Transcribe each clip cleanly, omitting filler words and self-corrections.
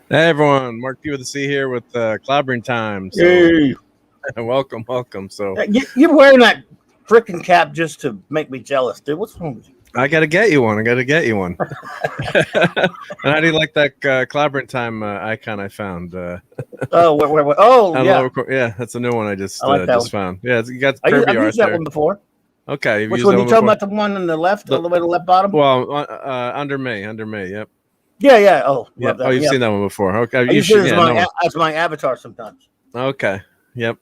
Hey everyone, Mark P with the C here with Clobberin Times. So Hey, welcome. So you're wearing that freaking cap just to make me jealous, dude. What's wrong with you? I got to get you one. And how do you like that Clobberin Time icon I found? Oh, where? Oh, On yeah, lower yeah, that's a new one I I like that one. found. Yeah, you got Kirby I've art used that there. one before. Okay, you've Which used one? that You one talking before. about the one on the left, all The, the way to the left bottom? well, under me. Yep. Yeah, yeah. Oh, love Yep. Oh, that one. you've Yeah, seen that one before. Okay, I you use it should. as Yeah, no one. my avatar sometimes. Okay. Yep.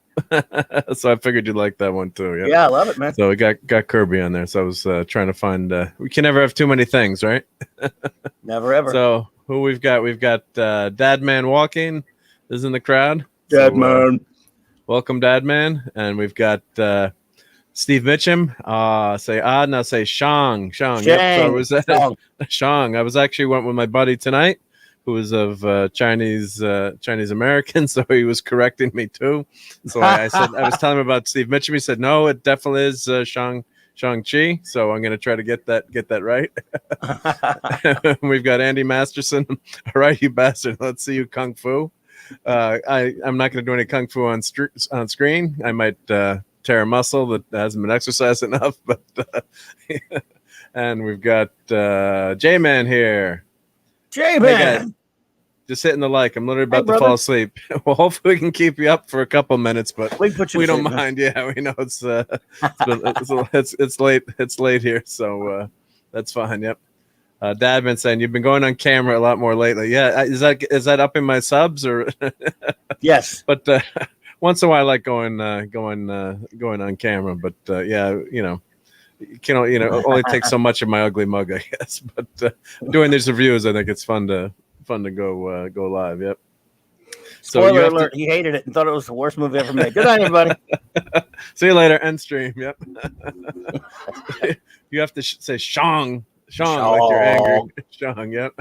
So I figured you'd like that one too. Yep. Yeah, I love it, man. So we got Kirby on there. So I was trying to find. We can never have too many things, right? Never ever. So who we've got? We've got Dad Man Walking is in the crowd. Dead So man. welcome, Dad Man. And we've got Steve Mitchum. Now say Shang. Yep. So I Shang. was Song. Shang. I was actually went with my buddy tonight, who was of Chinese American. So he was correcting me too. So I said I was telling him about Steve Mitchum. He said no, it definitely is Shang-Chi. So I'm gonna try to get that right. We've got Andy Masterson. All right, you bastard. Let's see you kung fu. I'm not going to do any kung fu on screen. I might tear a muscle that hasn't been exercised enough. But and we've got J-Man here. J Hey guys, man. just hitting the like. I'm literally about to brother. fall asleep. Well, hopefully we can keep you up for a couple minutes, but We can put you we to don't sleep, man. mind. Yeah, we know it's late here, so that's fine. Yep. Dad been saying you've been going on camera a lot more lately. Yeah, is that up in my subs or? Yes. But once in a while, I like going on camera. But yeah, you can only take so much of my ugly mug, I guess. But doing these reviews, I think it's fun to go live. Yep. So Spoiler alert, he hated it and thought it was the worst movie ever made. Good night, everybody. See you later. End stream. Yep. You have to say Shang, like you're angry. Shang. Yep.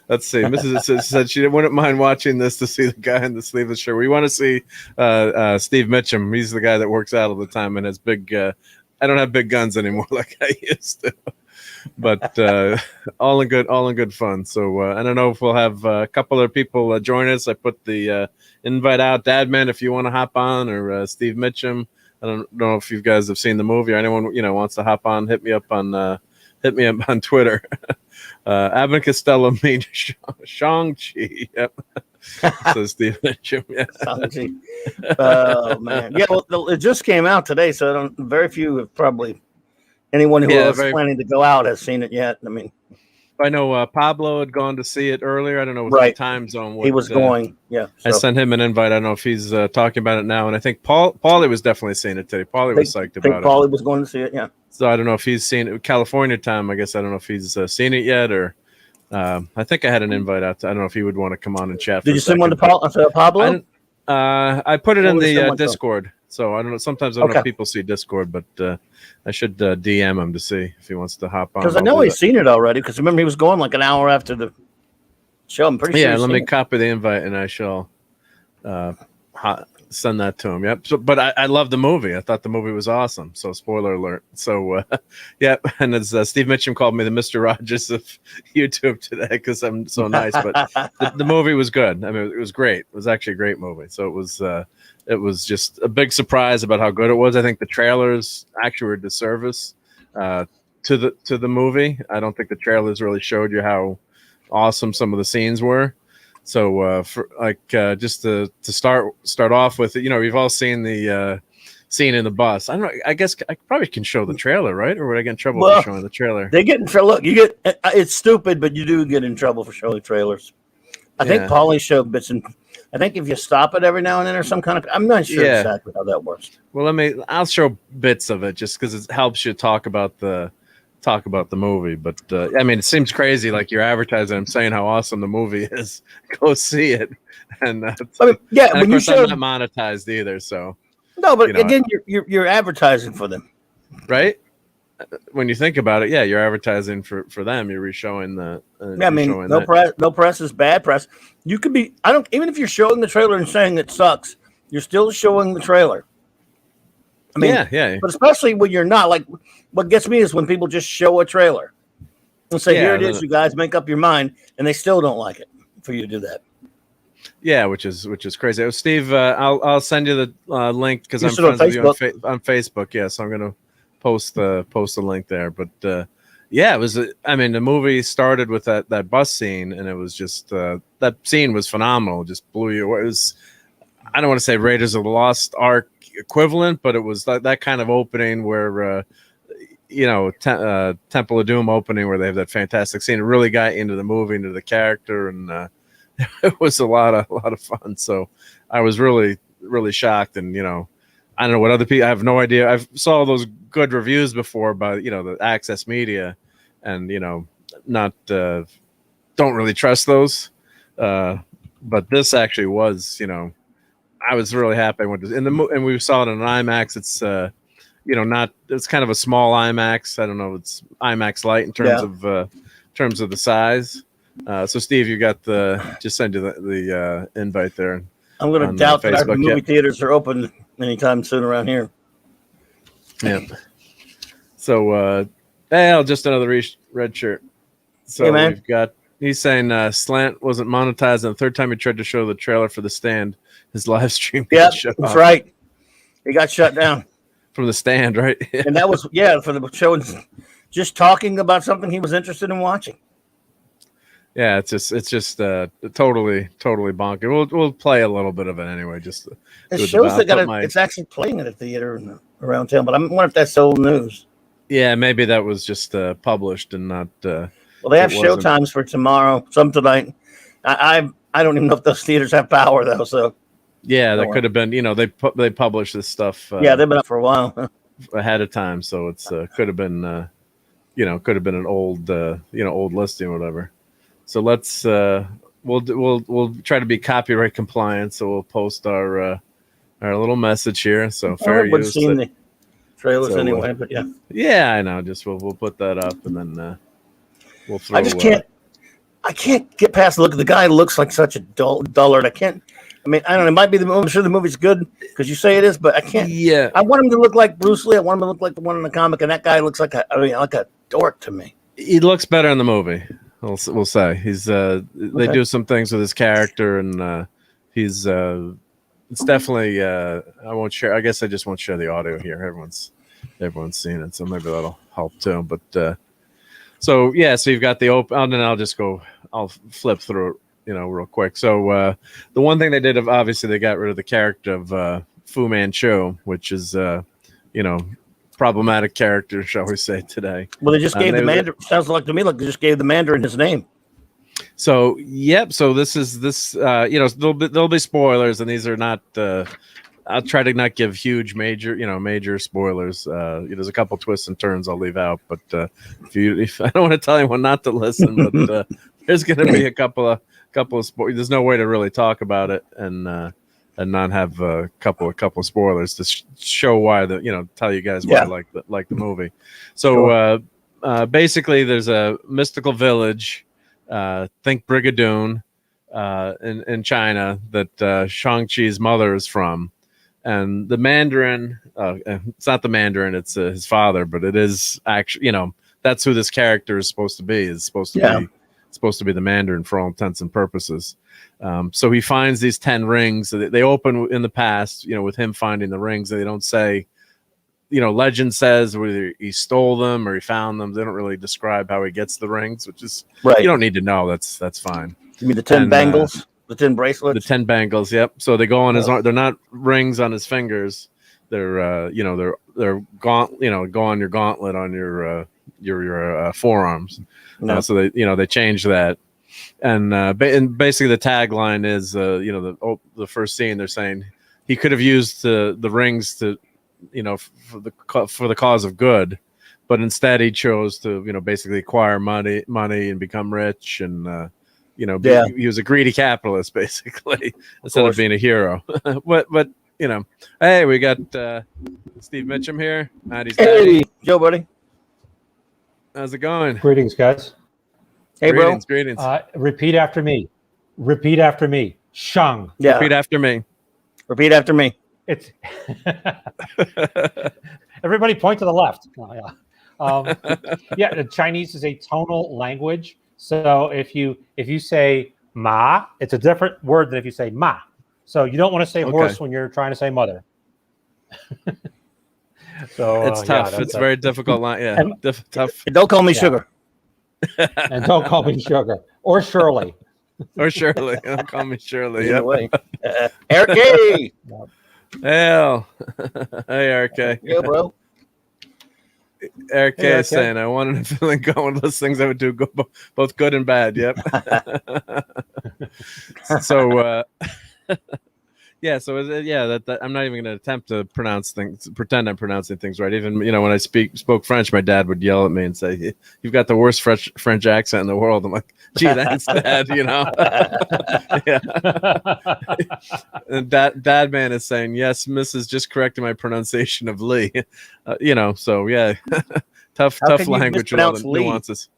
Let's see. Mrs. said she wouldn't mind watching this to see the guy in the sleeveless shirt. We want to see Steve Mitchum. He's the guy that works out all the time and has big. I don't have big guns anymore like I used to, but all in good fun. So I don't know if we'll have a couple of people join us. I put the invite out, Dadman, if you want to hop on, or Steve Mitchum. I don't know if you guys have seen the movie or anyone wants to hop on. Hit me up on Twitter. Abbott Costello means Shang-Chi. Yep. So Steve Mitchum. Yeah. Shang-Chi. Oh man, yeah. Well, it just came out today, so very few have probably anyone who was planning to go out has seen it yet. I mean, I know Pablo had gone to see it earlier. I don't know what right. time zone. He was going. Yeah. So. I sent him an invite. I don't know if he's talking about it now. And I think Paulie was definitely seeing it today. Paulie was psyched about it. Paulie was going to see it. Yeah. So I don't know if he's seen it. California time, I guess. I don't know if he's seen it yet, or I think I had an invite out. I don't know if he would want to come on and chat. Did you send one to Pablo? I put it in the Discord. So I don't know. Sometimes I don't know if people see Discord, but I should DM him to see if he wants to hop on. Because I know he's seen it already. Because remember, he was going like an hour after the show. I'm pretty sure. Yeah, let me copy the invite and I shall send that to him. Yep. So, but I love the movie. I thought the movie was awesome. So spoiler alert. So yeah. And as Steve Mitchum called me the Mr. Rogers of YouTube today because I'm so nice. But the movie was good. I mean, it was great. It was actually a great movie. So it was just a big surprise about how good it was. I think the trailers actually were a disservice to the movie. I don't think the trailers really showed you how awesome some of the scenes were. So for just to start off with, we've all seen the scene in the bus. I don't know. I guess I probably can show the trailer, right? Or would I get in trouble for showing the trailer? They get in trouble. Look, it's stupid, but you do get in trouble for showing trailers. I think Paulie showed bits, and I think if you stop it every now and then or some kind of, I'm not sure exactly how that works. Well, I'll show bits of it just because it helps you talk about the movie. But I mean, it seems crazy. Like you're advertising, I'm saying how awesome the movie is. Go see it. And when you show, I'm not monetized either. So no, but again, you're advertising for them, right? When you think about it, yeah, you're advertising for them. You're re-showing the. I mean, no press is bad press. You could be. Even if you're showing the trailer and saying it sucks, you're still showing the trailer. I mean, yeah. But especially when you're not, like, what gets me is when people just show a trailer. We'll say, here it is, you guys, make up your mind, and they still don't like it for you to do that. Yeah, which is crazy. Oh, Steve, I'll send you the link because I'm friends with you on Facebook. Yeah, so I'm gonna post the link there. But yeah, it was. I mean, the movie started with that bus scene, and it was just that scene was phenomenal. It just blew you away. It was, I don't want to say Raiders of the Lost Ark equivalent, but it was that kind of opening where Temple of Doom opening where they have that fantastic scene. It really got into the movie, into the character, and it was a lot of fun. So I was really, really shocked. And, I don't know what other people, I have no idea. I saw those good reviews before by, the Access Media, and, not, don't really trust those. But this actually was, I was really happy I went to, and we saw it in an IMAX. It's, it's kind of a small IMAX. I don't know. It's IMAX light in terms of the size. So Steve, you got just send you the invite there. I'm going to doubt that our movie theaters are open anytime soon around here. Yeah. So, just another red shirt. So we've got, he's saying Slant wasn't monetized, and the third time he tried to show the trailer for The Stand, his live stream got shut off. That's right. He got shut down. From The Stand, right? And that was, for the show, just talking about something he was interested in watching. Yeah, it's just totally bonkers. We'll play a little bit of it anyway. Just it shows it's actually playing at a theater around town, but I wonder if that's old news. Yeah, maybe that was just published and not. Well, they have show times for tomorrow, some tonight. I don't even know if those theaters have power though. So yeah, that could have been. They publish this stuff. They've been up for a while ahead of time, so it's could have been an old old listing or whatever. So let's we'll try to be copyright compliant. So we'll post our little message here. So fair use. Seen the trailers anyway, but yeah. Yeah, I know. Just we'll put that up and then we'll throw. I can't get past the look. The guy looks like such a dullard. I can't. I mean, I don't know. It might be I'm sure the movie's good because you say it is, but I can't. Yeah. I want him to look like Bruce Lee. I want him to look like the one in the comic, and that guy looks like a dork to me. He looks better in the movie. We'll say he's they do some things with his character, and he's it's definitely I won't share. I guess I just won't share the audio here. Everyone's seen it, so maybe that'll help too. But so you've got the open, and then I'll flip through it, real quick. So the one thing they did, obviously they got rid of the character of Fu Manchu, which is problematic character, shall we say, today. Well, they just gave the Mandarin. Sounds like to me like they just gave the Mandarin his name. So so this is there'll be spoilers, and these are not. I'll try to not give huge major spoilers. There's a couple twists and turns I'll leave out, but if I don't want to tell anyone not to listen, but there's going to be a couple of spoilers. There's no way to really talk about it and not have a couple of spoilers to show why tell you guys why I like the movie. So basically, there's a mystical village, think Brigadoon, in China that Shang-Chi's mother is from, and the Mandarin. It's not the Mandarin; it's his father, but it is actually that's who this character is supposed to be. Is supposed to be the Mandarin for all intents and purposes. So he finds these 10 rings. They open in the past, with him finding the rings. They don't say, legend says whether he stole them or he found them. They don't really describe how he gets the rings, which is right. You don't need to know. That's fine. You mean the 10 bangles, the 10 bracelets? The 10 bangles. Yep. So they go on his arm. They're not rings on his fingers. They're they're go on your gauntlet on your forearms. No. So they changed that. And basically the tagline is, the first scene they're saying he could have used the rings to, for the cause of good, but instead he chose to, basically acquire money and become rich, and he was a greedy capitalist basically instead of being a hero. but hey, we got Steve Mitchum here. Maddie's Hey, Joe, buddy. How's it going? Greetings, guys. Hey, greetings, bro. Greetings. Repeat after me. Repeat after me. Shang. Yeah. Repeat after me. Repeat after me. It's everybody point to the left. Oh, yeah. Yeah, the Chinese is a tonal language. So if you say ma, it's a different word than if you say ma. So you don't want to say horse when you're trying to say mother. So it's tough. Yeah, it's a very difficult line. Yeah, tough. Don't call me Sugar. And don't call me Sugar or Shirley. Or Shirley. Don't call me Shirley. Either Yep. way. Eric K. Hell. Hey, Eric K. Yeah, bro. Eric K Hey, is saying, I wanted to feel like one of those things I would do both good and bad. Yep. So, yeah, so that I'm not even going to attempt to pretend I'm pronouncing things right. Even when I spoke French, my dad would yell at me and say, "You've got the worst French accent in the world." I'm like, "Gee, thanks, Dad." Yeah. And Dad man is saying, "Yes, Mrs. just corrected my pronunciation of Lee." So yeah, tough language with all the nuances.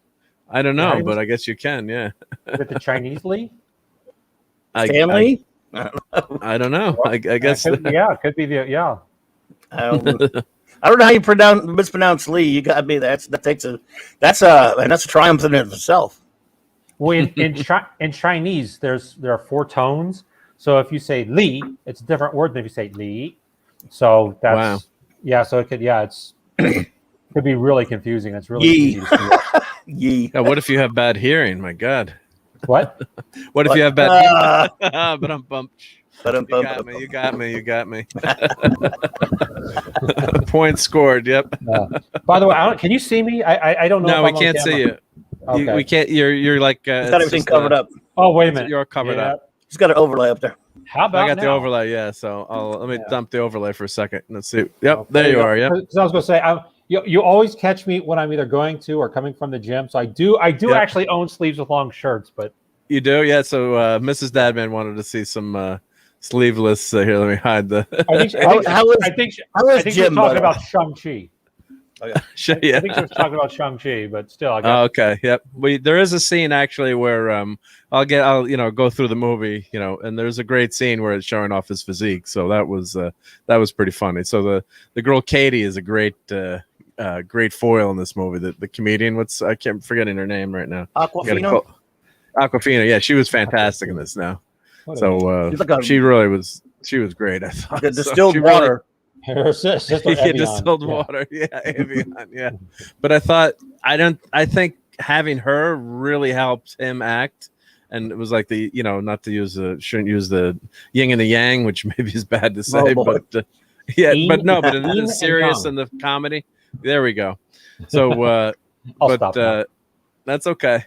I don't know, but I guess you can. Yeah. With the Chinese Lee. Stanley. I don't know. I guess. It could be the yeah. I don't know how you mispronounce Lee. You got me. That's a triumph in itself. Well, in Chinese, there are 4 tones. So if you say Li, it's a different word than if you say Li. So that's So it could be really confusing. It's really easy to see. Yee. What if you have bad hearing? My God. What? What if you have bad? But I'm bumped. You got me. Point scored. Yep. By the way, can you see me? I don't know. No, we can't see you. Okay. We can't. You're like. He's got everything covered up. Oh, wait a minute. You're covered up. He's got an overlay up there. How about I got now? the overlay. Yeah. So let me dump the overlay for a second. Let's see. Yep. There you are. Yep. Because I was going to say, you always catch me when I'm either going to or coming from the gym. So I do actually own sleeves with long shirts, but. You do, yeah. So Mrs. Dadman wanted to see some sleeveless. Here, let me hide the. I think she was talking about Shang-Chi. Yeah. I think she was talking about Shang-Chi, but still. Okay, yep. There is a scene actually where I'll go through the movie, and there's a great scene where it's showing off his physique. So that was pretty funny. So the girl Katie is a great foil in this movie. The comedian, I can't forgetting her name right now. Aquafina, yeah, she was fantastic in this. Now, so she was great. I thought the distilled water. Distilled water, yeah, Evian, yeah. But I think having her really helped him act, and it was like shouldn't use the yin and the yang, which maybe is bad to say, but but in the serious and the comedy, there we go. So, that's okay.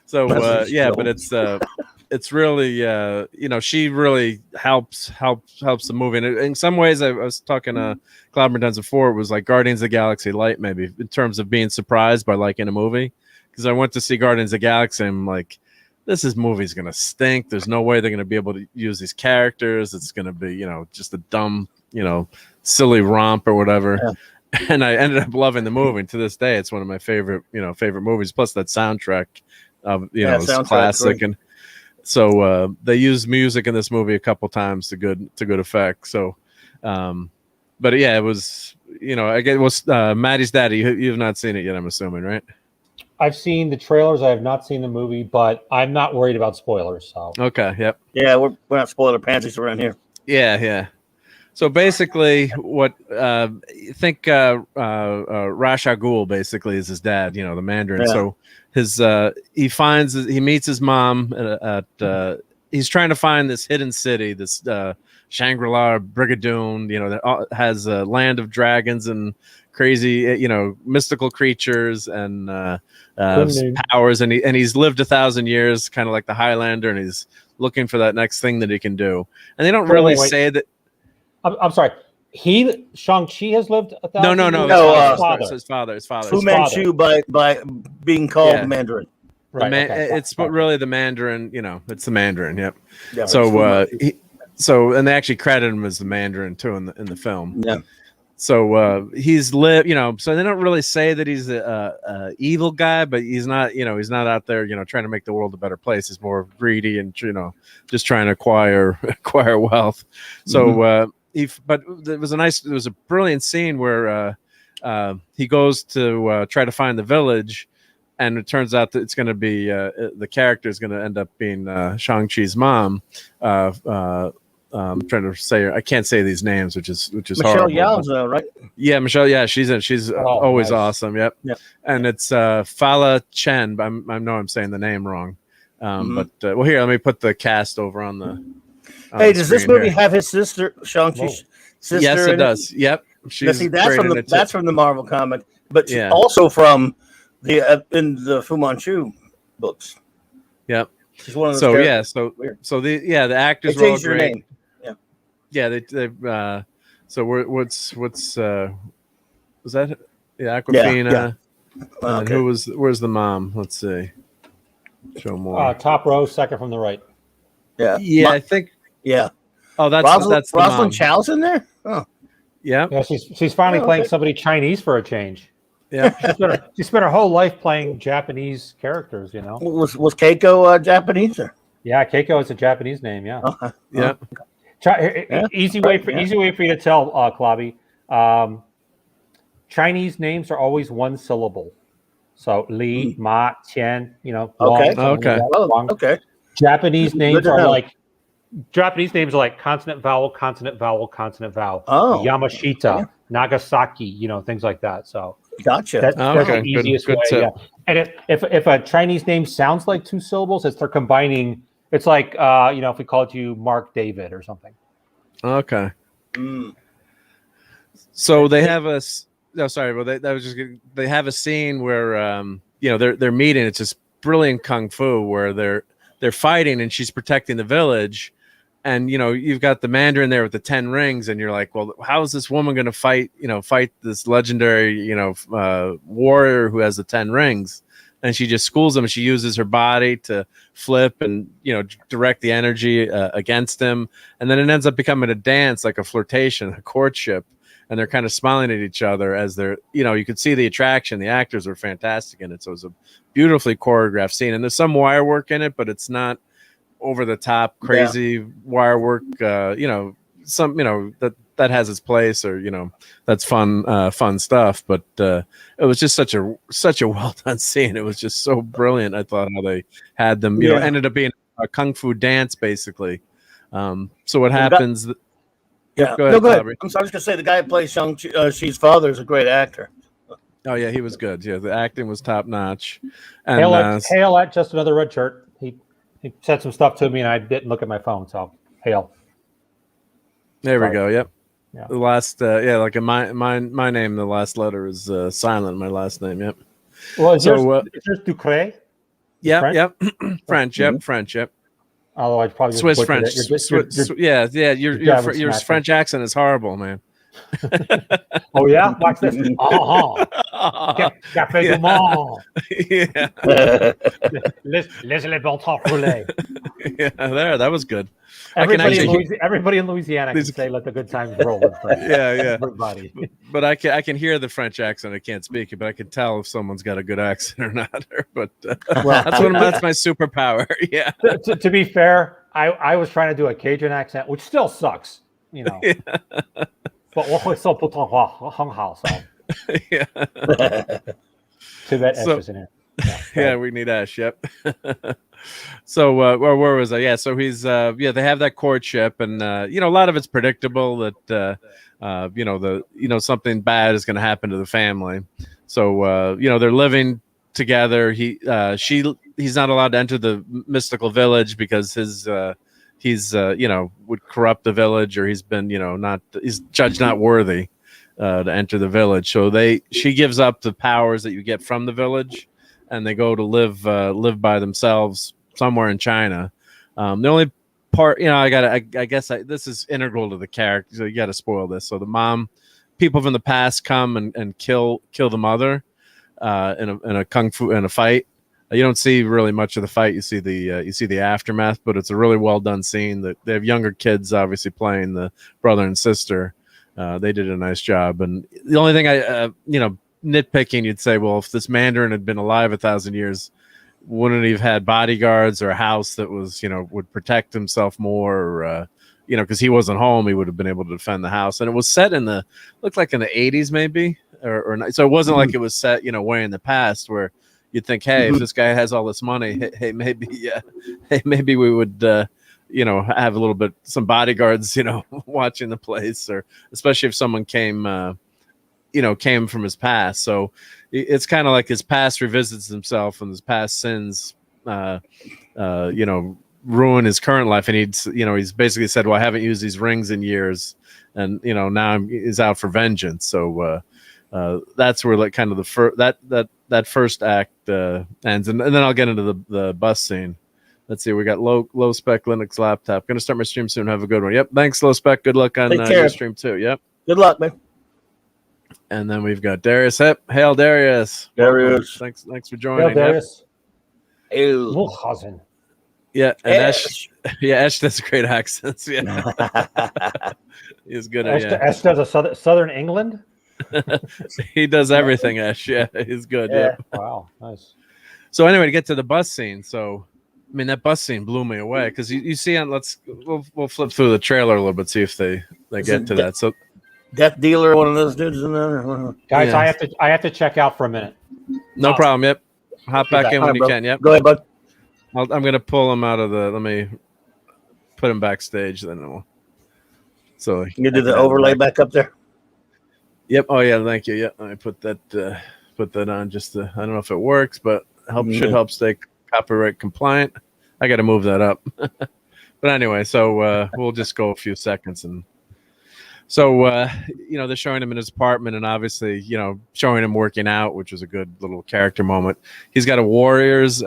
So but it's really she really helps the movie, and in some ways I was talking to Clobberin Times before, it was like Guardians of the Galaxy light, maybe, in terms of being surprised by liking a movie, because I went to see Guardians of the Galaxy and I'm like, this movie's gonna stink. There's no way they're gonna be able to use these characters. It's gonna be just a dumb silly romp or whatever. Yeah. And I ended up loving the movie. And to this day, it's one of my favorite movies. Plus that soundtrack, it's classic. Great. And so they used music in this movie a couple times to good effect. So, but yeah, it was I guess it was Maddie's Daddy. You've not seen it yet, I'm assuming, right? I've seen the trailers. I have not seen the movie, but I'm not worried about spoilers. So okay, yep. Yeah, we're not spoiler pansies around here. Yeah. So basically, what think Ra's al Ghul basically is his dad, the Mandarin. Yeah. So he meets his mom at he's trying to find this hidden city, this Shangri-La Brigadoon, that has a land of dragons and crazy, mystical creatures and powers, and he's lived 1,000 years, kind of like the Highlander, and he's looking for that next thing that he can do. And they don't really say that. I'm sorry. Shang-Chi has lived 1,000 years? No. His father. Fu Manchu by being called Mandarin. Right. It's really the Mandarin. It's the Mandarin. Yep. Yeah, so and they actually credit him as the Mandarin too in the film. Yeah. So he's lived. So they don't really say that he's a evil guy, but he's not. He's not out there. Trying to make the world a better place. He's more greedy and just trying to acquire wealth. So. But there was a brilliant scene where he goes to try to find the village, and it turns out that it's going to be the character is going to end up being Shang-Chi's mom. I'm trying to say, I can't say these names, which is Michelle horrible. Yeoh, right? Yeah, Michelle. Yeah, she's always nice. awesome. Yep. And it's Fala Chen. I know I'm saying the name wrong. But well, here, let me put the cast over on the. Hey, does this movie have his sister, Shang-Chi's sister? Yes, it does. Yep. She's that's from the Marvel comic, but she's also from the in the Fu Manchu books. Yep. She's one of those. So the actors were all great. Name. Yeah. They so what's was that? Yeah, Aquafina. And where's the mom? Let's see. Show more. Top row, second from the right. Yeah, I think. Yeah. Oh, that's Rosalind Chow's in there. Oh. Yeah, she's finally playing somebody Chinese for a change. Yeah, she spent her whole life playing Japanese characters. You know, was Keiko Japanese? Or? Yeah, Keiko is a Japanese name. Yeah, yeah. Easy way for you to tell, Clobby. Chinese names are always one syllable. So Li, Ma, Qian. You know. Okay. Japanese names are like. Japanese names are like consonant, vowel, consonant, vowel, consonant, vowel. Oh, Yamashita, Nagasaki, you know, things like that. So gotcha. That's the easiest way. Yeah. And if a Chinese name sounds like two syllables, they're combining. It's like if we called you Mark David or something. Okay. So they have a. No, sorry, but they have a scene where they're meeting. It's just brilliant kung fu where they're fighting and she's protecting the village. And, you've got the Mandarin there with the 10 rings and you're like, well, how is this woman going to fight this legendary, warrior who has the 10 rings? And she just schools him. And she uses her body to flip and, direct the energy against him. And then it ends up becoming a dance, like a flirtation, a courtship. And they're kind of smiling at each other as they're, you could see the attraction. The actors were fantastic in it. So it was a beautifully choreographed scene. And there's some wire work in it, but it's not over the top crazy wire work. That has its place, or that's fun stuff. But it was just such a well done scene. It was just so brilliant. I thought how they had them. Ended up being a kung fu dance basically. So what happens? Go ahead. I'm sorry, I was gonna say the guy who plays Shang-Chi's father is a great actor. Oh yeah, he was good. Yeah, the acting was top notch. And hail at just another red shirt. He said some stuff to me, and I didn't look at my phone. So hail. There we go. Yep. Yeah. The last, like in my name, the last letter is silent. My last name. Yep. Well, is yours Ducre? Yep. French. Yep. French. Yep. Although I probably Swiss French. Your French accent is horrible, man. Oh yeah, watch this. Café du Monde. Les bon temps roulé. Yeah, that was good. Everybody in Louisiana can say "Let the good times roll." Yeah. Everybody. But I can hear the French accent. I can't speak it, but I can tell if someone's got a good accent or not. But that's my superpower. Yeah. To be fair, I was trying to do a Cajun accent, which still sucks. Yeah. But 我会说普通话很好, so. Yeah. Too bad Ash is in here. Yeah, we need Ash. Yep. So where was I? Yeah, so he's they have that courtship, and a lot of it's predictable that something bad is going to happen to the family. So they're living together. He's not allowed to enter the mystical village because he's would corrupt the village, or he's been he's judged not worthy to enter the village. So she gives up the powers that you get from the village, and they go to live by themselves somewhere in China. The only part, this is integral to the character, so you got to spoil this. So the mom, people from the past come and kill the mother in a kung fu in a fight. You don't see really much of the fight. You see the aftermath, but it's a really well done scene. That they have younger kids obviously playing the brother and sister. They did a nice job. And the only thing nitpicking, you'd say, well, if this Mandarin had been alive 1,000 years, wouldn't he have had bodyguards or a house that was, would protect himself more, or, because he wasn't home, he would have been able to defend the house. And it was set looked like in the 80s, maybe. or not. So it wasn't like it was set, way in the past where you'd think, hey, if this guy has all this money, hey, maybe we would, have a little bit, some bodyguards, watching the place, or especially if someone came from his past. So it's kind of like his past revisits himself, and his past sins, ruin his current life. And he's basically said, well, I haven't used these rings in years, and now he's out for vengeance. So that's where like kind of that first act ends, and then I'll get into the bus scene. Let's see, we got low spec Linux laptop. Gonna start my stream soon. Have a good one. Yep, thanks, low spec. Good luck on your stream too. Yep, good luck, man. And then we've got Darius. Hail, Darius. Darius. Thanks for joining. Hail, Darius. Ew. Yeah, and Ash. Yeah, Ash does great accents. Yeah, he's good at Ash does a Southern England. He does everything, Ash. Yeah, he's good. Yeah. Wow, nice. So anyway, to get to the bus scene. So, I mean, that bus scene blew me away because you see on. We'll flip through the trailer a little bit, see if they get to that. So, Death Dealer, one of those dudes in there. Guys, yeah. I have to check out for a minute. No problem. Yep, hop back in when you can. Yep. Go ahead, bud. I'm gonna pull him out of the. Let me put him backstage. Then so you do the overlay back up there. Yep. Oh yeah. Thank you. Yep. I put that on just to. I don't know if it works, but should help stay copyright compliant. I got to move that up. But anyway, so we'll just go a few seconds, and so they're showing him in his apartment, and obviously showing him working out, which was a good little character moment. He's got a Warriors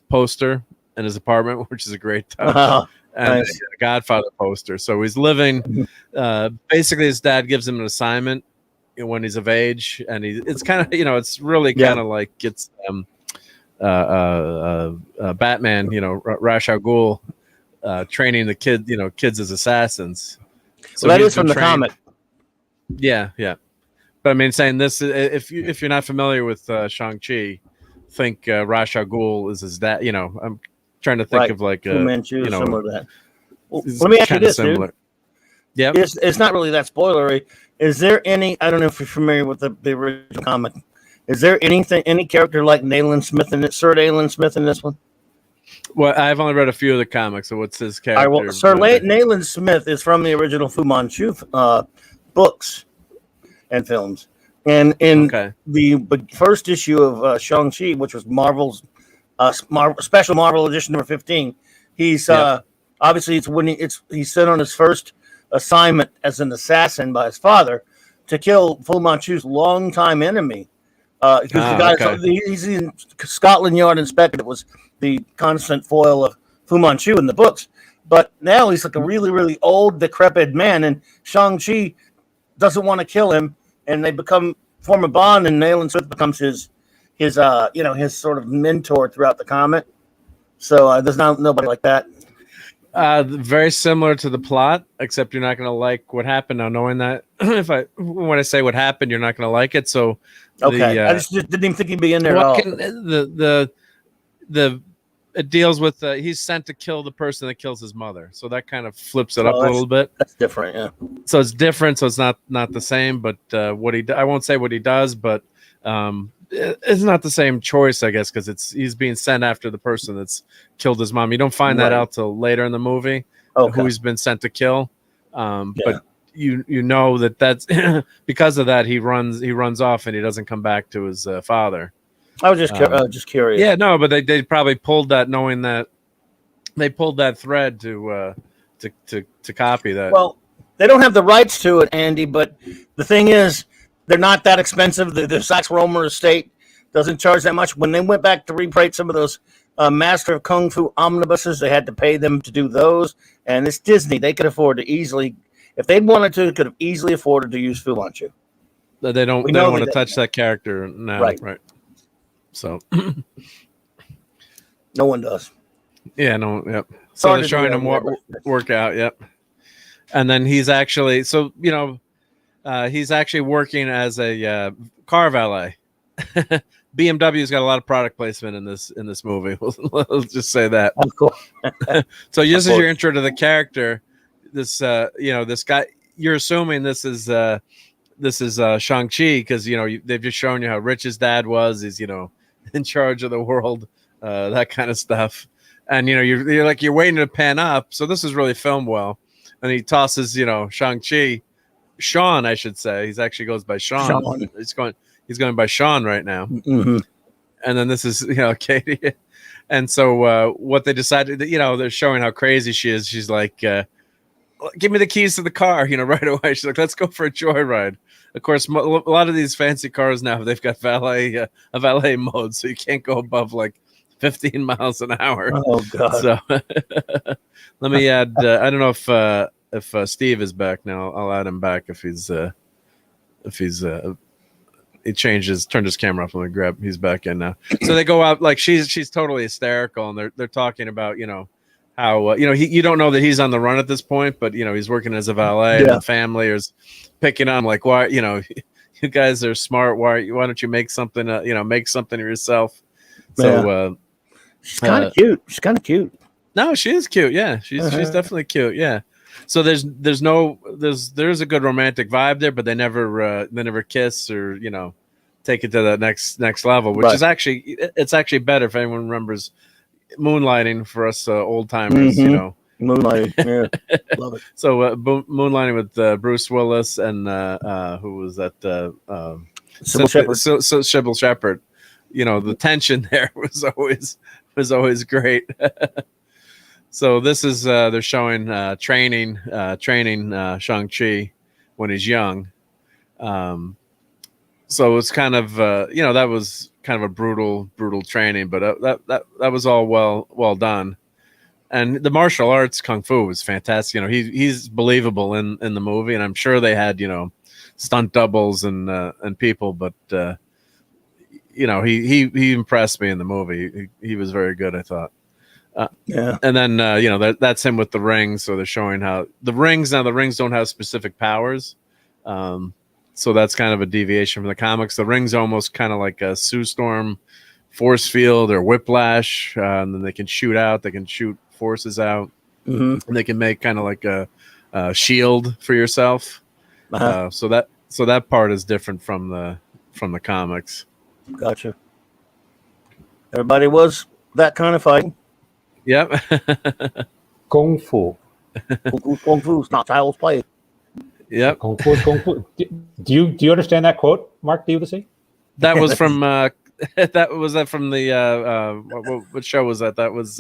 poster in his apartment, which is a great touch. Oh, and nice. a Godfather poster. So he's living. Basically, his dad gives him an assignment when he's of age, and it's kind of it's really kind of like it's Batman, Ra's al Ghul training the kids as assassins. So that is from the comic. Yeah. But I mean, saying this, if you're not familiar with Shang-Chi, think Ra's al Ghul is his dad. I'm trying to think of like Fu Manchu, similar to that. Well, let me ask you this, dude. Yeah, it's not really that spoilery. Is there any? I don't know if you're familiar with the original comic. Is there any character like Nayland Smith in it? Sir Nayland Smith in this one? Well, I've only read a few of the comics, so what's his character? All right, well, Sir Nayland Smith is from the original Fu Manchu books and films. And in the first issue of Shang-Chi, which was Marvel's special Marvel edition number 15, he's obviously it's when he's sent on his first assignment as an assassin by his father to kill Fu Manchu's longtime enemy. Because the guy, he's in Scotland Yard inspector. It was the constant foil of Fu Manchu in the books. But now he's like a really, really old, decrepit man, and Shang-Chi doesn't want to kill him, and they form a bond, and Nayland Smith becomes his sort of mentor throughout the comic. So there's nobody like that. Very similar to the plot, except you're not going to like what happened. Now, knowing that, when I say what happened, you're not going to like it. So, okay, I just didn't even think he'd be in there at all. It deals with he's sent to kill the person that kills his mother, so that kind of flips it up a little bit. That's different, yeah. So it's different. So it's not the same. But I won't say what he does, but it's not the same choice, I guess, because he's being sent after the person that's killed his mom. You don't find that out till later in the movie who he's been sent to kill. But you know that's because of that he runs off and he doesn't come back to his father. I was just curious. Yeah, no, but they probably pulled that, knowing that they pulled that thread to copy that. Well, they don't have the rights to it, Andy. But the thing is, they're not that expensive. The Sax Romer estate doesn't charge that much. When they went back to reprint some of those Master of Kung Fu omnibuses, they had to pay them to do those. And it's Disney; they could afford to easily, if they'd wanted to, could have easily afforded to use Fu Manchu. They don't want to touch that character now, right? So no one does. Yeah, no, yep. So they're showing him work out, yep. And then he's actually he's actually working as a car valet. BMW's got a lot of product placement in this movie. Let's just say that. Of course. So just as your intro to the character, this this guy, you're assuming this is this is Shang-Chi, because they've just shown you how rich his dad was. He's in charge of the world, that kind of stuff. And you're waiting to pan up. So this is really filmed well. And he tosses Shang-Chi, Sean, I should say. He's actually goes by Sean. He's going by Sean right now. Mm-hmm. And then this is Katie. And so what they decided, they're showing how crazy she is. She's like, give me the keys to the car, right away. She's like, let's go for a joyride. Of course, a lot of these fancy cars now, they've got a valet mode, so you can't go above like 15 miles an hour. Oh God! So let me add. I don't know if Steve is back now. I'll add him back if he's he turned his camera off. Let me grab. He's back in now. So they go out like she's totally hysterical, and they're talking about how you don't know that he's on the run at this point, but he's working as a valet, and the family is picking on like, why you guys are smart. Why don't you make something make something of yourself? So she's kind of cute. She's kind of cute. No, she is cute. Yeah, she's definitely cute. Yeah. So there's a good romantic vibe there, but they never kiss or take it to that next level, which is actually better if anyone remembers Moonlighting for us old timers. Moonlighting, yeah, love it. So Moonlighting with Bruce Willis and who was that? Sybil Shepherd. Sybil Shepherd. The tension there was always great. So this is they're showing training Shang-Chi when he's young. So it's kind of that was kind of a brutal training, but that was all well done. And the martial arts kung fu was fantastic. He's believable in the movie, and I'm sure they had stunt doubles and people, but he impressed me in the movie. He was very good, I thought. And then that's him with the rings. So they're showing how the rings don't have specific powers. So that's kind of a deviation from the comics. The rings almost kind of like a Sue Storm force field or whiplash, and then they can shoot out. They can shoot forces out, and they can make kind of like a shield for yourself. So that part is different from the comics. Gotcha. Everybody was that kind of fighting. Yep. Kung fu. Kung fu is not child's play. Yep. Kung fu is kung fu. Do you understand that quote, Mark? Do you see? That was from that from the what show was that? That was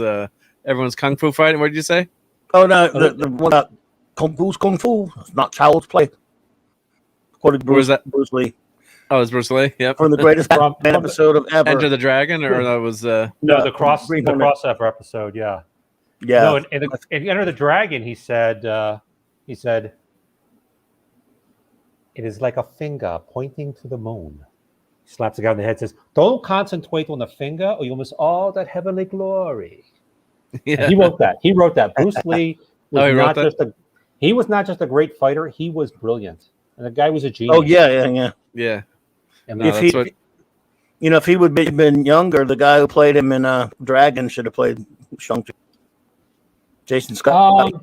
everyone's kung fu fighting. What did you say? Oh no, the one kung fu's kung fu. It's not child's play. Quoted Bruce Lee. Oh, it's Bruce Lee. Yep. From the greatest episode of ever. Enter the Dragon, or that was the crossover episode. Yeah. Yeah. No, in Enter the Dragon, he said, "It is like a finger pointing to the moon." He slaps the guy on the head, says, "Don't concentrate on the finger, or you'll miss all that heavenly glory." Yeah. He wrote that. Bruce Lee was not just a great fighter; he was brilliant, and the guy was a genius. Oh yeah. And if he would have been younger, the guy who played him in Dragon should have played Shang-Chi. Jason Scott.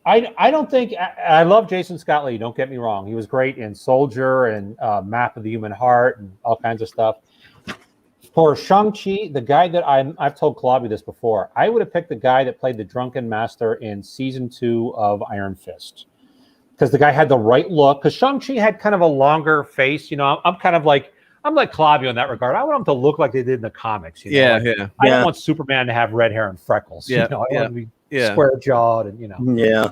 I don't think I love Jason Scott Lee. Don't get me wrong; he was great in Soldier and Map of the Human Heart and all kinds of stuff. For Shang-Chi, the guy that I've told Clobby this before, I would have picked the guy that played the drunken master in season 2 of Iron Fist. Because the guy had the right look. Because Shang-Chi had kind of a longer face. I'm like Clobby on that regard. I want him to look like they did in the comics. I don't want Superman to have red hair and freckles. I want him to be square jawed and Yeah.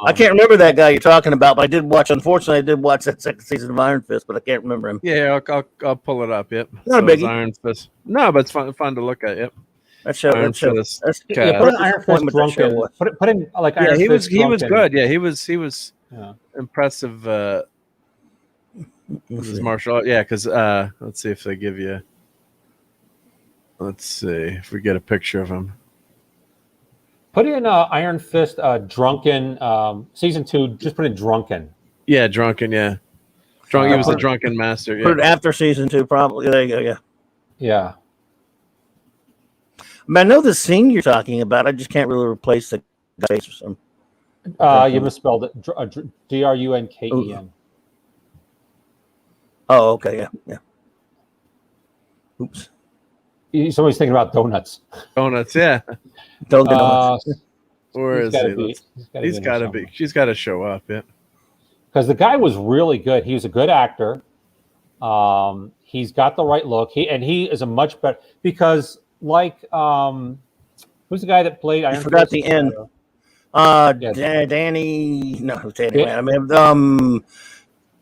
I can't remember that guy you're talking about, but unfortunately, I did watch that second season of Iron Fist, but I can't remember him. Yeah, I'll pull it up. Yep. Not a biggie. Iron Fist. No, but it's fun to look at. Yep. That show. Put in Iron Fist drunken. Put in like Iron Fist. He was good. Yeah, he was impressive. His martial art. Yeah, because let's see if they give you. Let's see if we get a picture of him. Put in Iron Fist drunken season 2. Just put in drunken. Yeah, drunken. Yeah, he was a drunken master. Yeah. Put it after season 2, probably. There you go. Yeah. Yeah. I know the scene you're talking about. I just can't really replace the face or some. You misspelled it. Drunken. Oh, okay, yeah, yeah. Oops. Somebody's thinking about donuts. Donuts, yeah. Don't get donuts. Where is he? He's got to be. She's got to show up, yeah. Because the guy was really good. He was a good actor. He's got the right look. He is a much better because who's the guy that played Iron Fist? I forgot the end. Danny. No, it was Danny. I mean,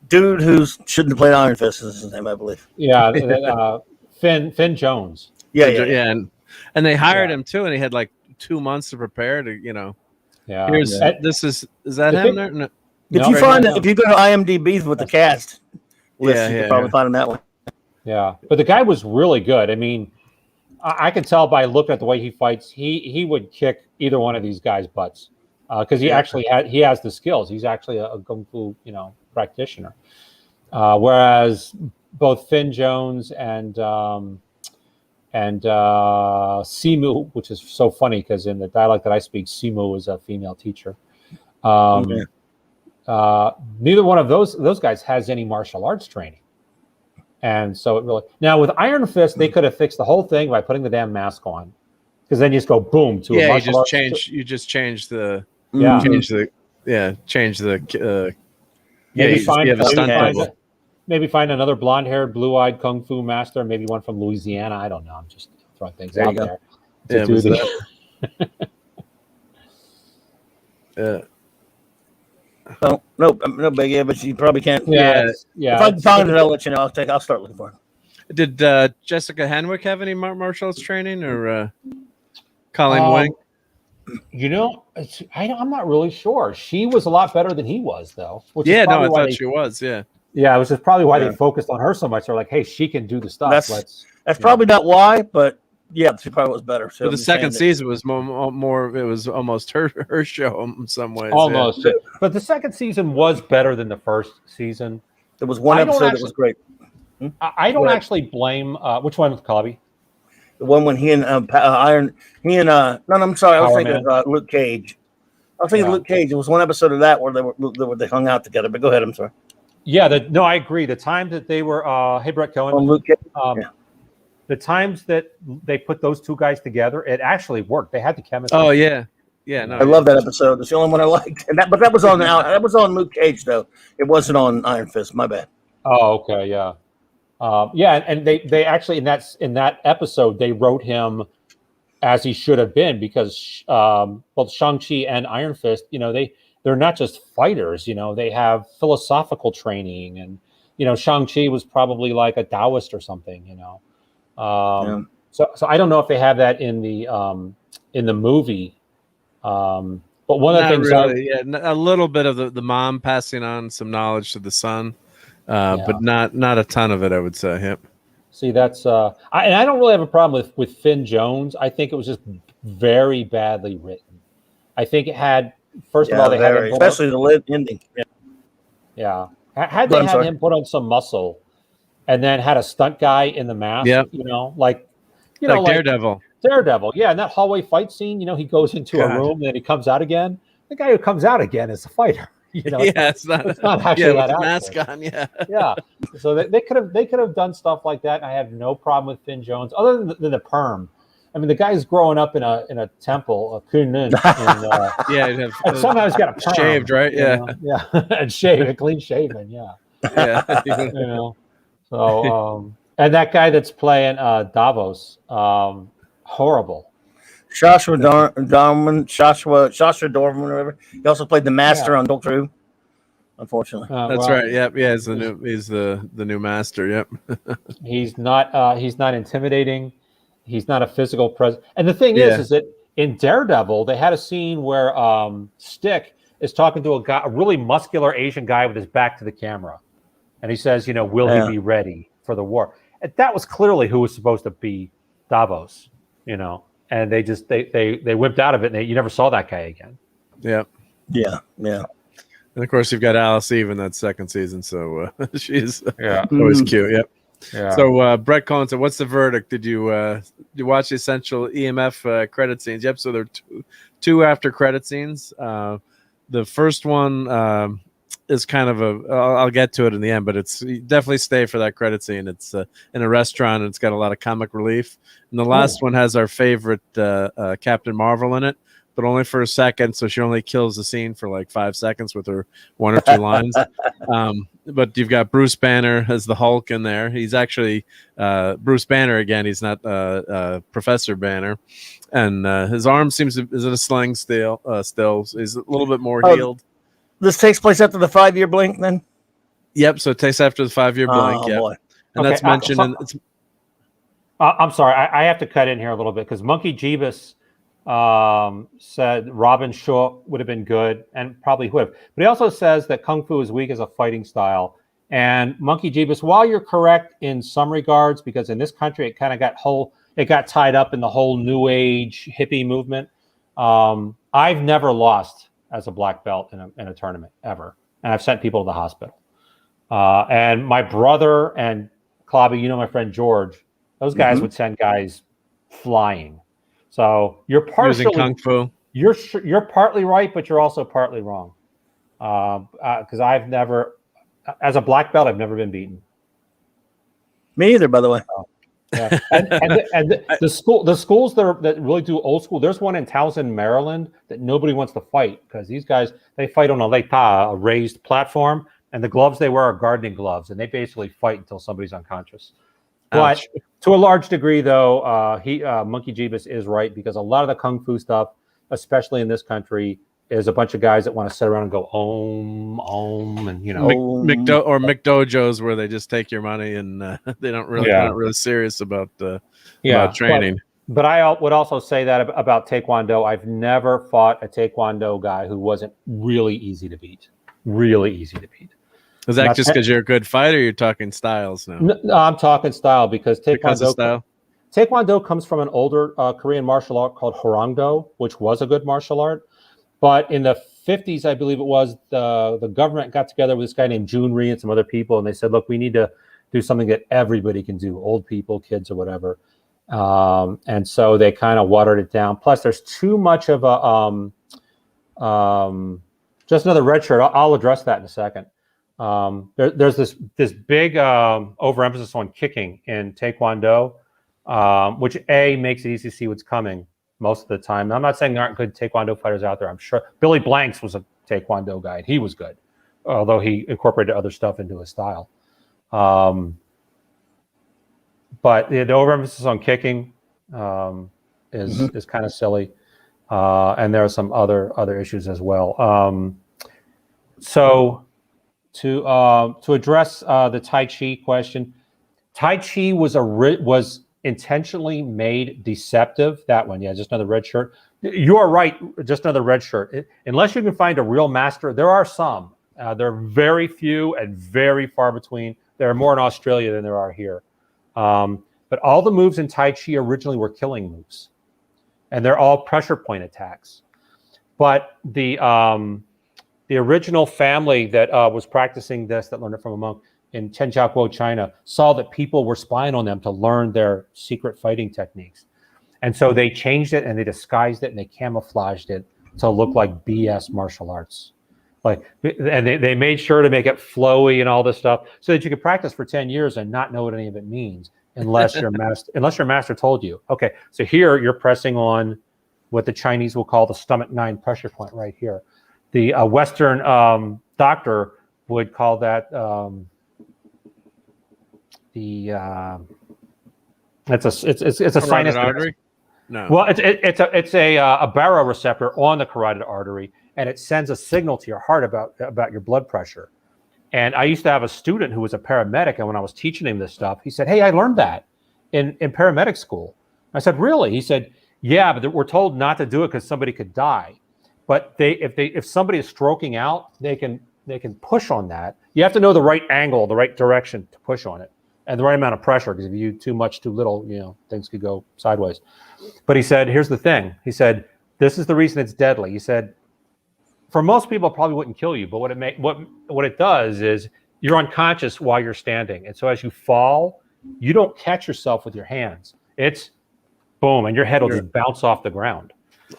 dude who shouldn't have played Iron Fist is his name, I believe. Yeah, Finn Jones. Yeah. And they hired him too, and he had like 2 months to prepare to, Yeah. Is that him there? No. If you go to IMDb with the cast list, you can probably find him that way. Yeah, but the guy was really good. I mean, I can tell by looking at the way he fights, he would kick either one of these guys' butts because he actually has the skills. He's actually a kung fu practitioner. Whereas both Finn Jones and Simu, which is so funny because in the dialect that I speak, Simu is a female teacher. Neither one of those guys has any martial arts training. And so it really now with Iron Fist, they could have fixed the whole thing by putting the damn mask on, because then you just go boom to a martial arts. You just change the maybe find another blonde-haired, blue-eyed kung fu master, maybe one from Louisiana. I don't know. I'm just throwing things out there. No biggie, but you probably can't. Yeah. If I can find it, I'll let you know. I'll start looking for it. Did Jessica Henwick have any martial arts training, or Colleen Wing? I'm not really sure. She was a lot better than he was, though. I thought she was. Yeah, which is probably why they focused on her so much. They're like, hey, she can do the stuff. That's probably not why, but yeah, she probably was better. So but the second season was more. It was almost her show in some ways. Almost, but the second season was better than the first season. There was one episode that was great. I don't actually blame which one with Clobby? The one when he and I'm sorry, I was thinking of Luke Cage. I was thinking of Luke Cage. It was one episode of that where they hung out together. But go ahead, I'm sorry. Yeah, I agree. The time that they were, hey Brett Cohen, Luke Cage. The times that they put those two guys together, it actually worked. They had the chemistry. Oh yeah. No, I love that episode. It's the only one I liked. But that was on Luke Cage though. It wasn't on Iron Fist. My bad. Oh, okay, yeah. And they actually in that episode they wrote him as he should have been, because both Shang-Chi and Iron Fist, they're not just fighters, they have philosophical training, and Shang-Chi was probably like a Taoist or something, So I don't know if they have that in the movie, but one of the things a little bit of the mom passing on some knowledge to the son. But not a ton of it, I would say. Yep. See, that's and I don't really have a problem with Finn Jones. I think it was just very badly written. I think it had of all they had him especially the ending. Yeah. Had they had him put on some muscle, and then had a stunt guy in the mask. Like Daredevil. Daredevil, yeah. And that hallway fight scene, he goes into a room and then he comes out again. The guy who comes out again is a fighter. It's not actually that mask on. Yeah. So they could have done stuff like that. And I have no problem with Finn Jones, other than the perm. I mean, the guy's growing up in a temple, a kunun, and somehow he's got a perm, shaved, right? Yeah, and shaved, clean shaven. Yeah. So and that guy that's playing Davos, horrible. Joshua Dorman, whatever. He also played the Master on Doctor Who. Unfortunately, that's right. Yep, he's the new Master. Yep. He's not intimidating. He's not a physical presence. And the thing is that in Daredevil, they had a scene where Stick is talking to a really muscular Asian guy with his back to the camera, and he says, "Will he be ready for the war?" And that was clearly who was supposed to be Davos. And they just they whipped out of it, and you never saw that guy again. Yeah. And of course, you've got Alice Eve in that second season, so she's always cute. Yep. Yeah. So Brett Cohen said, "What's the verdict? Did you watch the essential EMF credit scenes?" Yep. So there are two after credit scenes. The first one is kind of I'll get to it in the end, but it's definitely stay for that credit scene. It's in a restaurant, and it's got a lot of comic relief. And the last one has our favorite Captain Marvel in it, but only for a second, so she only kills the scene for like 5 seconds with her 1 or 2 lines. But you've got Bruce Banner as the Hulk in there. He's actually Bruce Banner again. He's not Professor Banner, and his arm is in a sling still. So he's a little bit more healed. This takes place after the 5-year blink, then? Yep, so it takes after the 5-year blink. Oh, boy. And that's mentioned. I'm sorry, I have to cut in here a little bit because Monkey Jeebus said Robin Shaw would have been good and probably would have. But he also says that Kung Fu is weak as a fighting style. And Monkey Jeebus, while you're correct in some regards, because in this country it kind of got tied up in the whole New Age hippie movement. I've never lost as a black belt in a tournament ever. And I've sent people to the hospital. And my brother and Clobby, my friend George, those guys would send guys flying. So you're partially using Kung Fu. You're partly right, but you're also partly wrong. Because I've never, as a black belt, I've never been beaten. Me either, by the way. Yeah. and the schools that really do old school. There's one in Towson, Maryland, that nobody wants to fight because these guys, they fight on a raised platform, and the gloves they wear are gardening gloves, and they basically fight until somebody's unconscious. But to a large degree, though, Monkey Jeebus is right because a lot of the Kung Fu stuff, especially in this country, is a bunch of guys that want to sit around and go om, and McDojos where they just take your money and they're not really serious about training. But I would also say that about Taekwondo. I've never fought a Taekwondo guy who wasn't really easy to beat. Really easy to beat. Is that just because you're a good fighter? Or you're talking styles now. No, I'm talking style because Taekwondo comes from an older Korean martial art called Hwarangdo, which was a good martial art. But in the 50s, I believe it was, the government got together with this guy named Jun Rhee and some other people, and they said, look, we need to do something that everybody can do, old people, kids, or whatever. And so they kind of watered it down. Plus, there's too much of a just another red shirt. I'll address that in a second. There's this big overemphasis on kicking in Taekwondo, which makes it easy to see what's coming most of the time. I'm not saying there aren't good Taekwondo fighters out there. I'm sure Billy Blanks was a Taekwondo guy, and he was good, although he incorporated other stuff into his style. But the overemphasis on kicking is kind of silly, and there are some other issues as well. So to address the Tai Chi question, Tai Chi was intentionally made deceptive. That one, just another red shirt. You are right, just another red shirt. Unless you can find a real master, there are some. There are very few and very far between. There are more in Australia than there are here. But all the moves in Tai Chi originally were killing moves, and they're all pressure point attacks. But the original family that was practicing this, that learned it from a monk in Chenjiakuo, China, saw that people were spying on them to learn their secret fighting techniques. And so they changed it and they disguised it and they camouflaged it to look like BS martial arts. And they made sure to make it flowy and all this stuff so that you could practice for 10 years and not know what any of it means unless your master told you. Okay, so here you're pressing on what the Chinese will call the stomach 9 pressure point right here. The Western doctor would call that it's a sinus artery. No. Well, it's a baroreceptor on the carotid artery, and it sends a signal to your heart about your blood pressure. And I used to have a student who was a paramedic, and when I was teaching him this stuff, he said, "Hey, I learned that in paramedic school." I said, "Really?" He said, "Yeah, but we're told not to do it because somebody could die. But if somebody is stroking out, they can push on that. You have to know the right angle, the right direction to push on it, and the right amount of pressure. Because if you too much, too little, things could go sideways." But he said, "Here's the thing." He said, "This is the reason it's deadly." He said, "For most people, it probably wouldn't kill you, but what it does is you're unconscious while you're standing, and so as you fall, you don't catch yourself with your hands. It's boom, and your head will just bounce off the ground."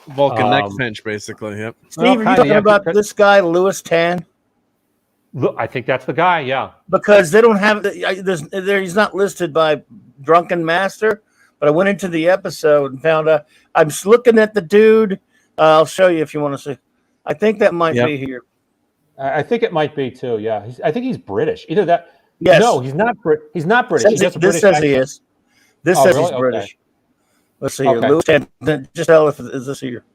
Vulcan neck pinch, basically. Yep. Steve, are you talking about this guy, Louis Tan? Look, I think that's the guy. Yeah, because they don't have he's not listed by Drunken Master. But I went into the episode and found out. I'm looking at the dude. I'll show you if you want to see. I think that might be here. I think it might be too. Yeah, I think he's British. Either that. Yes. No, he's not. He's not British. This says he is. This says he's British. Okay. Let's see here. Lewis, just tell if is this here.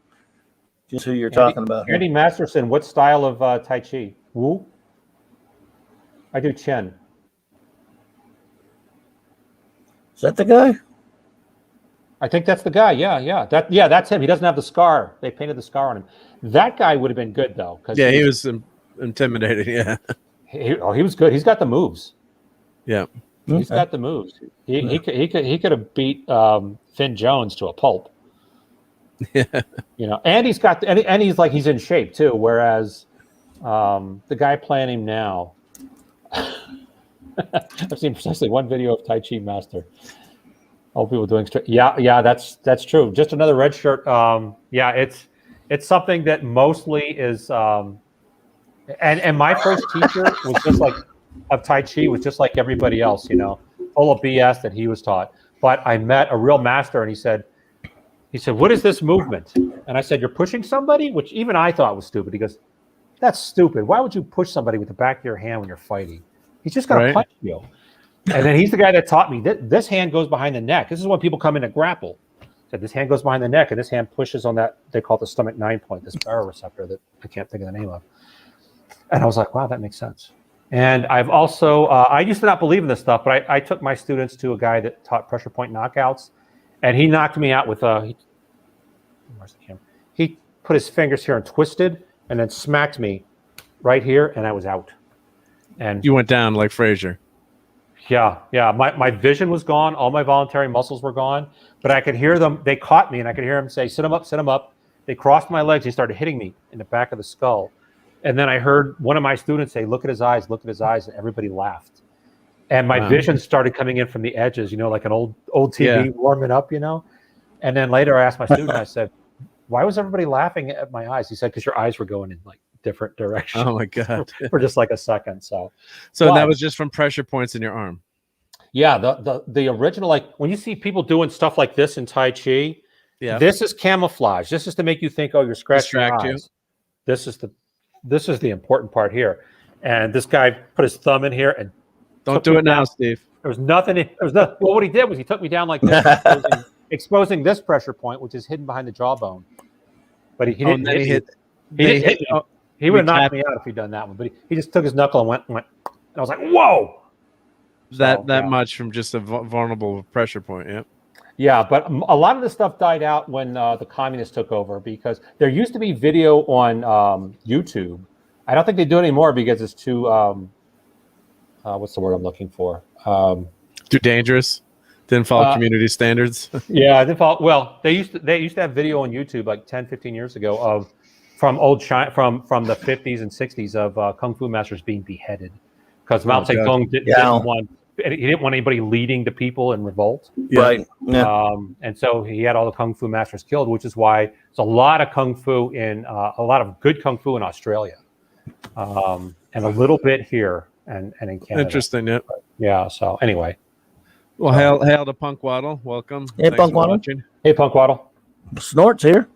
Just who you're talking about. Andy Masterson. What style of Tai Chi? Wu. I do Chen. Is that the guy? I think that's the guy. Yeah. That's him. He doesn't have the scar. They painted the scar on him. That guy would have been good though. Yeah, he was intimidating. Yeah. He was good. He's got the moves. Yeah. He's got the moves. He could have beat Finn Jones to a pulp. Yeah. And he's got and he's like he's in shape too. Whereas the guy playing him now, I've seen precisely one video of Tai Chi Master. All people doing straight. Yeah, that's true. Just another red shirt. It's something that mostly is. And my first teacher was just like of Tai Chi was just like everybody else, full of BS that he was taught. But I met a real master, and he said, "What is this movement?" And I said, "You're pushing somebody," which even I thought was stupid. He goes, "That's stupid. Why would you push somebody with the back of your hand when you're fighting? He's just going to punch you." And then he's the guy that taught me that this hand goes behind the neck. This is when people come in to grapple. So this hand goes behind the neck, and this hand pushes on that. They call it the stomach 9 point, this baroreceptor that I can't think of the name of. And I was like, wow, that makes sense. And I've also, I used to not believe in this stuff, but I took my students to a guy that taught pressure point knockouts, and he knocked me out with where's the camera? He put his fingers here and twisted, and then smacked me right here, and I was out. And you went down like Frazier. Yeah. My vision was gone. All my voluntary muscles were gone, but I could hear them. They caught me, and I could hear them say, sit them up. They crossed my legs. They started hitting me in the back of the skull. And then I heard one of my students say, look at his eyes, and everybody laughed. And my vision started coming in from the edges, like an old TV warming up, And then later I asked my student, I said, why was everybody laughing at my eyes? He said, because your eyes were going in like different directions. Oh my God. For just like a second. So that was just from pressure points in your arm. Yeah. The original, like when you see people doing stuff like this in Tai Chi, this is camouflage. This is to make you think, oh, you're scratching your eyes. This is the important part here. And this guy put his thumb in here and don't do it now, Steve. There was nothing. Well, what he did was he took me down like this, exposing this pressure point, which is hidden behind the jawbone. But he didn't hit me. He would have knocked me out if he'd done that one. But he just took his knuckle and went. And I was like, whoa. That much from just a vulnerable pressure point. Yeah. Yeah, but a lot of the stuff died out when the communists took over, because there used to be video on YouTube. I don't think they do it anymore because it's too what's the word I'm looking for? Too dangerous. Didn't follow community standards. Yeah, I didn't follow. Well, they used to have video on YouTube like 10, 15 years ago from from the 50s and 60s of kung fu masters being beheaded because Mao Zedong didn't want anybody leading the people in revolt. Yeah. Right. Yeah. And so he had all the kung fu masters killed, which is why there's a lot of kung fu a lot of good kung fu in Australia, and a little bit here and in Canada. Interesting. Yeah. But, yeah. So anyway. Well, hail to Punk Waddle. Welcome. Hey, Punk Waddle. Hey, Punk Waddle. Snort's here.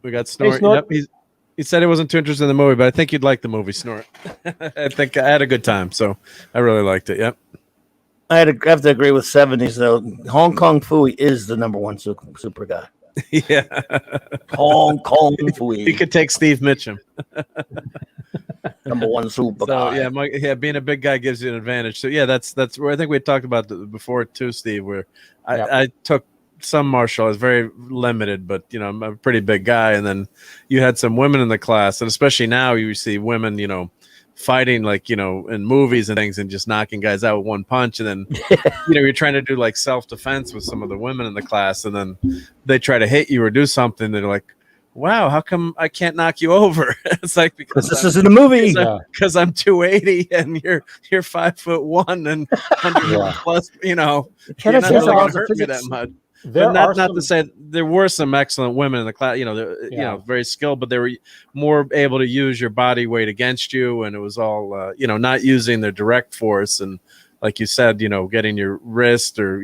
We got Snort. Hey, Snort. Yep, he said he wasn't too interested in the movie, but I think you'd like the movie, Snort. I think I had a good time, so I really liked it. Yep. I have to agree with 70s, though. Hong Kong Fooey is the number one super guy. Yeah. Hong Kong Fooey. He could take Steve Mitchum. Number one super guy. Yeah, being a big guy gives you an advantage. So yeah, that's where I think we had talked about before too, Steve. Where I took some martial arts, very limited, but I'm a pretty big guy. And then you had some women in the class, and especially now you see women, fighting like in movies and things and just knocking guys out with one punch, and then you're trying to do like self-defense with some of the women in the class, and then they try to hit you or do something. They're like, wow, how come I can't knock you over? It's like because this is in a movie. Because I'm 280 and you're 5'1" and 100 plus. You're not really gonna hurt me that much. But not to say there were some excellent women in the class, very skilled, but they were more able to use your body weight against you, and it was all not using their direct force, and like you said, getting your wrist or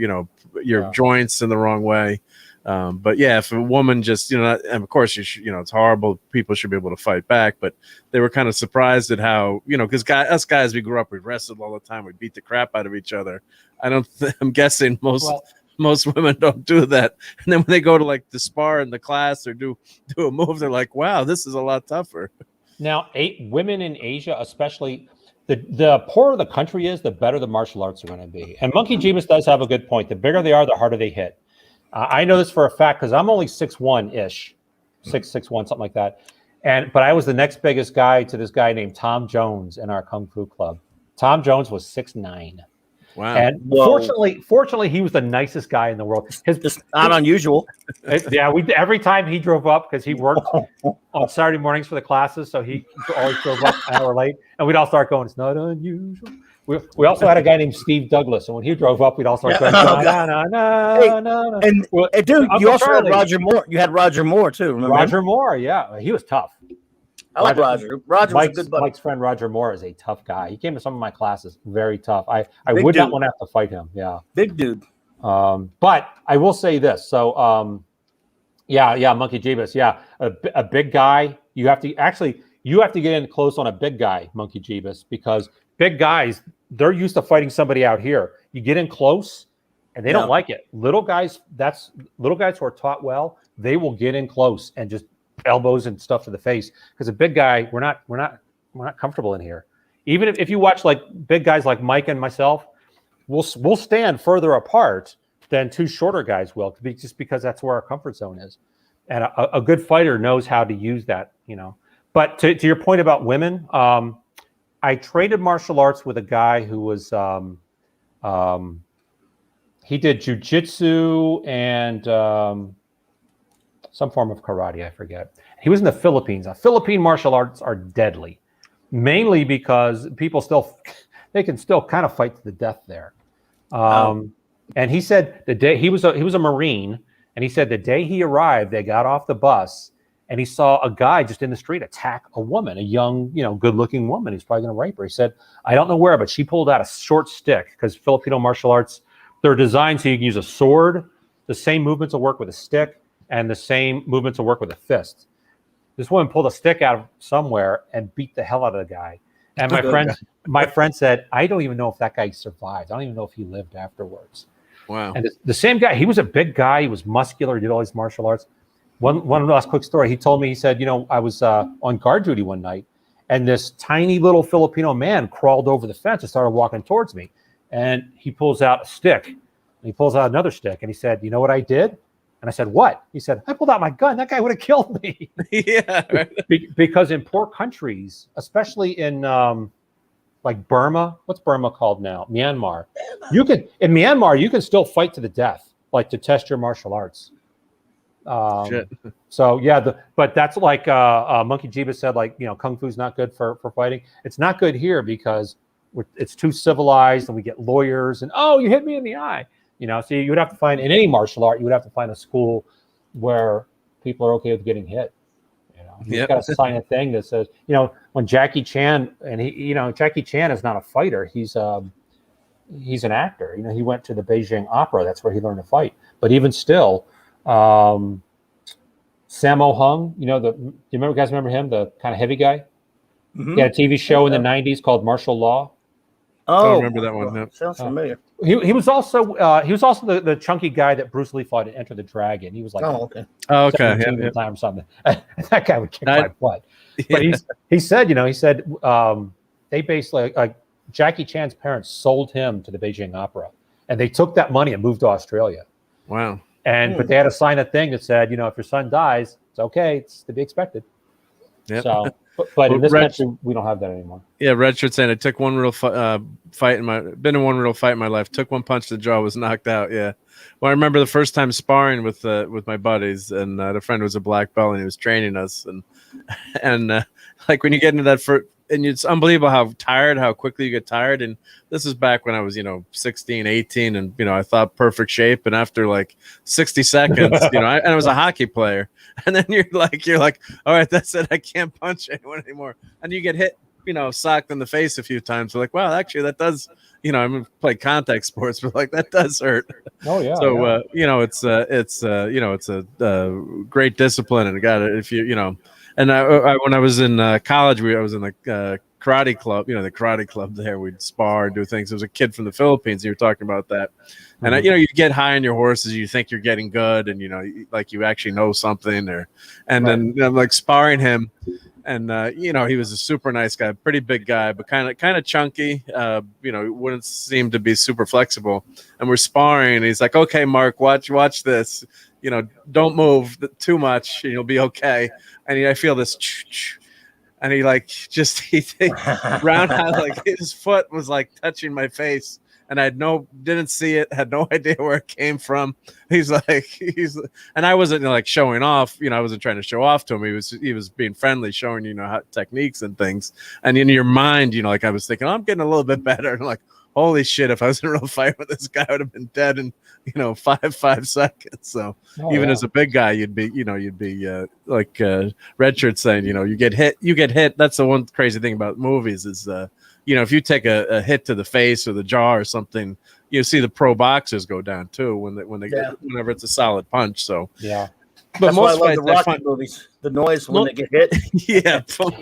your joints in the wrong way. But yeah, if a woman just, and of course it's horrible. People should be able to fight back, but they were kind of surprised at how, because us guys, we grew up, we wrestled all the time. We beat the crap out of each other. I'm guessing most women don't do that. And then when they go to like the spar in the class or do a move, they're like, wow, this is a lot tougher. Now, women in Asia, especially, the poorer the country is, the better the martial arts are going to be. And Monkey Jeebus does have a good point. The bigger they are, the harder they hit. I know this for a fact because I'm only 6'1"-ish, 6'1", something like that. But I was the next biggest guy to this guy named Tom Jones in our Kung Fu club. Tom Jones was 6'9". Wow. And fortunately, he was the nicest guy in the world. Just not unusual. Yeah, every time he drove up, because he worked on Saturday mornings for the classes, so he always drove up an hour late, and we'd all start going, it's not unusual. We also had a guy named Steve Douglas, and when he drove up, we'd all start going, no. And dude, you also had Roger Moore. You had Roger Moore too. Remember Roger Moore? Yeah, he was tough. I like Roger. Roger was a good buddy. Mike's friend Roger Moore is a tough guy. He came to some of my classes. Very tough. I would not want to have to fight him. Yeah. Big dude. But I will say this. So, Monkey Jeebus. Yeah. A big guy. You have to get in close on a big guy, Monkey Jeebus, because big guys, they're used to fighting somebody out here. You get in close and they don't like it. Little guys who are taught well, they will get in close and just elbows and stuff to the face, because a big guy, we're not comfortable in here. Even if you watch like big guys like Mike and myself, we'll stand further apart than two shorter guys will, just because that's where our comfort zone is. And a good fighter knows how to use that, But to your point about women, I traded martial arts with a guy who was he did jujitsu and some form of karate, I forget. He was in the Philippines. Philippine martial arts are deadly, mainly because people they can still kind of fight to the death there. And he said the day he was a Marine, and he said the day he arrived, they got off the bus and he saw a guy just in the street attack a woman, a young, good-looking woman. He's probably going to rape her. He said, I don't know where, but she pulled out a short stick, because Filipino martial arts, they're designed so you can use a sword. The same movements will work with a stick, and the same movements will work with a fist. This woman pulled a stick out of somewhere and beat the hell out of the guy. And my friend said, I don't even know if that guy survived. I don't even know if he lived afterwards. Wow. And the same guy, he was a big guy. He was muscular. He did all these martial arts. One last quick story. He told me, he said, I was on guard duty one night, and this tiny little Filipino man crawled over the fence and started walking towards me. And he pulls out a stick, and he pulls out another stick. And he said, you know what I did? And I said, what? He said, I pulled out my gun. That guy would have killed me. Yeah. Right. Because in poor countries, especially in like Burma, what's Burma called now? Myanmar. In Myanmar, you can still fight to the death, like to test your martial arts. So yeah, but that's like Monkey Jeebus said, like, Kung Fu's not good for fighting. It's not good here because it's too civilized, and we get lawyers and, oh, you hit me in the eye. So you would have to find, in any martial art, you would have to find a school where people are okay with getting hit. You've got to sign a thing that says, when Jackie Chan, and Jackie Chan is not a fighter. He's an actor. He went to the Beijing Opera. That's where he learned to fight. But even still, Sammo Hung, do you guys remember him, the kind of heavy guy? Mm-hmm. He had a TV show in the 90s called Martial Law. Oh, I remember that one. Sounds familiar. He was also the chunky guy that Bruce Lee fought in Enter the Dragon. He was like, okay, time or something. That guy would kick my butt. But he said, they basically, like, Jackie Chan's parents sold him to the Beijing Opera, and they took that money and moved to Australia. Wow. But they had to sign a thing that said, if your son dies, it's okay, it's to be expected. Yep. So, but in this country, we don't have that anymore. Yeah, Red Shirt saying, I took one real fight in my life. Took one punch to the jaw, was knocked out. Yeah. Well, I remember the first time sparring with my buddies, and the friend was a black belt, and he was training us, and like when you get into that and it's unbelievable how quickly you get tired. And this is back when I was, 16, 18, and I thought perfect shape. And after like 60 seconds, and I was a hockey player, and then you're like, all right, that's it. I can't punch anyone anymore. And you get hit, socked in the face a few times. We're like, wow, actually that does. I'm gonna play contact sports, but like that does hurt. Oh yeah. So it's a great discipline, and if you. And I when I was in college, I was in the karate club. The karate club there. We'd spar, do things. There was a kid from the Philippines. You were talking about that, and you get high on your horses. You think you're getting good, and like you actually know something. Then I'm like sparring him, and he was a super nice guy, pretty big guy, but kind of chunky. Wouldn't seem to be super flexible. And we're sparring. And he's like, "Okay, Mark, watch this. Don't move too much, and you'll be okay." And I feel this, and he round out, like his foot was like touching my face, and didn't see it, had no idea where it came from. And I wasn't like showing off, I wasn't trying to show off to him. He was being friendly, showing how techniques and things. And in your mind, like I was thinking, I'm getting a little bit better, and like, holy shit, if I was in a real fight with this guy, I would have been dead in 5 seconds. So even as a big guy, you'd be like Redshirt saying, you get hit. That's the one crazy thing about movies is if you take a hit to the face or the jaw or something, you see the pro boxers go down too whenever it's a solid punch. So yeah. But that's most why I love the Rocky movies. The noise when they get hit. Yeah. But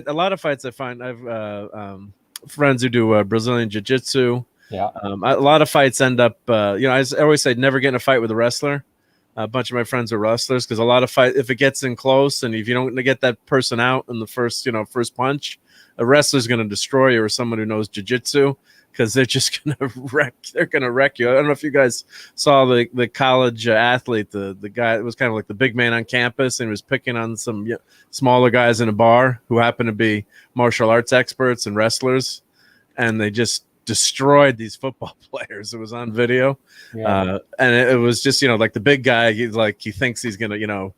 a lot of fights I find I've friends who do Brazilian jiu-jitsu. Yeah. A lot of fights end up, I always say never get in a fight with a wrestler. A bunch of my friends are wrestlers because a lot of if it gets in close and if you don't get that person out in the first punch, a wrestler's going to destroy you or someone who knows jiu-jitsu because they're just going to wreck you. I don't know if you guys saw the college athlete, the guy that was kind of like the big man on campus and was picking on some smaller guys in a bar who happened to be martial arts experts and wrestlers, and they just destroyed these football players. It was on video. And it was just like the big guy, he thinks he's gonna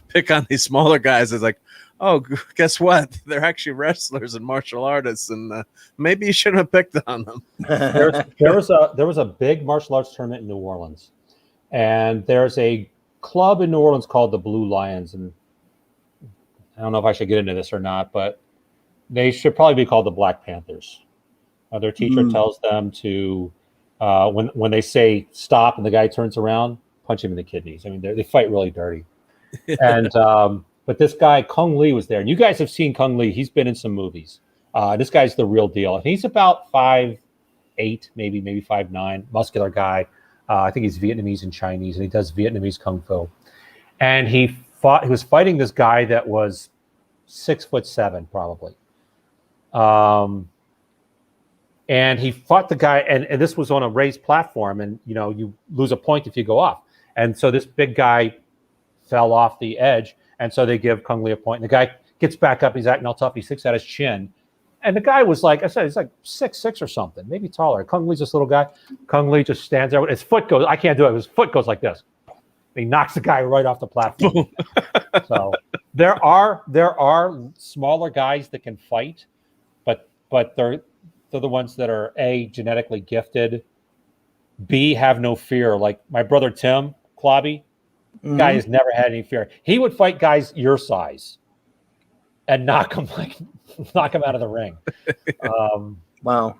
pick on these smaller guys. It's like, oh, guess what, they're actually wrestlers and martial artists, and maybe you shouldn't have picked on them. There was a big martial arts tournament in New Orleans, and there's a club in New Orleans called the Blue Lions, and I don't know if I should get into this or not, but they should probably be called the Black Panthers. Their teacher tells them to, when they say stop and the guy turns around, punch him in the kidneys. I mean, they fight really dirty. And but this guy, Kung Lee, was there. And you guys have seen Kung Lee. He's been in some movies. This guy's the real deal. And he's about 5'8", maybe 5'9", muscular guy. I think he's Vietnamese and Chinese, and he does Vietnamese Kung Fu. And he was fighting this guy that was 6'7", probably. And he fought the guy, and this was on a raised platform, and you lose a point if you go off. And so this big guy fell off the edge, and so they give Kung Lee a point. And the guy gets back up, he's acting all tough, he sticks out his chin. And the guy was like, I said, he's like 6'6" or something, maybe taller. Kung Lee's this little guy. Kung Lee just stands there, his foot goes, I can't do it, his foot goes like this. He knocks the guy right off the platform. So there are smaller guys that can fight, but they're the ones that are A, genetically gifted, B, have no fear. Like my brother Tim Clobby, guy has never had any fear. He would fight guys your size and knock them out of the ring. Wow.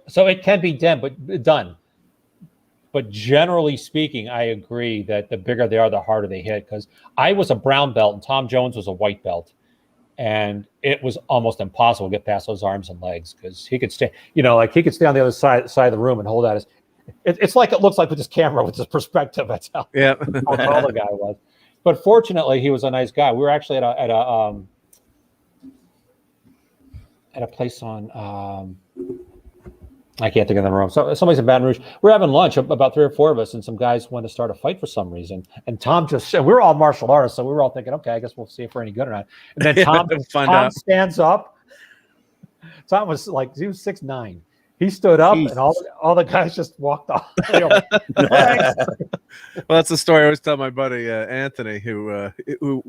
So it can be done. But generally speaking, I agree that the bigger they are, the harder they hit. Because I was a brown belt and Tom Jones was a white belt. And it was almost impossible to get past those arms and legs because he could stay, he could stay on the other side of the room and hold out his. It's like it looks like with this camera, with this perspective. That's how tall the guy was. But fortunately, he was a nice guy. We were actually at a place on. I can't think of the room. So somebody's in Baton Rouge. We're having lunch, about 3 or 4 of us, and some guys wanted to start a fight for some reason. And Tom we're all martial artists, so we were all thinking, okay, I guess we'll see if we're any good or not. And then Tom stands up. Tom was like, he was 6'9", he stood up, and all the guys just walked off. Well, that's the story I always tell my buddy Anthony, who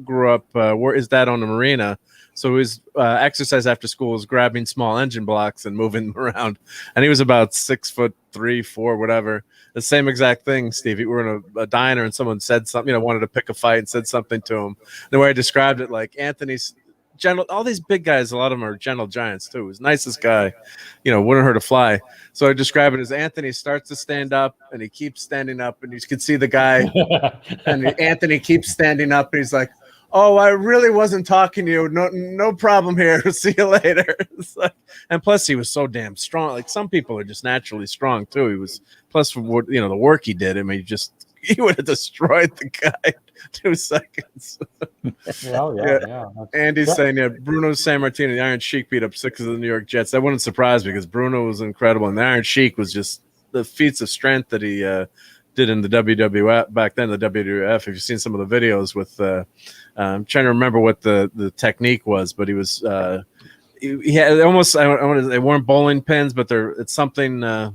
grew up. His dad owned a marina, so his exercise after school was grabbing small engine blocks and moving them around. And he was about 6'3", 4", whatever. The same exact thing, Steve. We were in a diner, and someone said something, wanted to pick a fight, and said something to him. The way I described it, like Anthony's gentle, all these big guys, a lot of them are gentle giants too. He's the nicest guy, wouldn't hurt to fly. So I describe it as Anthony starts to stand up, and he keeps standing up, and you can see the guy, and Anthony keeps standing up, and he's like, "Oh, I really wasn't talking to you. No problem here. See you later." Like, and plus, he was so damn strong. Like some people are just naturally strong too. He was plus for what the work he did. I mean, he would have destroyed the guy 2 seconds. Yeah. Andy's saying, Bruno Sammartino, the Iron Sheik, beat up 6 of the New York Jets. That wouldn't surprise me because Bruno was incredible, and the Iron Sheik was just the feats of strength that he did in the WWF back then. The WWF. If you've seen some of the videos with, I'm trying to remember what the technique was, but he was he had almost. They weren't bowling pins, but it's something.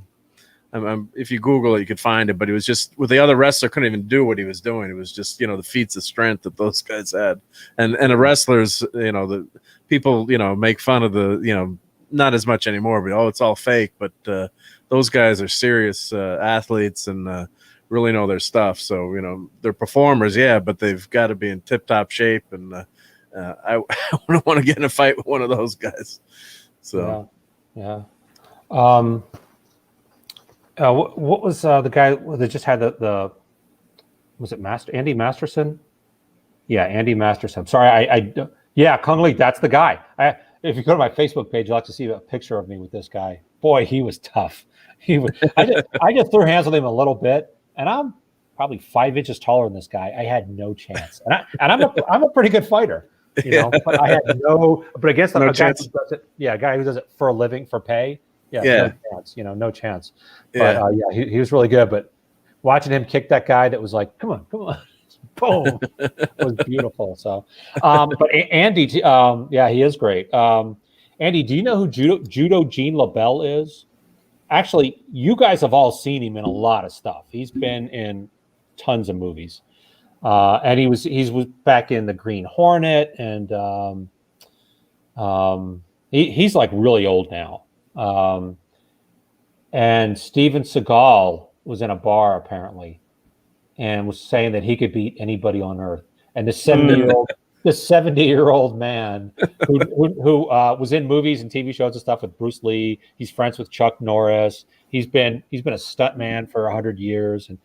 If you Google it, you could find it. But it was just with the other wrestler couldn't even do what he was doing. It was just the feats of strength that those guys had, and the wrestlers, the people make fun of the not as much anymore, but it's all fake. But those guys are serious athletes and really know their stuff. So they're performers, but they've got to be in tip-top shape. And I wouldn't want to get in a fight with one of those guys. So yeah. What was the guy that just had the was it Andy Masterson? Yeah, Andy Masterson. Sorry, Kung Lee, that's the guy. If you go to my Facebook page, you'll have to see a picture of me with this guy. Boy, he was tough. I just threw hands with him a little bit, and I'm probably 5 inches taller than this guy. I had no chance, and I'm a pretty good fighter, But I had but against no a chance. a guy who does it for a living, for pay. No chance, no chance. Yeah. But he was really good. But watching him kick that guy that was like, come on, boom, was beautiful. So, but Andy, he is great. Andy, do you know who Judo Gene LaBelle is? Actually, you guys have all seen him in a lot of stuff. He's been in tons of movies, and he was back in the Green Hornet, and he's like really old now. And Steven Seagal was in a bar apparently and was saying that he could beat anybody on earth. And this 70-year-old man who was in movies and TV shows and stuff with Bruce Lee. He's friends with Chuck Norris. He's been a stunt man for 100 years. And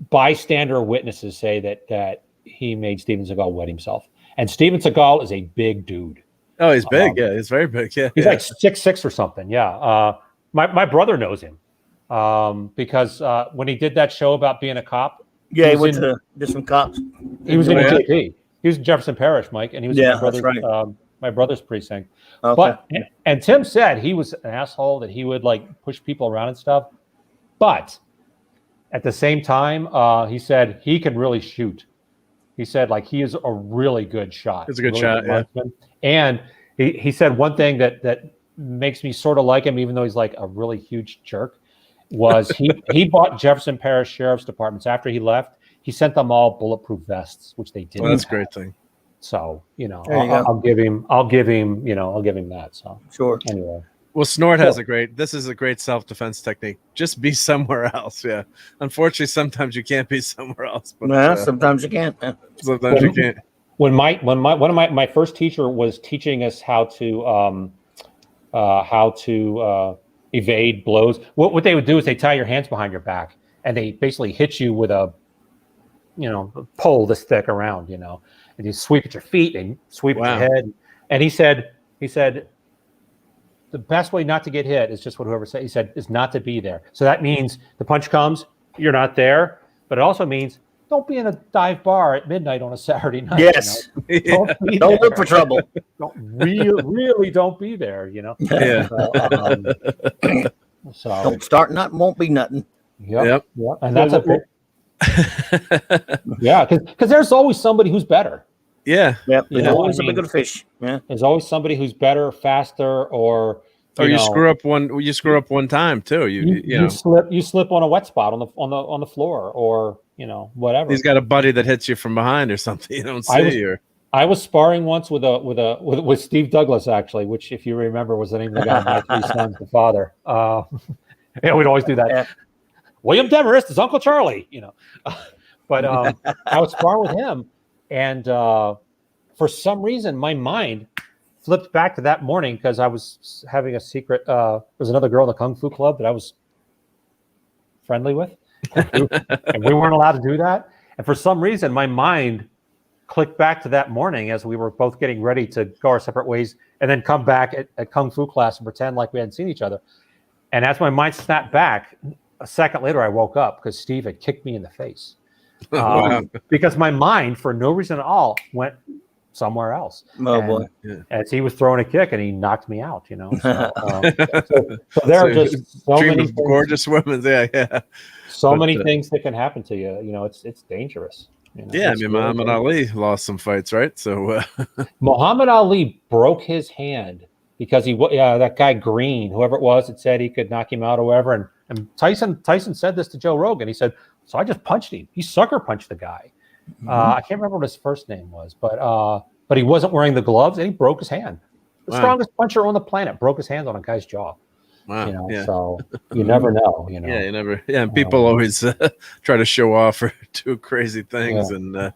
bystander witnesses say that he made Steven Seagal wet himself. And Steven Seagal is a big dude. Oh, he's big. He's very big. Yeah, he's like 6'6" or something. Yeah. My brother knows him because when he did that show about being a cop. Yeah, he went to different cops. He was in JP. He was in Jefferson Parish, Mike, and he was in my brother's precinct. Okay. But and Tim said he was an asshole, that he would like push people around and stuff. But at the same time, he said he can really shoot. He said like he is a really good shot. It's a good shot, yeah. And he said one thing that makes me sort of like him, even though he's like a really huge jerk, was he bought Jefferson Parish Sheriff's Departments after he left. He sent them all bulletproof vests, which they didn't. Well, that's a great thing. So I'll give him that. So sure. Anyway. Well, Snort has this is a great self-defense technique. Just be somewhere else. Yeah. Unfortunately, sometimes you can't be somewhere else. But sometimes you can't. Sometimes you can't. When one of my first teacher was teaching us how to evade blows, what they would do is they tie your hands behind your back and they basically hit you with a pole this thick around, and you sweep at your feet and sweep at your head. And he said the best way not to get hit is just what whoever said. He said is not to be there. So that means the punch comes, you're not there, but it also means don't be in a dive bar at midnight on a Saturday night. Yes. Don't look for trouble. Really don't be there, Yeah. So don't start nothing, won't be nothing. Yep. And that's a big because there's always somebody who's better. Yeah. Yep. There's always a bigger fish. Yeah. There's always somebody who's better, faster, or You screw up one. You screw up one time too. You slip on a wet spot on the floor, or whatever. He's got a buddy that hits you from behind or something. You don't see. I was sparring once with Steve Douglas, actually, which, if you remember, was the name of the guy, My Three Sons, the father. We'd always do that. Yeah. William Demarest is Uncle Charlie, But I was sparring with him, and for some reason, my mind flipped back to that morning because I was having a secret. There was another girl in the Kung Fu Club that I was friendly with, and we weren't allowed to do that. And for some reason, my mind clicked back to that morning as we were both getting ready to go our separate ways, and then come back at Kung Fu class and pretend like we hadn't seen each other. And as my mind snapped back, a second later, I woke up because Steve had kicked me in the face. Because my mind, for no reason at all, went somewhere else. Boy! As he was throwing a kick, and he knocked me out. So there are just so many things, gorgeous women. Yeah. Many things that can happen to you. It's dangerous. Muhammad Ali lost some fights, right? So Muhammad Ali broke his hand because that guy Green, whoever it was, that said he could knock him out or whatever. And Tyson said this to Joe Rogan. He said, "So I just punched him. He sucker punched the guy." I can't remember what his first name was, but he wasn't wearing the gloves, and he broke his hand. The strongest puncher on the planet broke his hand on a guy's jaw. Wow. So you never know. Yeah, you never. Yeah, and people always try to show off or do crazy things, and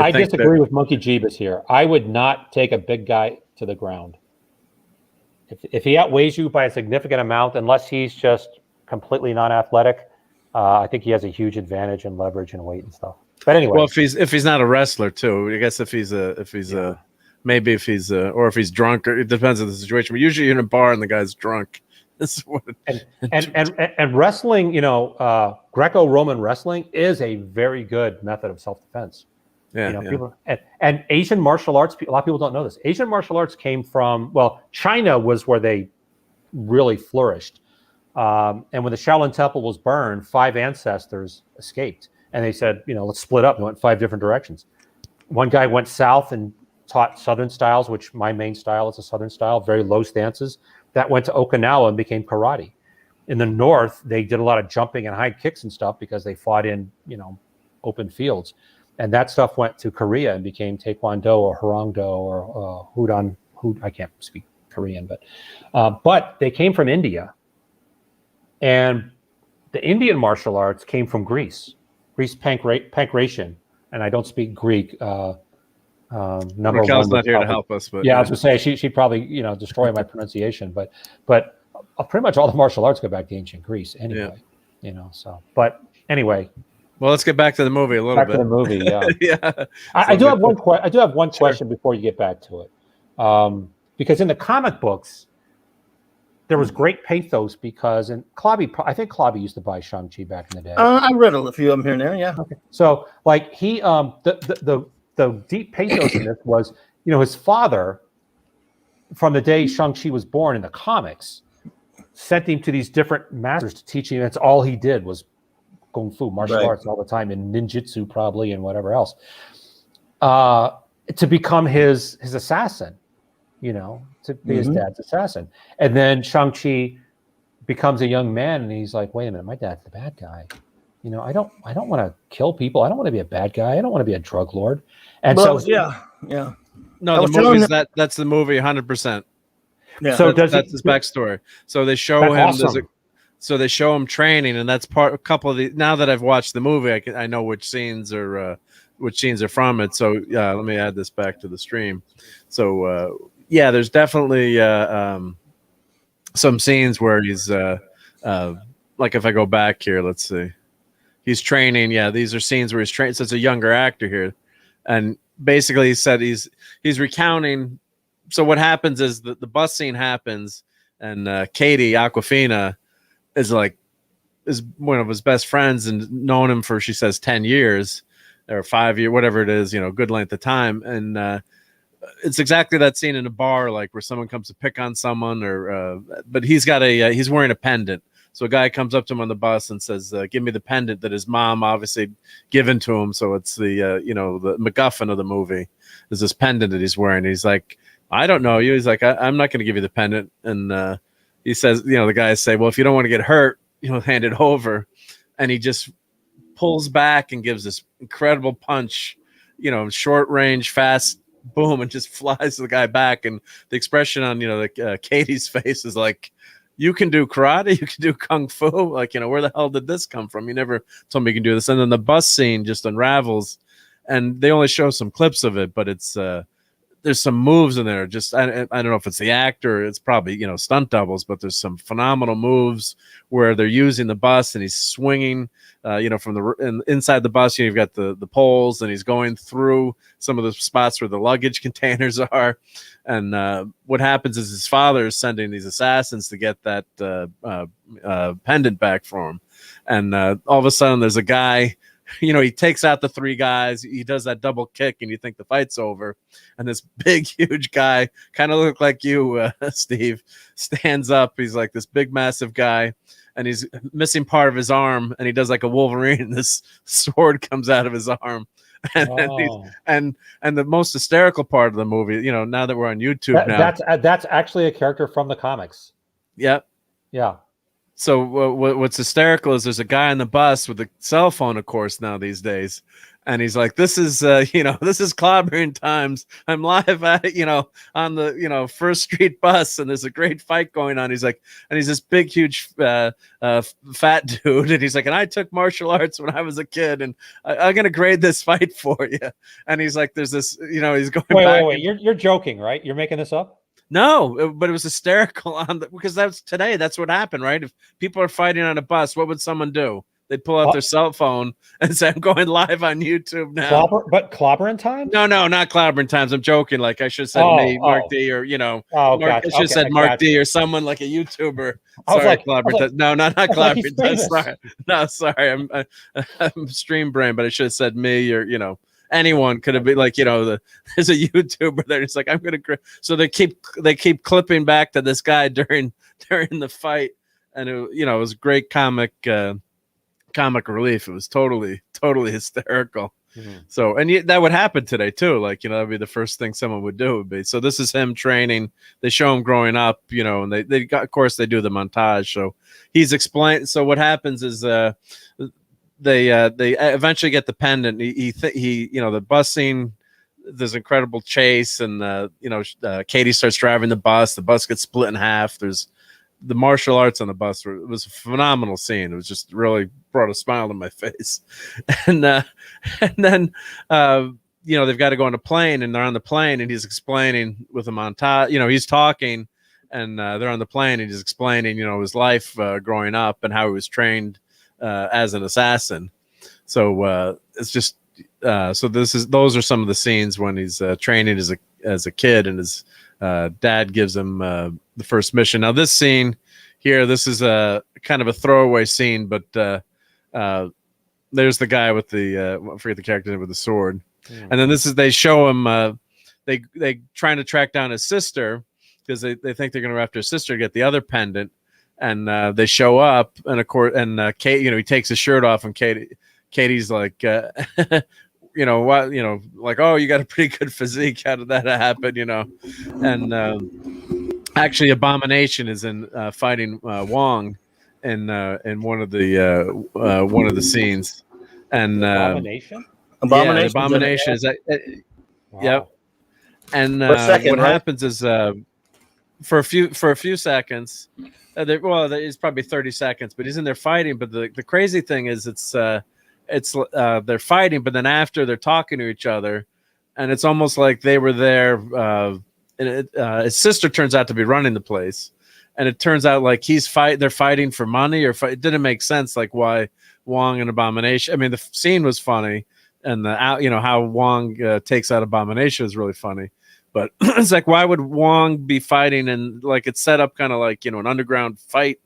I disagree with Monkey Jeebus here. I would not take a big guy to the ground if he outweighs you by a significant amount, unless he's just completely non-athletic. I think he has a huge advantage in leverage and weight and stuff. But anyway, well, if he's not a wrestler too, I guess if he's maybe if he's or if he's drunk, or it depends on the situation. But usually you're in a bar and the guy's drunk. And wrestling, Greco-Roman wrestling is a very good method of self-defense. People, and Asian martial arts, a lot of people don't know this. Asian martial arts came from, China was where they really flourished. And when the Shaolin Temple was burned, 5 ancestors escaped. And they said, let's split up. They went 5 different directions. One guy went south and taught Southern styles, which my main style is a Southern style, very low stances. That went to Okinawa and became karate. In the north, they did a lot of jumping and high kicks and stuff because they fought in, open fields. And that stuff went to Korea and became Taekwondo or Hwarangdo or Hudan. I can't speak Korean, but they came from India. And the Indian martial arts came from Greece Pankration. And I don't speak Greek. Raquel's not here to help us, but I was going to say she'd probably destroy my pronunciation, but pretty much all the martial arts go back to ancient Greece anyway. But anyway. Well, let's get back to the movie a little bit. Back to the movie, yeah. Yeah. I do have one question before you get back to it, because in the comic books there was great pathos because I think Clobby used to buy Shang-Chi back in the day. I read a few of them here and there, yeah. Okay. So like he the deep pathos in this was, his father, from the day Shang-Chi was born in the comics, sent him to these different masters to teach him. That's all he did was kung fu, martial arts all the time, and ninjutsu probably, and whatever else, to become his assassin, to be his dad's assassin. And then Shang-Chi becomes a young man, and he's like, wait a minute, my dad's the bad guy. I don't want to kill people. I don't want to be a bad guy. I don't want to be a drug lord. And No, the movie that's the movie 100%. Yeah. So that's his backstory. So they show him. Awesome. So they show him training, and that's a couple of the. Now that I've watched the movie, I know which scenes are from it. So let me add this back to the stream. So there's definitely some scenes where he's like, if I go back here, let's see. He's training. Yeah, these are scenes where he's training. So it's a younger actor here, and basically he said he's recounting. So what happens is the bus scene happens, and Katie Aquafina is one of his best friends and known him for, she says, 10 years or 5 years, whatever it is, good length of time. And it's exactly that scene in a bar, like where someone comes to pick on someone, but he's got he's wearing a pendant. So a guy comes up to him on the bus and says, give me the pendant that his mom obviously given to him. So it's the MacGuffin of the movie is this pendant that he's wearing. He's like, I don't know you. He's like, I'm not going to give you the pendant. And he says, the guys say, well, if you don't want to get hurt, hand it over. And he just pulls back and gives this incredible punch, short range, fast, boom, and just flies the guy back. And the expression on, Katie's face is like, you can do karate, you can do kung fu. Like, where the hell did this come from? You never told me you can do this. And then the bus scene just unravels, and they only show some clips of it, but it's there's some moves in there. Just I don't know if it's the actor, it's probably stunt doubles, but there's some phenomenal moves where they're using the bus and he's swinging, from the inside the bus. You've got the poles, and he's going through some of the spots where the luggage containers are. And what happens is his father is sending these assassins to get that pendant back for him. And all of a sudden, there's a guy. He takes out the three guys. He does that double kick, and you think the fight's over. And this big, huge guy, kind of look like you, Steve, stands up. He's like this big, massive guy, and he's missing part of his arm. And he does like a Wolverine, and this sword comes out of his arm. And the most hysterical part of the movie, now that we're on YouTube, that's actually a character from the comics. Yep. Yeah. So what's hysterical is there's a guy on the bus with a cell phone, of course, now these days. And he's like, this is Clobberin Times. I'm live at, on the, First Street bus. And there's a great fight going on. He's like, and he's this big, huge, fat dude. And he's like, and I took martial arts when I was a kid, and I'm going to grade this fight for you. And he's like, there's this, he's going back. Wait. You're joking, right? You're making this up? No, but it was hysterical because that's what happened, right? If people are fighting on a bus, what would someone do? They'd pull out their cell phone and say, I'm going live on YouTube now. But Clobberin Times? No, not Clobberin Times. I'm joking. Like I should have said me, Mark D, or I should have said Mark D or someone like a YouTuber. Sorry, Clobberin Times. No, not Clobberin Times. Sorry. I'm stream brain, but I should have said me or anyone could have been like, there's a YouTuber there. It's like, I'm going to, so they keep clipping back to this guy during the fight. And it was great comic relief. It was totally hysterical. Mm-hmm. So, and that would happen today too. Like, that'd be the first thing someone would do would be, so this is him training. They show him growing up, and they got, of course they do the montage. So he's explained. So what happens is, they eventually get the pendant. He the bus scene, there's incredible chase, and Katie starts driving the bus gets split in half. There's the martial arts on the bus. It was a phenomenal scene. It was just really brought a smile to my face. And then they've got to go on a plane, and they're on the plane, and he's explaining with a montage. He's talking, and they're on the plane, and he's explaining his life growing up and how he was trained as an assassin. So it's just those are some of the scenes when he's training as a kid, and his dad gives him the first mission. Now this scene here, this is a kind of a throwaway scene, but there's the guy with I forget the character name, with the sword. And then they show him they trying to track down his sister because they think they're going to go after his sister to get the other pendant. And they show up, and of course, and Kate, he takes his shirt off, and Katie's like, what, like, oh, you got a pretty good physique. How did that happen? And actually, Abomination is in fighting Wong in one of the scenes. And Abomination. Abomination is that. Wow. Yep. And what happens is for a few seconds. It's probably 30 seconds, but he's in there fighting. But the crazy thing is, they're fighting, but then after they're talking to each other, and it's almost like they were there. His sister turns out to be running the place, and it turns out like they're fighting for money, it didn't make sense. Like why Wong and Abomination? I mean, the scene was funny, and how Wong takes out Abomination is really funny. But it's like, why would Wong be fighting? And like, it's set up kind of like, an underground fight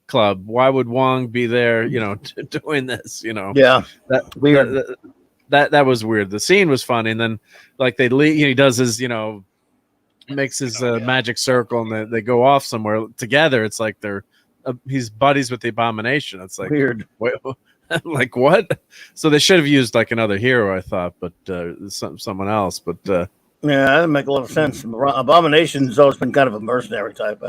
club. Why would Wong be there, doing this, Yeah. That weird. That was weird. The scene was funny. And then like they leave, he does his, makes his magic circle, and they go off somewhere together. It's like he's buddies with the Abomination. It's like weird. Wait, like what? So they should have used like another hero, I thought, but someone else. But yeah, that doesn't make a lot of sense. Abomination's always been kind of a mercenary type.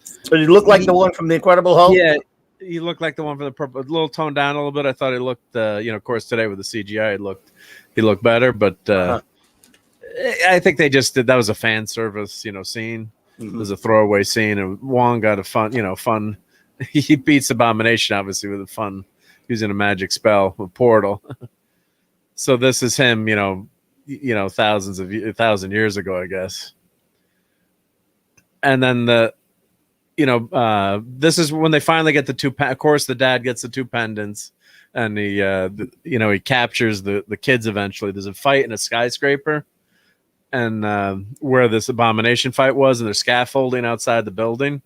So he looked like the one from the Incredible Hulk. Yeah, he looked like the one from the purple. A little toned down a little bit. I thought he looked, of course, today with the CGI, he looked better. But I think they just did. That was a fan service, scene. It was a throwaway scene, and Wong got a fun. He beats Abomination obviously with a fun using a magic spell, a portal. So this is him, 1,000 years ago, I guess. And then this is when they finally get the two. Of course, the dad gets the two pendants, and he captures the kids eventually. There's a fight in a skyscraper, and where this Abomination fight was, and there's scaffolding outside the building.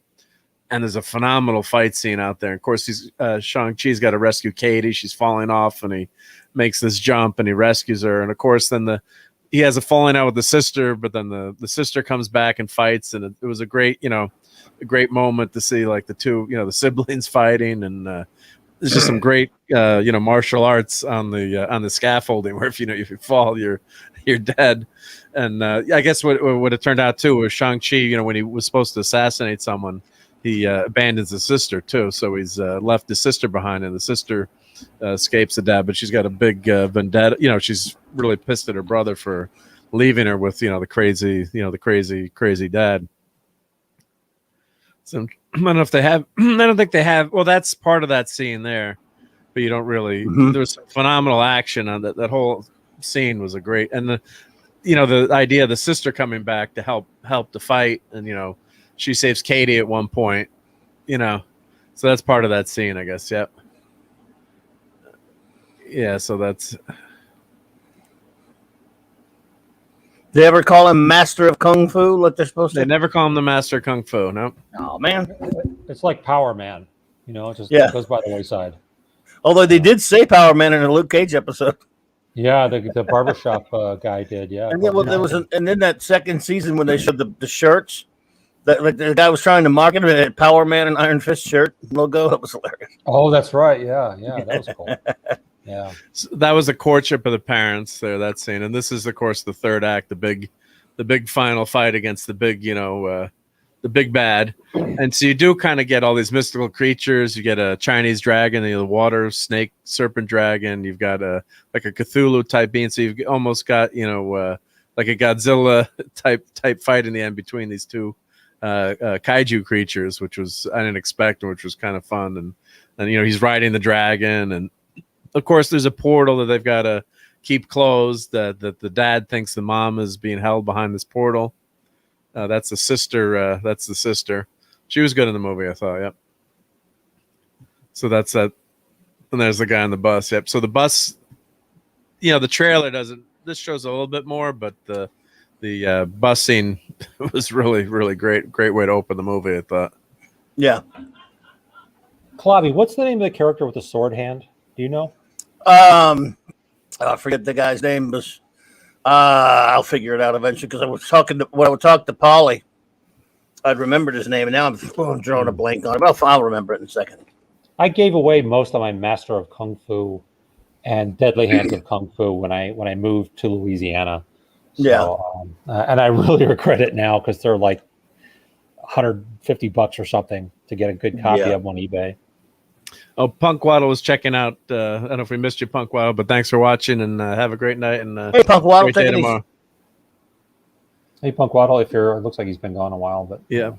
And there's a phenomenal fight scene out there. Of course, Shang-Chi's got to rescue Katie. She's falling off, and he makes this jump, and he rescues her. And of course, then he has a falling out with the sister, but then the sister comes back and fights, and it was a great moment to see like the two, the siblings fighting, and there's just some great, martial arts on the scaffolding where if you fall, you're dead. And I guess what it turned out too was Shang-Chi, when he was supposed to assassinate someone, he abandons his sister too, so he's left his sister behind, and the sister escapes the dad, but she's got a big vendetta. She's really pissed at her brother for leaving her with the crazy dad. So I don't know if they have. I don't think they have. Well, that's part of that scene there, but you don't really. There's phenomenal action on that. That whole scene was a great, and the idea of the sister coming back to help the fight, and she saves Katie at one point, so that's part of that scene, I guess. Yep. Yeah, so that's. They ever call him Master of Kung Fu like they're supposed to? They never call him the Master of Kung Fu, no. Oh, man. It's like Power Man. It just goes by the wayside. Although they did say Power Man in a Luke Cage episode. Yeah, the barbershop guy did, yeah. And then that second season when they showed the shirts, the guy was trying to market it, it had Power Man and Iron Fist shirt logo. That was hilarious. Oh, that's right. Yeah, that was cool. Yeah. So that was the courtship of the parents there, that scene. And this is, of course, the third act, the big final fight against the big, the big bad. And so you do kind of get all these mystical creatures. You get a Chinese dragon, the water snake serpent dragon. You've got like a Cthulhu type being. So you've almost got, like a Godzilla type fight in the end between these two kaiju creatures, which I didn't expect, which was kind of fun. And he's riding the dragon, and of course there's a portal that they've got to keep closed. That the dad thinks the mom is being held behind this portal. That's the sister. That's the sister. She was good in the movie, I thought. Yep. So that's that. And there's the guy on the bus. Yep. So the bus. The trailer doesn't. This shows a little bit more, but the bus scene was really, really great. Great way to open the movie, I thought. Yeah. Clobby, what's the name of the character with the sword hand? Do you know? I forget the guy's name, but I'll figure it out eventually because when I would talk to Polly, I'd remembered his name, and now I'm drawing a blank on it. Well, I'll remember it in a second. I gave away most of my Master of Kung Fu and Deadly Hands of Kung Fu when I moved to Louisiana. So, and I really regret it now because they're like $150 or something to get a good copy of them on eBay. Oh, Punk Waddle was checking out. I don't know if we missed you, Punk Waddle, but thanks for watching, and have a great night. And hey, Punk Waddle, take it easy. Hey, Punk Waddle, it looks like he's been gone a while, but yeah.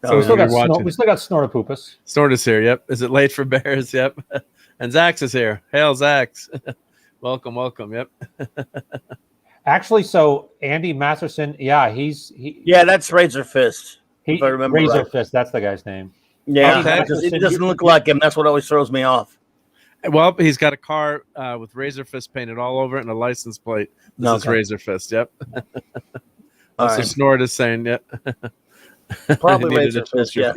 So we still got Snortopoopas. Snort is here. Yep. Is it late for Bears? Yep. And Zax is here. Hail, Zax. welcome. Yep. Actually, so Andy Masterson, that's Razor Fist. If I remember Razor Fist, that's the guy's name. Yeah, because he doesn't look like him. That's what always throws me off. Well, he's got a car with Razor Fist painted all over it and a license plate. This is Razor Fist. Yep. So Snort is saying, yep. Probably Razor Fist. Yeah.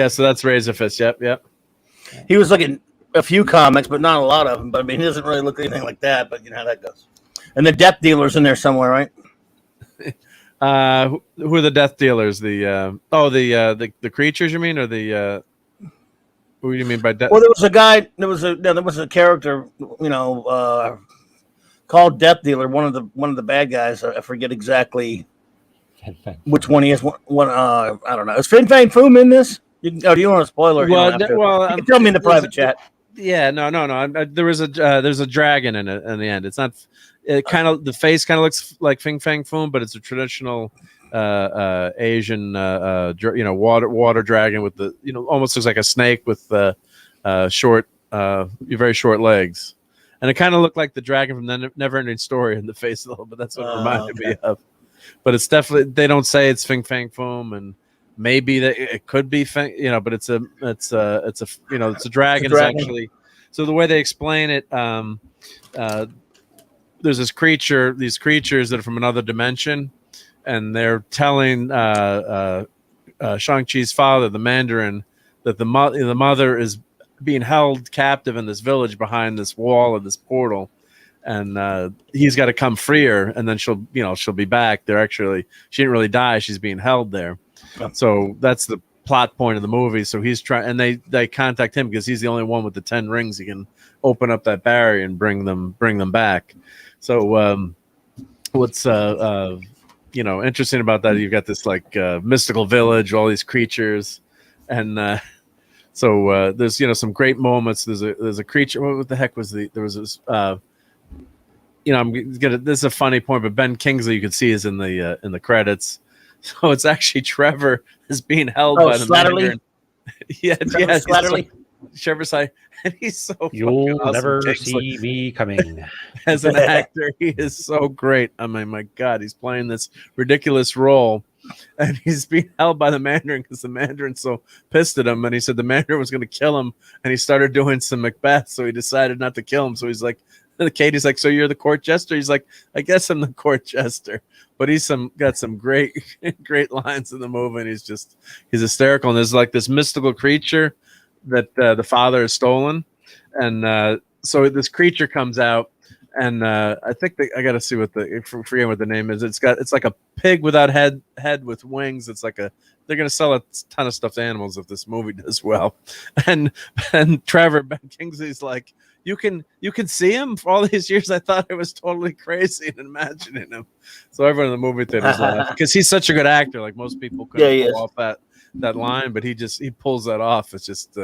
So that's Razor Fist. Yep. He was looking a few comics, but not a lot of them. But I mean, he doesn't really look anything like that. But you know how that goes. And the Death Dealer's in there somewhere, right? Who are the Death Dealers? The creatures, you mean, or the who do you mean by death? Well, there was a guy. There was a character, called Death Dealer. One of the bad guys. I forget exactly Which one he is? One I don't know. Is Fin Fang Foom in this? Do you want a spoiler? Well, you can tell me in the private chat. Yeah, no. There's a dragon in it in the end. It's not. It kind of the face kind of looks like Fin Fang Foom, but it's a traditional Asian water dragon with the almost looks like a snake with short very short legs, and it kind of looked like the dragon from the Never-Ending Story in the face a little bit. That's what it reminded me of. But it's definitely, they don't say it's Fin Fang Foom, and maybe that it could be but it's a dragon. Is actually, so the way they explain it, there's these creatures that are from another dimension, and they're telling Shang-Chi's father, the Mandarin, that the mother is being held captive in this village behind this wall of this portal, and he's got to come free her, and then she'll be back. She didn't really die. She's being held there. Yeah. So that's the plot point of the movie. So he's trying, and they contact him because he's the only one with the 10 rings. He can open up that barrier and bring them back. So what's interesting about that? You've got this mystical village, all these creatures, and so there's some great moments. There's a creature. What the heck was there was this. This is a funny point, but Ben Kingsley you can see is in the credits. So it's actually Trevor is being held by the Mandarin. Slatterly. Trevor Slatterly, and he's so you'll awesome. never see me coming. As an actor, he is so great. I mean, my God, he's playing this ridiculous role, and he's being held by the Mandarin because the Mandarin's so pissed at him, and he said the Mandarin was going to kill him, and he started doing some Macbeth, so he decided not to kill him. So he's like, Katie's like, so you're the court jester? He's like, I guess I'm the court jester. But he's got some great lines in the movie, and he's hysterical. And there's this mystical creature that the father has stolen, and so this creature comes out, and I think I got to see forget what the name is. It's like a pig without head with wings. It's they're gonna sell a ton of stuffed animals if this movie does well. And Trevor Ben Kingsley's like, you can see him for all these years. I thought I was totally crazy in imagining him. So everyone in the movie theaters laughed because he's such a good actor. Like most people couldn't pull off that line, but he pulls that off. It's just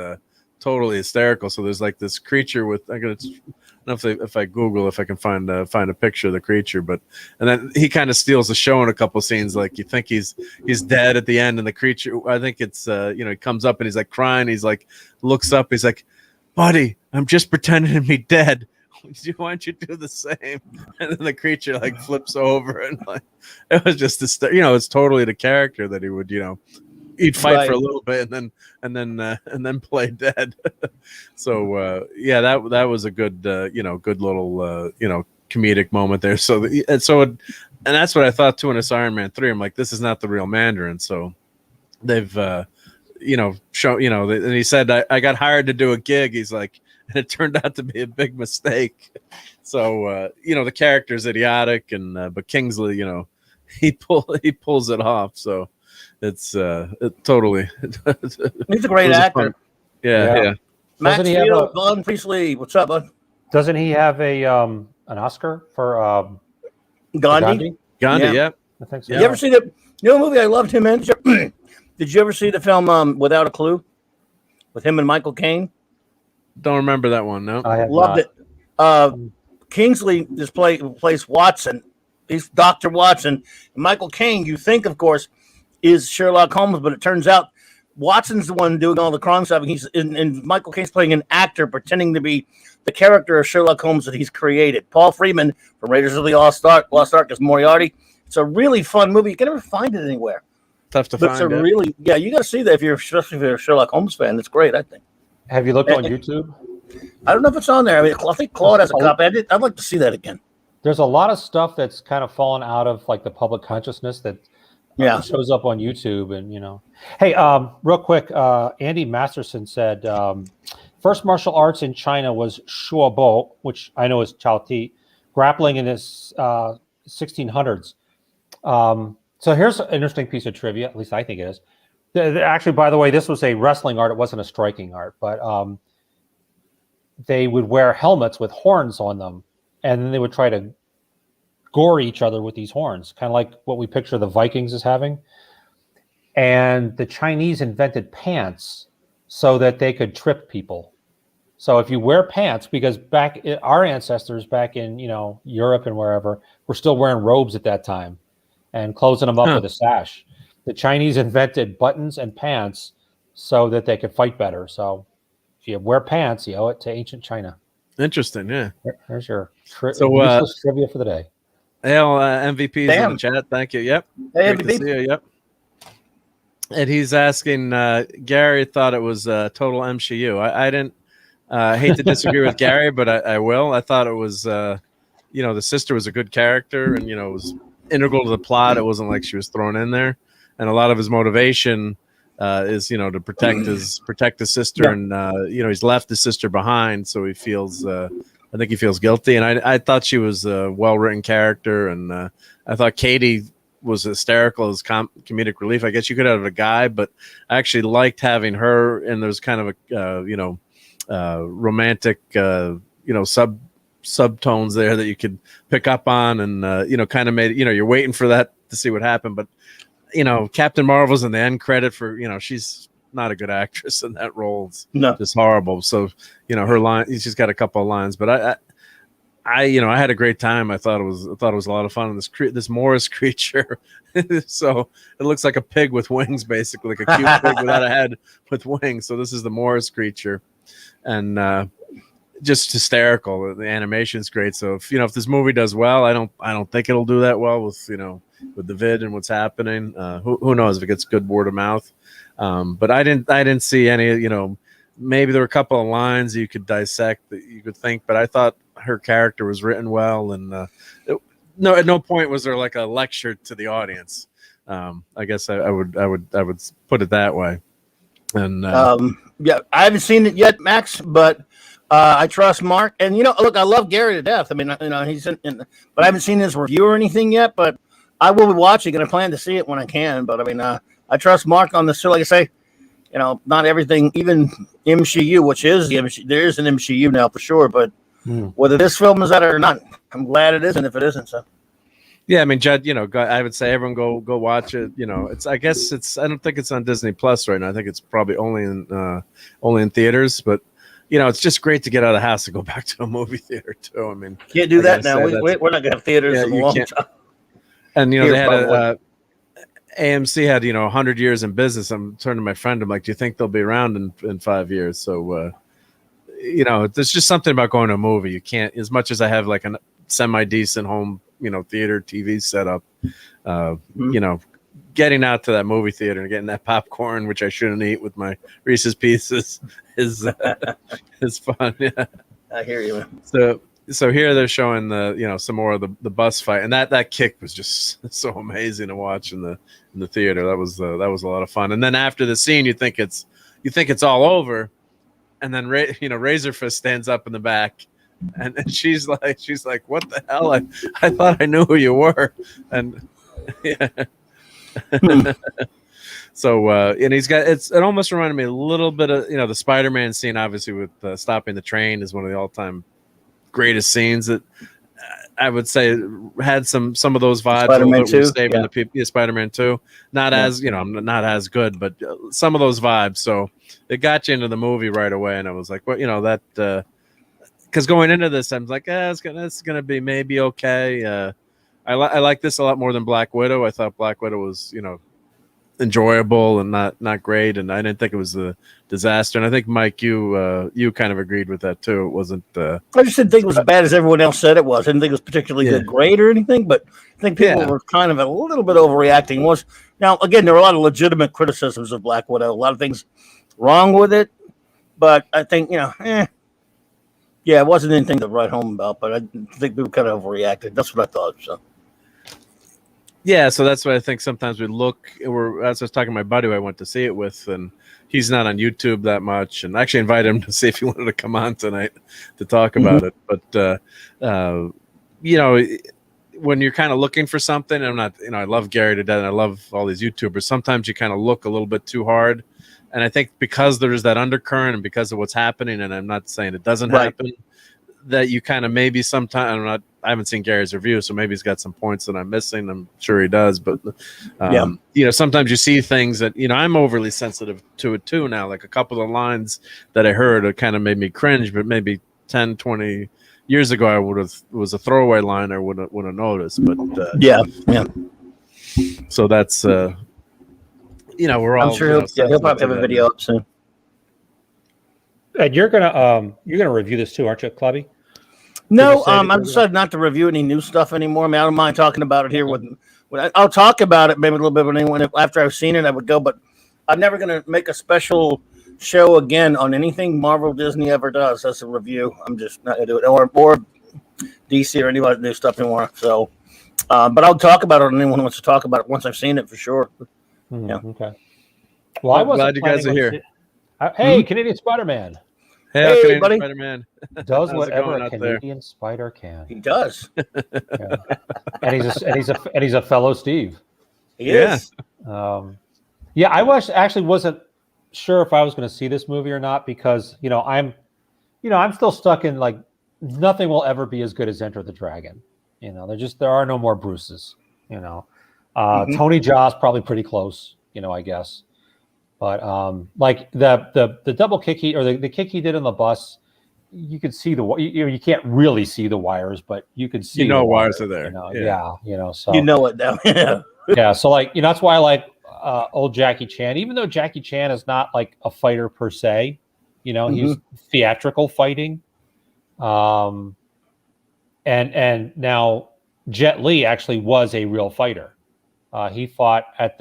totally hysterical. So there's this creature with I don't know if I Google if I can find a picture of the creature, and then he kind of steals the show in a couple scenes. Like you think he's dead at the end, and the creature, I think it's he comes up and he's crying. He's looks up. He's like, buddy, I'm just pretending to be dead. Why don't you do the same? And then the creature flips over, and it was just it's totally the character that he would he'd fight for a little bit and then play dead. So that was a good good little comedic moment there. So and that's what I thought too in this Iron Man 3. I'm like, this is not the real Mandarin. So they've show and he said I got hired to do a gig. He's like, and it turned out to be a big mistake. So the character's idiotic, and but Kingsley he pulls it off. So it's totally he's a great actor. Yeah. Max Field, Bud Priestley, what's up, bud? Doesn't he have an Oscar for Gandhi? Yeah. I think so. Did you ever see the movie I loved him in? Did you ever see the film Without a Clue with him and Michael Caine? Don't remember that one. No, I loved it. Kingsley plays Watson. He's Dr. Watson. And Michael Caine, you think, of course, is Sherlock Holmes, but it turns out Watson's the one doing all the crime solving. And Michael Caine's playing an actor pretending to be the character of Sherlock Holmes that he's created. Paul Freeman from Raiders of the Lost Ark is Moriarty. It's a really fun movie. You can never find it anywhere. Tough to find. It's you got to see that especially if you're a Sherlock Holmes fan. It's great, I think. Have you looked on YouTube? I don't know if it's on there. I think Claude has a copy. I'd like to see that again. There's a lot of stuff that's kind of fallen out of the public consciousness that shows up on YouTube, and Hey, real quick, Andy Masterson said first martial arts in China was Shuobo, which I know is Chao Ti, grappling in the 1600s. So here's an interesting piece of trivia, at least I think it is. Actually, by the way, this was a wrestling art. It wasn't a striking art, but they would wear helmets with horns on them, and then they would try to gore each other with these horns, kind of like what we picture the Vikings as having. And the Chinese invented pants so that they could trip people. So if you wear pants, because our ancestors back in Europe and wherever were still wearing robes at that time and closing them up with a sash. The Chinese invented buttons and pants so that they could fight better. So if you wear pants, you owe it to ancient China. Interesting, yeah. There's your useless trivia for the day. Hail MVPs in the chat. Thank you. Yep. Hey, Great to see you. Yep. And he's asking, Gary thought it was total MCU. I didn't hate to disagree with Gary, but I will. I thought it was, the sister was a good character and, it was integral to the plot. It wasn't like she was thrown in there. And a lot of his motivation is, to protect his sister. And, he's left his sister behind. So he feels, I think he feels guilty. And I thought she was a well-written character. And I thought Katie was hysterical as comedic relief. I guess you could have a guy, but I actually liked having her. And there's kind of a, romantic, subtones there that you could pick up on and, kind of made it, you're waiting for that to see what happened. But, Captain Marvel's in the end credit for, she's not a good actress in that role. It's just horrible. So, her line, she's got a couple of lines, but I had a great time. I thought it was a lot of fun. And this Morris creature, so it looks like a pig with wings, basically, like a cute pig without a head with wings. So this is the Morris creature, and just hysterical. The animation's great. So if this movie does well, I don't think it'll do that well with with the vid and what's happening. Who knows if it gets good word of mouth? But I didn't see any. Maybe there were a couple of lines you could dissect that you could think, but I thought her character was written well, and at no point was there like a lecture to the audience. I guess I would put it that way. And I haven't seen it yet, Max, but I trust Mark. And look, I love Gary to death. I mean, he's in, but I haven't seen his review or anything yet. But I will be watching, and I plan to see it when I can. But I mean, I trust Mark on this. So, like I say, not everything, even MCU, which is the MCU, there is an MCU now for sure. But whether this film is that or not, I'm glad it isn't. If it isn't, so. Yeah, I mean, Judd, I would say everyone go watch it. I don't think it's on Disney Plus right now. I think it's probably only in theaters, but it's just great to get out of the house and go back to a movie theater too. I mean, can't do that now. We're not gonna have theaters in a long time. And they had AMC had 100 years in business. I'm turning to my friend. I'm like, do you think they'll be around in 5 years? So there's just something about going to a movie. You can't, as much as I have like a semi-decent home theater TV setup, getting out to that movie theater and getting that popcorn, which I shouldn't eat with my Reese's Pieces, is fun. Yeah, I hear you. So here they're showing some more of the bus fight, and that kick was just so amazing to watch in the theater. That was a lot of fun. And then after the scene, you think it's all over, and then Razor Fist stands up in the back. And she's like, what the hell? I thought I knew who you were. And yeah. So and it almost reminded me a little bit of the Spider-Man scene, obviously, with stopping the train is one of the all-time greatest scenes that I would say had some of those vibes. Spider-Man 2, the people. Spider-Man 2, not as not as good, but some of those vibes. So it got you into the movie right away, and I was like, well, that. Because going into this, I'm like, it's gonna be maybe okay. I like this a lot more than Black Widow. I thought Black Widow was enjoyable and not great, and I didn't think it was a disaster. And I think Mike, you kind of agreed with that too. It wasn't. I just didn't think it was as bad as everyone else said it was. I didn't think it was particularly good, great or anything, but I think people were kind of a little bit overreacting. Now again, there were a lot of legitimate criticisms of Black Widow. A lot of things wrong with it, but I think yeah, it wasn't anything to write home about, but I think people kind of overreacted. That's what I thought. So, yeah, so that's why I think sometimes we look. As I was talking to my buddy who I went to see it with, and he's not on YouTube that much, and I actually invited him to see if he wanted to come on tonight to talk about it. But when you're kind of looking for something, I'm not. I love Gary to death, and I love all these YouTubers. Sometimes you kind of look a little bit too hard. And I think because there's that undercurrent and because of what's happening, and I'm not saying it doesn't happen, that you kind of maybe sometimes I haven't seen Gary's review, so maybe he's got some points that I'm missing. I'm sure he does, but sometimes you see things that I'm overly sensitive to it too now. Like a couple of lines that I heard, it kind of made me cringe, but maybe 10, 20 years ago, I would have was a throwaway line I would have noticed. But yeah. So that's we're all. I'm sure he'll probably have a video up soon. And you're gonna review this too, aren't you, Clubby? No, I've decided not to review any new stuff anymore. I mean, I don't mind talking about it here. I'll talk about it maybe a little bit after I've seen it. I would go, but I'm never going to make a special show again on anything Marvel Disney ever does as a review. I'm just not going to do it, or DC or anybody new stuff anymore. So, but I'll talk about it. Anyone who wants to talk about it once I've seen it for sure. Yeah. Okay. Well, I was glad you guys are here. Hey, Canadian Spider-Man. Hey, Canadian buddy. Spider-Man. Does whatever a Canadian spider can. He does. Yeah. And he's a fellow Steve. He is. I actually wasn't sure if I was going to see this movie or not because I'm still stuck in like nothing will ever be as good as Enter the Dragon. There are no more Bruces. Tony Jaa's probably pretty close. I guess. But like the double kick the kick he did on the bus, you could see you can't really see the wires, but you could see wires are there. So you know it now. Yeah, so like that's why I like old Jackie Chan, even though Jackie Chan is not like a fighter per se, he's theatrical fighting. And now Jet Li actually was a real fighter. He fought at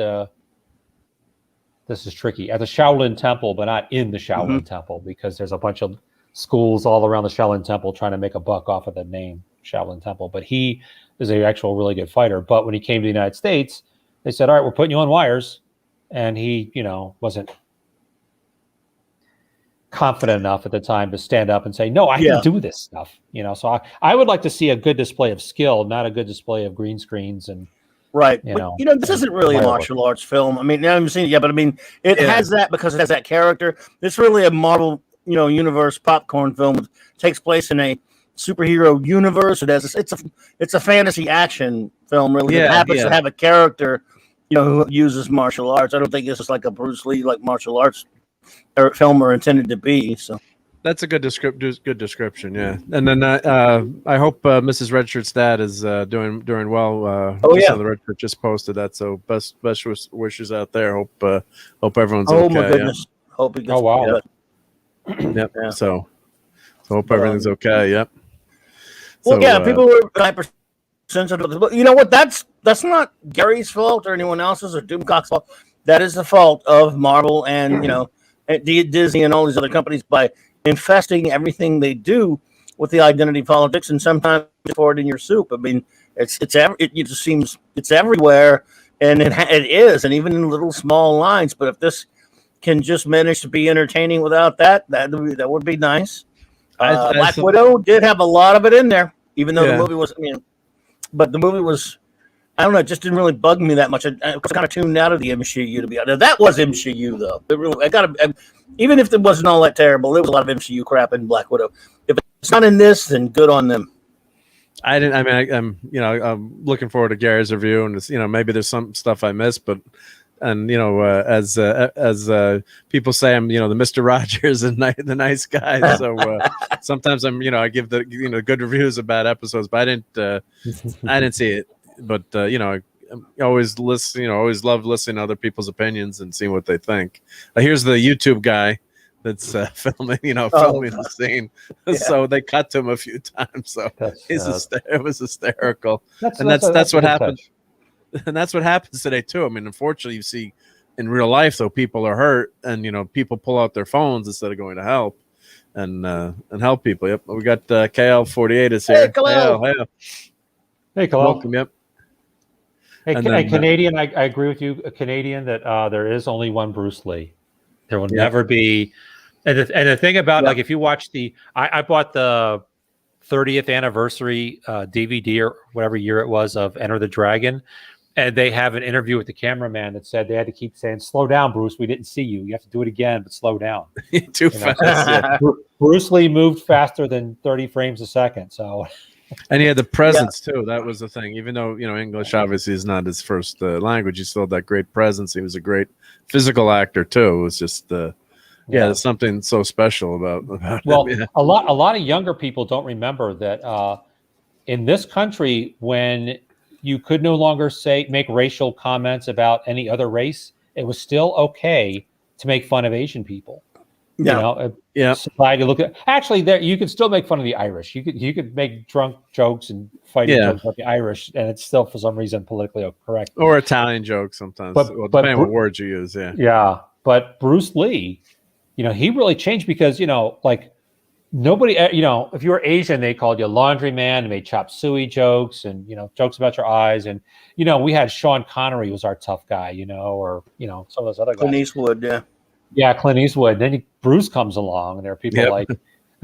this is tricky, at the Shaolin Temple, but not in the Shaolin Temple because there's a bunch of schools all around the Shaolin Temple trying to make a buck off of the name Shaolin Temple. But he is an actual really good fighter. But when he came to the United States, they said, all right, we're putting you on wires. And he, wasn't confident enough at the time to stand up and say, no, I can do this stuff. So I would like to see a good display of skill, not a good display of green screens and right. This isn't really a martial arts film. I mean, I haven't seen it yet, but I mean, it has that because it has that character. It's really a Marvel, universe popcorn film. It takes place in a superhero universe. It's a fantasy action film, really. It happens to have a character, who uses martial arts. I don't think this is like a Bruce Lee like martial arts film or intended to be. So. That's a good description, yeah. And then I hope Mrs. Redshirt Dad is doing well. The Redshirt just posted that, so best wishes out there. Hope everyone's okay. Oh my goodness! Yeah. Hope it gets wow. Yep. Yeah. So hope everything's okay. Yep. Well, people were hypersensitive. But you know what? That's not Gary's fault or anyone else's or Doomcock's fault. That is the fault of Marvel and Disney and all these other companies by infesting everything they do with the identity politics, and sometimes pour it in your soup. I mean, it just seems it's everywhere, and it is, and even in little small lines. But if this can just manage to be entertaining without that would be nice. Black Widow did have a lot of it in there, even though the movie was. But the movie was. I don't know. It just didn't really bug me that much. I was kind of tuned out of the MCU to be honest. That was MCU though. It really, even if it wasn't all that terrible, there was a lot of MCU crap in Black Widow. If it's not in this, then good on them. I'm looking forward to Gary's review, and maybe there's some stuff I missed, but as people say, I'm the Mr. Rogers and the nice guy. So sometimes I give the good reviews of bad episodes, but I didn't see it. But I always listen. Always love listening to other people's opinions and seeing what they think. Here's the YouTube guy that's filming the scene. Yeah. So they cut to him a few times. So it was hysterical. That's what happened. And that's what happens today too. I mean, unfortunately, you see in real life though, people are hurt, and people pull out their phones instead of going to help and help people. Yep, we got KL48 is here. Hey, KL. Hey, KL. Welcome. Yep. Hey, Canadian, I agree with you, a Canadian, that there is only one Bruce Lee. There will never be. And the thing about, like, if you watch I bought the 30th anniversary DVD or whatever year it was of Enter the Dragon, and they have an interview with the cameraman that said they had to keep saying, slow down, Bruce, we didn't see you. You have to do it again, but slow down. Too fast. Bruce Lee moved faster than 30 frames a second, so... And he had the presence too. That was the thing. Even though English obviously is not his first language, he still had that great presence. He was a great physical actor too. It was just there's something so special about well, him. Yeah. a lot of younger people don't remember that in this country, when you could no longer make racial comments about any other race, it was still okay to make fun of Asian people. Society look at actually there you could still make fun of the Irish. You could make drunk jokes and fighting jokes about the Irish, and it's still for some reason politically correct. Or Italian jokes sometimes, depending on what words you use. Yeah, but Bruce Lee, he really changed because like nobody, if you were Asian, they called you laundryman and made chop suey jokes and jokes about your eyes, and we had Sean Connery was our tough guy, or some of those other guys. Clint Eastwood, Yeah, Clint Eastwood. Then Bruce comes along, and there are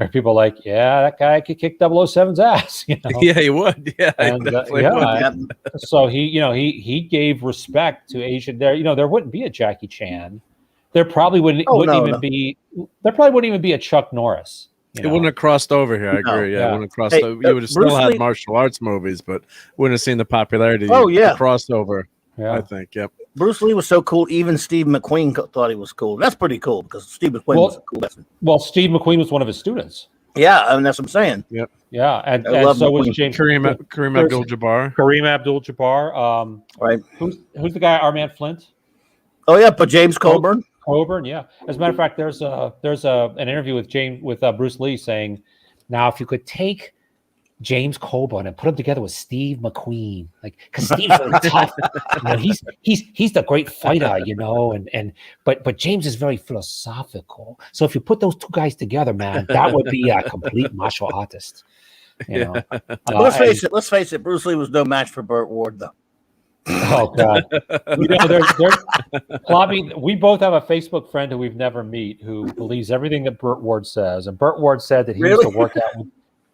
people like, yeah, that guy could kick 007's ass. Yeah, he would. Yeah, and, would. So he gave respect to Asian. There wouldn't be a Jackie Chan. There probably wouldn't even be a Chuck Norris. It wouldn't have crossed over here. I agree. Yeah, it wouldn't have crossed over. You would have still had martial arts movies, but wouldn't have seen the popularity. The crossover. Yeah, I think. Yep. Bruce Lee was so cool. Even Steve McQueen thought he was cool. That's pretty cool because Steve McQueen was a cool person. Well, Steve McQueen was one of his students. Yeah, I mean that's what I'm saying. Yep. Yeah, and so was James Kareem Abdul-Jabbar. Kareem Abdul-Jabbar. Right. Who's the guy? Our man Flint. Oh yeah, but James Clobberin. Clobberin, yeah. As a matter of fact, there's an interview with Bruce Lee saying, now if you could take James Coburn and put him together with Steve McQueen, like because Steve's really tough. He's the great fighter, but James is very philosophical. So if you put those two guys together, man, that would be a complete martial artist. Let's face it. Bruce Lee was no match for Burt Ward, though. Oh God! We both have a Facebook friend who we've never met who believes everything that Burt Ward says, and Burt Ward said that he used to work out with.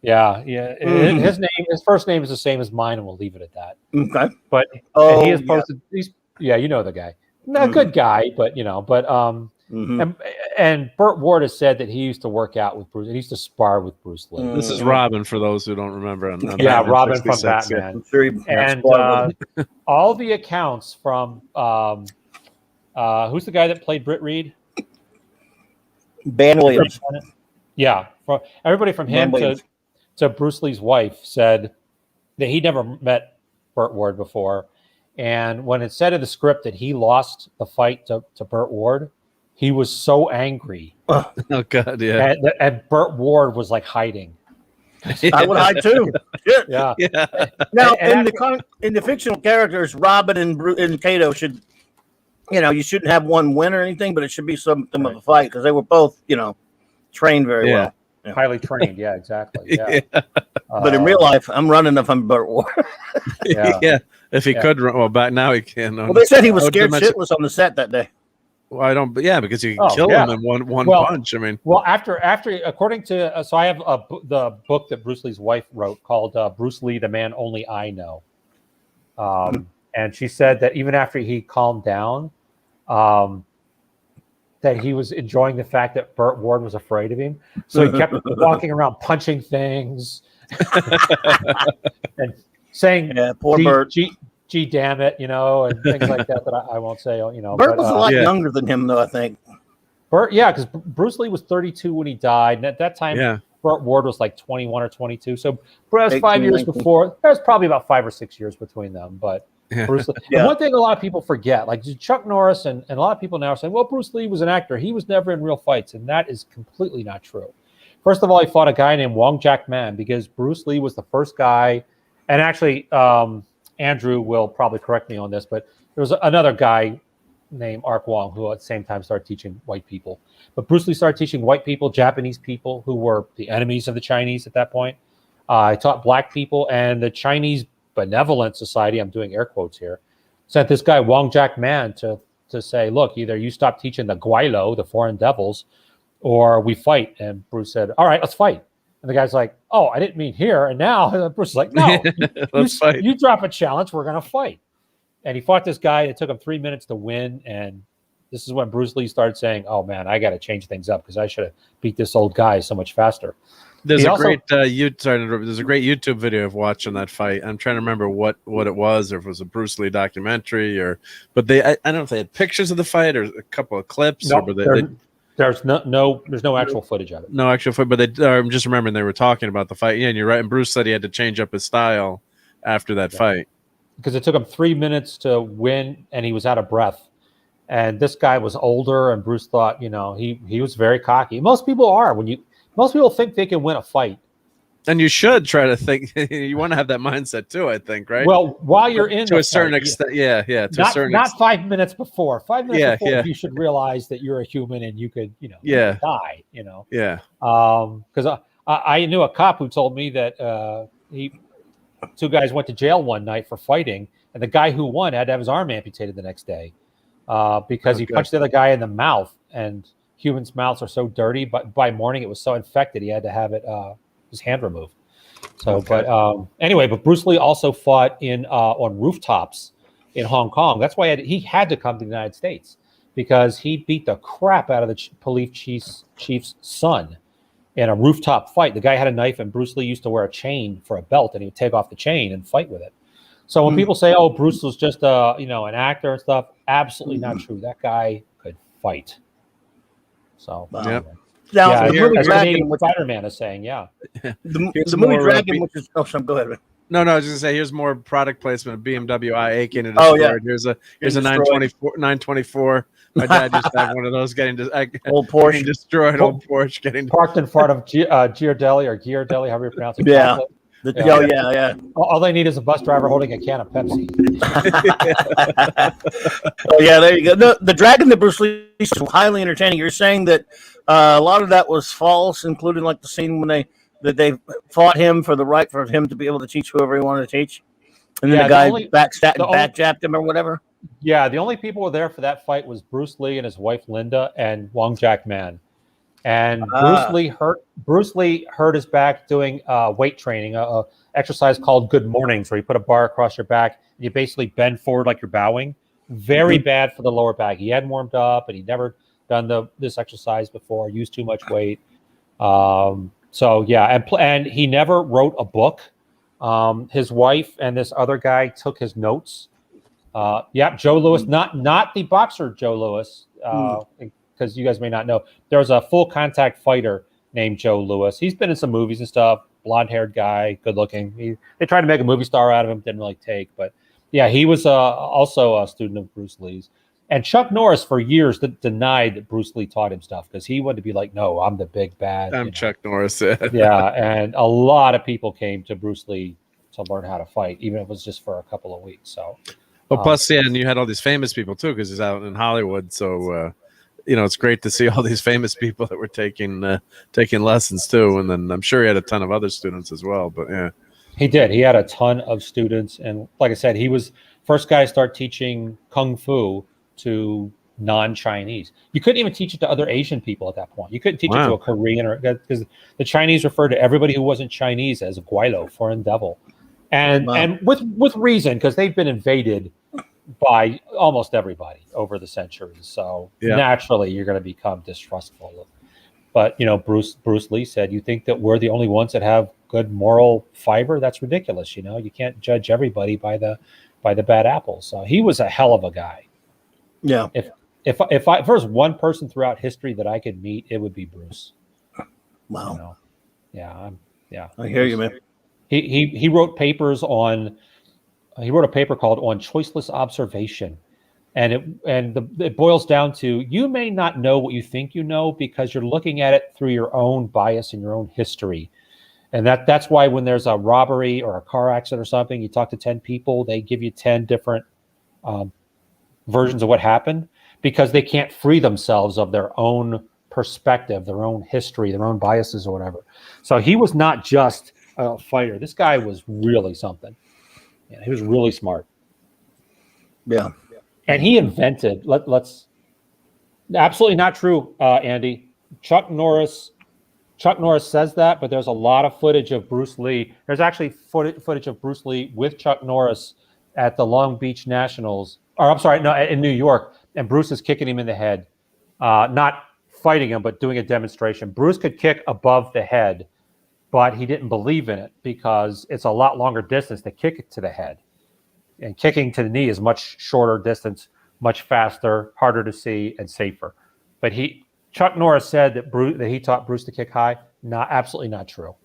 Yeah. His first name is the same as mine, and we'll leave it at that. Okay. But he has posted. The guy. A good guy, but and Burt Ward has said that he used to work out with Bruce. He used to spar with Bruce Lee. This is Robin for those who don't remember. Robin from Batman. And all the accounts from who's the guy that played Britt Reed? Van Williams. Yeah, everybody from him to Bruce Lee's wife said that he'd never met Burt Ward before. And when it said in the script that he lost the fight to Burt Ward, he was so angry. Oh, God, yeah. And Burt Ward was like hiding. I would hide too. Shit. Yeah. Now, in the fictional characters, Robin and Kato should, you shouldn't have one win or anything, but it should be something of a fight because they were both, trained very well. Yeah. Highly trained, yeah, exactly. Yeah. But in real life, I'm running if I'm Burt Ward. Yeah. If he could run, well, back now he can. Well, they said he was scared shitless on the set that day. Well, I don't. Yeah, because you can kill him in one punch. I mean, well, after according to so I have the book that Bruce Lee's wife wrote called Bruce Lee, the Man Only I Know, and she said that even after he calmed down, that he was enjoying the fact that Burt Ward was afraid of him, so he kept walking around punching things and saying, "Yeah, poor Burt." Gee, damn it, and things like that I won't say, Burt was a lot younger than him, though, I think. Burt, yeah, because Bruce Lee was 32 when he died, and at that time, Burt Ward was like 21 or 22. So that was 5 years before. There was probably about 5 or 6 years between them. But Bruce Lee. And one thing a lot of people forget, like Chuck Norris and a lot of people now are saying, well, Bruce Lee was an actor. He was never in real fights, and that is completely not true. First of all, he fought a guy named Wong Jack Man because Bruce Lee was the first guy, and actually. Andrew will probably correct me on this, but there was another guy named Ark Wong who at the same time started teaching white people. But Bruce Lee started teaching white people, Japanese people who were the enemies of the Chinese at that point. He taught black people, and the Chinese Benevolent Society, I'm doing air quotes here, sent this guy Wong Jack Man to say, look, either you stop teaching the Guaylo, the foreign devils, or we fight. And Bruce said, all right, let's fight. And the guy's like, oh, I didn't mean here. And now Bruce is like, no, you drop a challenge, we're going to fight. And he fought this guy. It took him 3 minutes to win. And this is when Bruce Lee started saying, oh, man, I got to change things up because I should have beat this old guy so much faster. There's a great there's a great YouTube video of watching that fight. I'm trying to remember what it was, or if it was a Bruce Lee documentary, but I don't know if they had pictures of the fight or a couple of clips. There's no actual footage of it. No actual footage, but I'm just remembering they were talking about the fight. Yeah, and you're right. And Bruce said he had to change up his style after that fight because it took him 3 minutes to win, and he was out of breath. And this guy was older, and Bruce thought, he was very cocky. Most people are Most people think they can win a fight. And you should try to think. You want to have that mindset too, I think, right? Well, while you're in to a certain extent, not 5 minutes before. 5 minutes before, you should realize that you're a human and you could, die. Yeah. Because I knew a cop who told me that two guys went to jail one night for fighting, and the guy who won had to have his arm amputated the next day because he punched the other guy in the mouth. And humans' mouths are so dirty, but by morning it was so infected he had to have his hand removed. So, but Bruce Lee also fought on rooftops in Hong Kong. That's why he had to come to the United States, because he beat the crap out of the police chief's son in a rooftop fight. The guy had a knife, and Bruce Lee used to wear a chain for a belt, and he would take off the chain and fight with it. So when people say, "Oh, Bruce was just an actor and stuff," absolutely not true. That guy could fight. So, Now, the movie Dragon, which Spider-Man is saying, the movie Dragon, which is go ahead. No, I was just gonna say, here's more product placement of BMW i8 getting destroyed. Here's a 924. My dad used to have one of those old Porsche getting destroyed. Old Porsche getting parked in front of Ghirardelli, however you pronounce it. Yeah. All they need is a bus driver holding a can of Pepsi. There you go. The Dragon that Bruce Lee is highly entertaining. You're saying that a lot of that was false, including like the scene when they fought him for the right for him to be able to teach whoever he wanted to teach, and then the guy backjabbed him or whatever. Yeah, the only people who were there for that fight was Bruce Lee and his wife Linda and Wong Jack Man. And Bruce Lee hurt his back doing weight training, a exercise called Good Mornings, where you put a bar across your back and you basically bend forward like you're bowing. Very bad for the lower back. He hadn't warmed up, and he'd never done this exercise before. Used too much weight. And he never wrote a book. His wife and this other guy took his notes. Joe Louis, not the boxer Joe Louis. Because you guys may not know, there's a full contact fighter named Joe Louis. He's been in some movies and stuff. Blonde-haired guy, good looking. They tried to make a movie star out of him, didn't really take. But he was also a student of Bruce Lee's. And Chuck Norris for years denied that Bruce Lee taught him stuff, because he wanted to be like, no, I'm the big bad. I'm Chuck Norris. And a lot of people came to Bruce Lee to learn how to fight, even if it was just for a couple of weeks. So, plus, and you had all these famous people too, because he's out in Hollywood. So, it's great to see all these famous people that were taking lessons too. And then I'm sure he had a ton of other students as well. But yeah, he did. He had a ton of students, and like I said, he was first guy to start teaching kung fu to non-Chinese. You couldn't even teach it to other Asian people at that point. You couldn't teach it to a Korean, because the Chinese referred to everybody who wasn't Chinese as a guilo, foreign devil, and with reason, because they've been invaded by almost everybody over the centuries. So naturally, you're going to become distrustful. But Bruce Lee said, "You think that we're the only ones that have good moral fiber? That's ridiculous. You can't judge everybody by the bad apples." So he was a hell of a guy. Yeah. If there's one person throughout history that I could meet, it would be Bruce. Wow. I hear you, man. He wrote papers on. He wrote a paper called "On Choiceless Observation," and it boils down to, you may not know what you think you know because you're looking at it through your own bias and your own history, and that's why when there's a robbery or a car accident or something, you talk to 10 people, they give you 10 different versions of what happened, because they can't free themselves of their own perspective, their own history, their own biases or whatever. So he was not just a fighter. This guy was really something. Yeah, he was really smart. Yeah. And he invented, let's absolutely not true, Andy. Chuck Norris says that, but there's a lot of footage of Bruce Lee. There's actually footage of Bruce Lee with Chuck Norris at the Long Beach Nationals, in New York, and Bruce is kicking him in the head. Not fighting him, but doing a demonstration. Bruce could kick above the head but he didn't believe in it because it's a lot longer distance to kick it to the head. And kicking to the knee is much shorter distance, much faster, harder to see, and safer. But Chuck Norris said that he taught Bruce to kick high. Absolutely not true.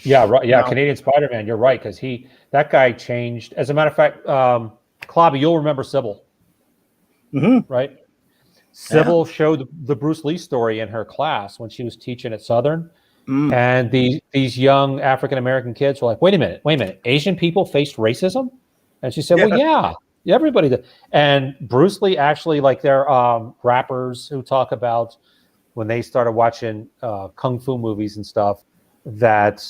Yeah, right. Yeah, no. Canadian Spider-Man. You're right, because that guy changed. As a matter of fact, Clobby, you'll remember Sybil, right? Sybil showed the Bruce Lee story in her class when she was teaching at Southern. And these young African American kids were like, wait a minute, Asian people faced racism? And she said, well, yeah, everybody did. And Bruce Lee actually, like, there are rappers who talk about when they started watching kung fu movies and stuff, that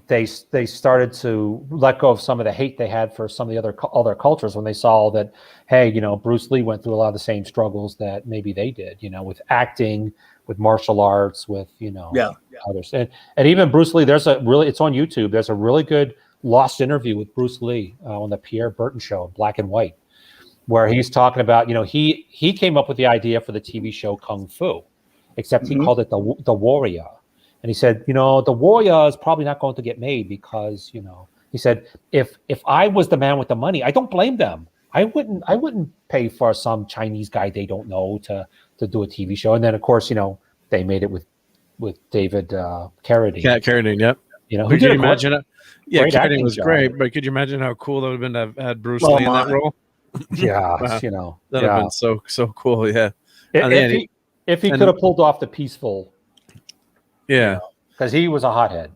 they started to let go of some of the hate they had for some of the other cultures when they saw that, hey, Bruce Lee went through a lot of the same struggles that maybe they did, with acting, with martial arts, with others, and even Bruce Lee. It's on YouTube. There's a really good lost interview with Bruce Lee on the Pierre Burton show, Black and White, where he's talking about he came up with the idea for the TV show Kung Fu, except he called it the Warrior, and he said the Warrior is probably not going to get made because he said if I was the man with the money, I don't blame them. I wouldn't pay for some Chinese guy they don't know to do a TV show. And then, of course, they made it with David Carradine. Yeah, Carradine, yep. Who did imagine it? Yeah, Carradine was great, but could you imagine how cool it would have been to have had Bruce Lee in that role? Yeah, wow. That would have been so cool, yeah. If he could have pulled off the peaceful. Yeah. Because he was a hothead.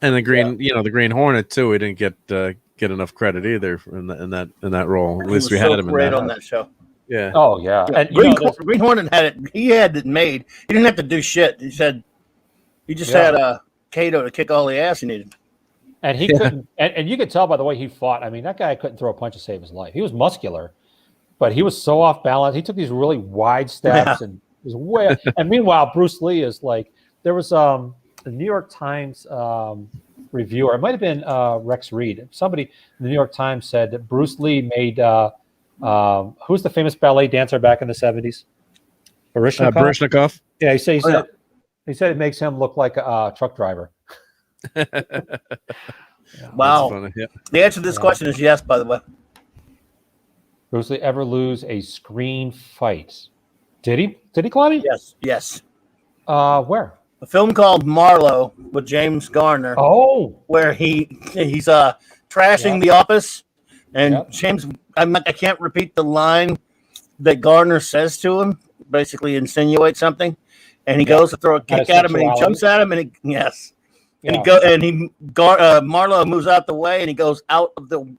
And the Green Hornet, too, he didn't get enough credit either in that role. At least we had him in on that show. Yeah. Oh yeah. And Green Hornet had it. He had it made. He didn't have to do shit. He said he just had Kato to kick all the ass he needed. And he couldn't. And you could tell by the way he fought. I mean, that guy couldn't throw a punch to save his life. He was muscular, but he was so off balance. He took these really wide steps and was way. And meanwhile, Bruce Lee is like, there was the New York Times reviewer. It might have been Rex Reed. Somebody in the New York Times said that Bruce Lee made. Who's the famous ballet dancer back in the 70s? Baryshnikov. Yeah, he said it makes him look like a truck driver. Wow. Funny, yeah. The answer to this question is yes, by the way. Bruce Lee ever lose a screen fight? Did he, Clobby? Yes. Where? A film called Marlowe with James Garner. Oh. Where he's trashing the office. And James, I can't repeat the line that Garner says to him, basically insinuates something, and he goes to throw a kick at him, and he jumps at him, and Marlowe moves out the way, and he goes out of the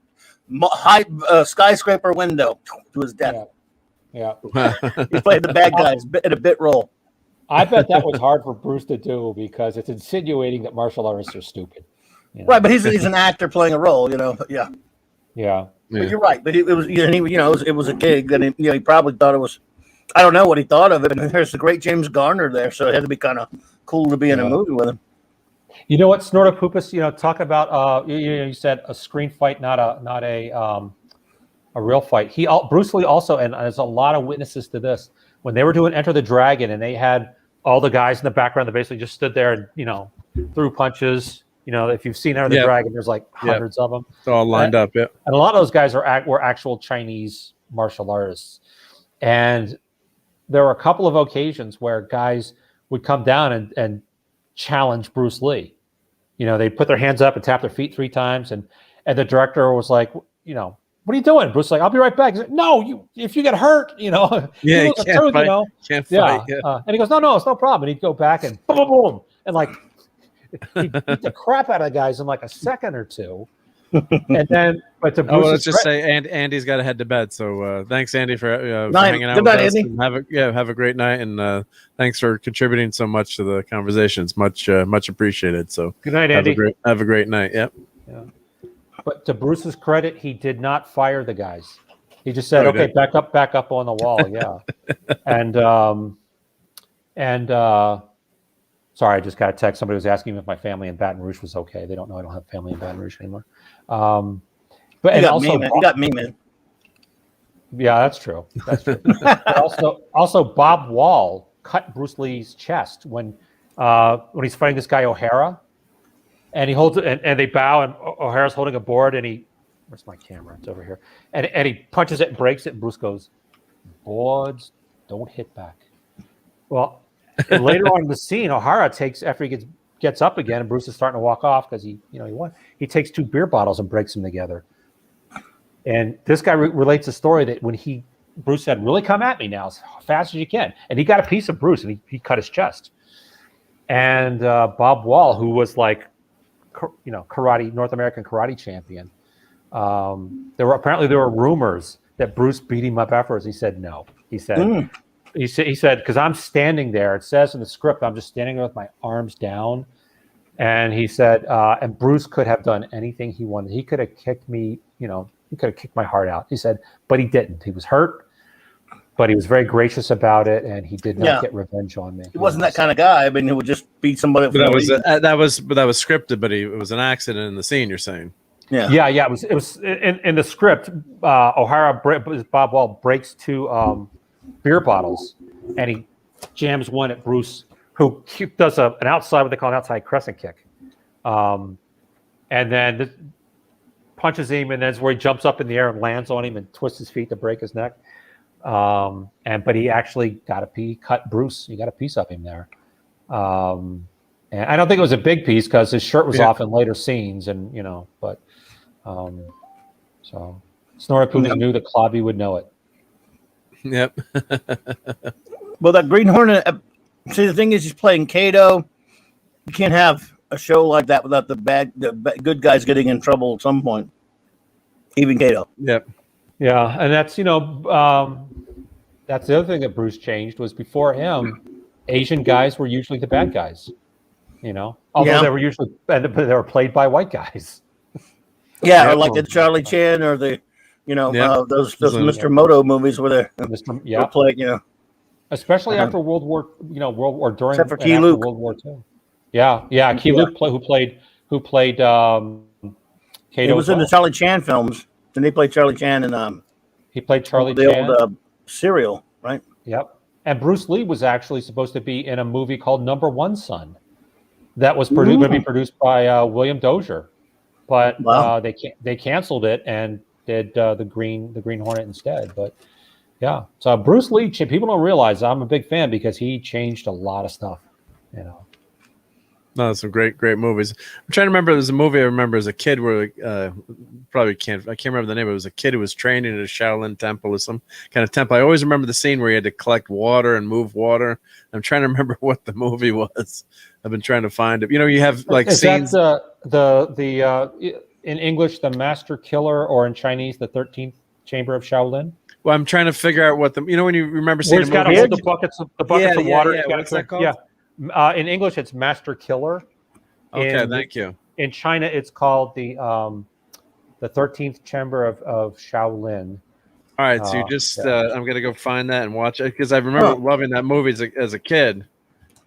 high skyscraper window to his death. Yeah. He played the bad guys in a bit role. I bet that was hard for Bruce to do because it's insinuating that martial artists are stupid. Right, but he's an actor playing a role, Yeah. Yeah. But you're right. But it was a gig, and he probably thought it was. I don't know what he thought of it. And there's the great James Garner there, so it had to be kind of cool to be in a movie with him. You know what, Snortopoopas? Talk about you said a screen fight, not a real fight. Bruce Lee also, and there's a lot of witnesses to this. When they were doing Enter the Dragon, and they had all the guys in the background that basically just stood there and threw punches. If you've seen Enter the Dragon, there's like hundreds of them. It's all lined up, yeah. And a lot of those guys were actual Chinese martial artists. And there were a couple of occasions where guys would come down and challenge Bruce Lee. They'd put their hands up and tap their feet 3 times. And the director was like, what are you doing? Bruce was like, I'll be right back. He's like, no, if you get hurt, Yeah, you can't fight. Can't fight. Yeah. And he goes, no, it's no problem. And he'd go back and boom, boom, boom. And like, he beat the crap out of the guys in like a second or two. And then, but to Bruce's let's just say Andy's got to head to bed. So thanks, Andy, for hanging out with us. Andy. Have a great night, and thanks for contributing so much to the conversations. Much appreciated. So good night, Andy. Have a great night. Yep. Yeah. But to Bruce's credit, he did not fire the guys. He just said, "Okay, back up on the wall." Yeah, and sorry, I just got a text. Somebody was asking me if my family in Baton Rouge was okay. They don't know I don't have family in Baton Rouge anymore. But you got me, man. Yeah, that's true. That's true. Also, Bob Wall cut Bruce Lee's chest when he's fighting this guy O'Hara, and he holds it, and they bow, and O'Hara's holding a board, and where's my camera? It's over here, and he punches it and breaks it, and Bruce goes, "Boards don't hit back." Well, later on in the scene, O'Hara takes, after he gets up again, and Bruce is starting to walk off because he won. He takes 2 beer bottles and breaks them together. And this guy relates a story that when Bruce said, "Really come at me now as fast as you can," and he got a piece of Bruce and he cut his chest. And Bob Wall, who was like, karate, North American karate champion, there were rumors that Bruce beat him up afterwards. He said no. He said. He said, because I'm standing there, it says in the script, I'm just standing there with my arms down. And he said, and Bruce could have done anything he wanted. He could have kicked me, he could have kicked my heart out. He said, but he didn't. He was hurt, but he was very gracious about it, and he did not get revenge on me. He wasn't that kind of guy. I mean, he would just beat somebody. But that was scripted, but it was an accident in the scene, you're saying. Yeah. It was in the script. Bob Wall breaks 2 beer bottles, and he jams one at Bruce, who does an outside, what they call an outside crescent kick, and then punches him, and that's where he jumps up in the air and lands on him and twists his feet to break his neck. But he actually cut Bruce. He got a piece of him there, and I don't think it was a big piece because his shirt was off in later scenes, and but so Snorri knew that Clobby would know it. Yep. Well, that Green Hornet. See, the thing is, he's playing Kato. You can't have a show like that without the good guys getting in trouble at some point. Even Kato. Yep. Yeah, and that's that's the other thing that Bruce changed was before him, Asian guys were usually the bad guys. Although they were usually they were played by white guys. Yeah, or like the Charlie Chan or the. Those Mr. Moto movies where they're playing, especially after World War, during except for Key Luke. World War II. Yeah, Key Luke who played Kato. He was in the Charlie Chan films. Then he played Charlie Chan in he played Charlie the Chan. old Serial, right? Yep. And Bruce Lee was actually supposed to be in a movie called Number One Son, that was going to be produced by William Dozier, but they canceled it and did the Green Hornet instead. But yeah, so Bruce Lee, people don't realize I'm a big fan because he changed a lot of stuff. No, some great movies. I'm trying to remember. There's a movie I remember as a kid where I can't remember the name. It was a kid who was trained in a Shaolin temple or some kind of temple. I always remember the scene where he had to collect water and move water. I'm trying to remember what the movie was. I've been trying to find it. You have like scenes. The in English, the Master Killer, or in Chinese, the 13th Chamber of Shaolin. Well, I'm trying to figure out what when you remember seeing it's got to hold the buckets of water. Yeah. What's that called? Yeah. In English, it's Master Killer. Okay, thank you. In China, it's called the 13th Chamber of Shaolin. All right, so I'm gonna go find that and watch it because I remember loving that movie as a kid,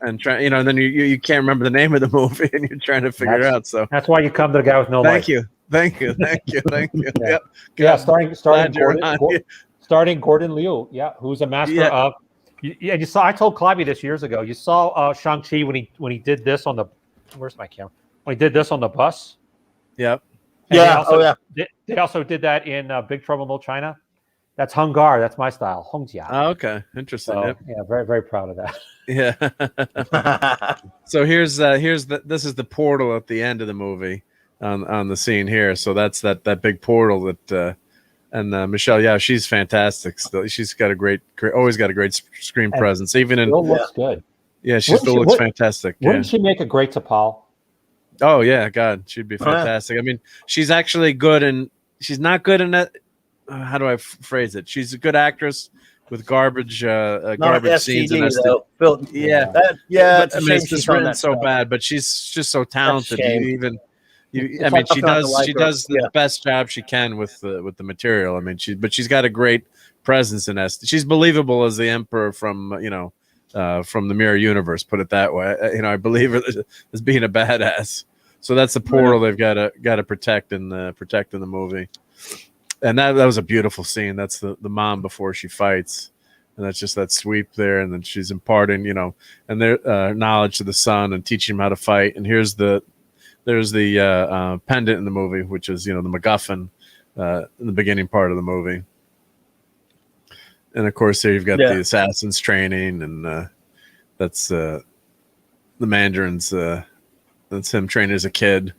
and try and then you can't remember the name of the movie and you're trying to figure it out. So that's why you come to the guy with no life. Thank you. Yep. Starting Gordon Liu, who's a master of. You saw. I told Clobby this years ago. You saw Shang-Chi when he did this on the. Where's my camera? When he did this on the bus. Yep. And they also did that in Big Trouble in Little China. That's Hung Gar. That's my style. Hongjia. Oh, okay. Interesting. So, yeah, very, very proud of that. Yeah. So this is the portal at the end of the movie on the scene here. So that's that big portal that and Michelle, she's fantastic. Still, she's got always got a great screen presence. Even in still looks good. Yeah, she still looks fantastic. Wouldn't she make a great T'Pol? Oh yeah, God, she'd be fantastic. I mean, she's actually good, and she's not good in that. How do I phrase it? She's a good actress with garbage scenes. And but I mean, it's just written so bad, but she's just so talented. She does the best job she can with the material. I mean, she's got a great presence in that. She's believable as the Emperor from the Mirror Universe. Put it that way. I believe her as being a badass. So that's the portal they've got to protect in the movie. And that was a beautiful scene. That's the mom before she fights. and that's just that sweep there, and then she's imparting, and their knowledge to the son and teaching him how to fight. And there's the pendant in the movie, which is the MacGuffin in the beginning part of the movie. And of course, there you've got the assassins training, and that's the Mandarin's. That's him training as a kid.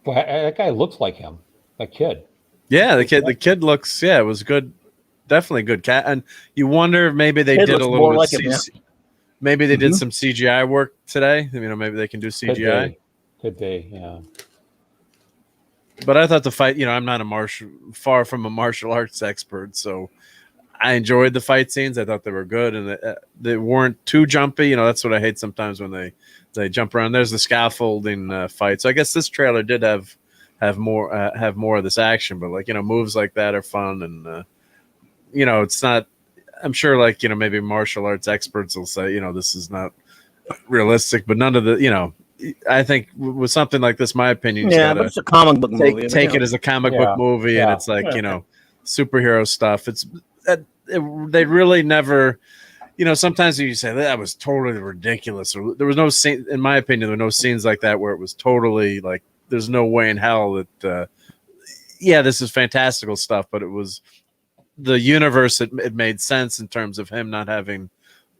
Well, that guy looks like him, that kid. Yeah, the kid looks. Yeah, it was good. Definitely good cat. And you wonder if maybe they did a little bit. Like him, maybe they did some CGI work today. Maybe they can do CGI. Could be, yeah. But I thought the fight. I'm not far from a martial arts expert, so I enjoyed the fight scenes. I thought they were good, and they weren't too jumpy. That's what I hate sometimes when they jump around. There's the scaffolding fight. So I guess this trailer did have more of this action, but moves like that are fun, and it's not. I'm sure maybe martial arts experts will say this is not realistic, but none of the I think with something like this, my opinion, but it's a comic book movie. Take it as a comic book movie, and it's like superhero stuff. It's they really never. Sometimes you say that was totally ridiculous, or there was no scene. In my opinion, there were no scenes like that where it was totally like there's no way in hell that. This is fantastical stuff, but it was the universe. It made sense in terms of him not having.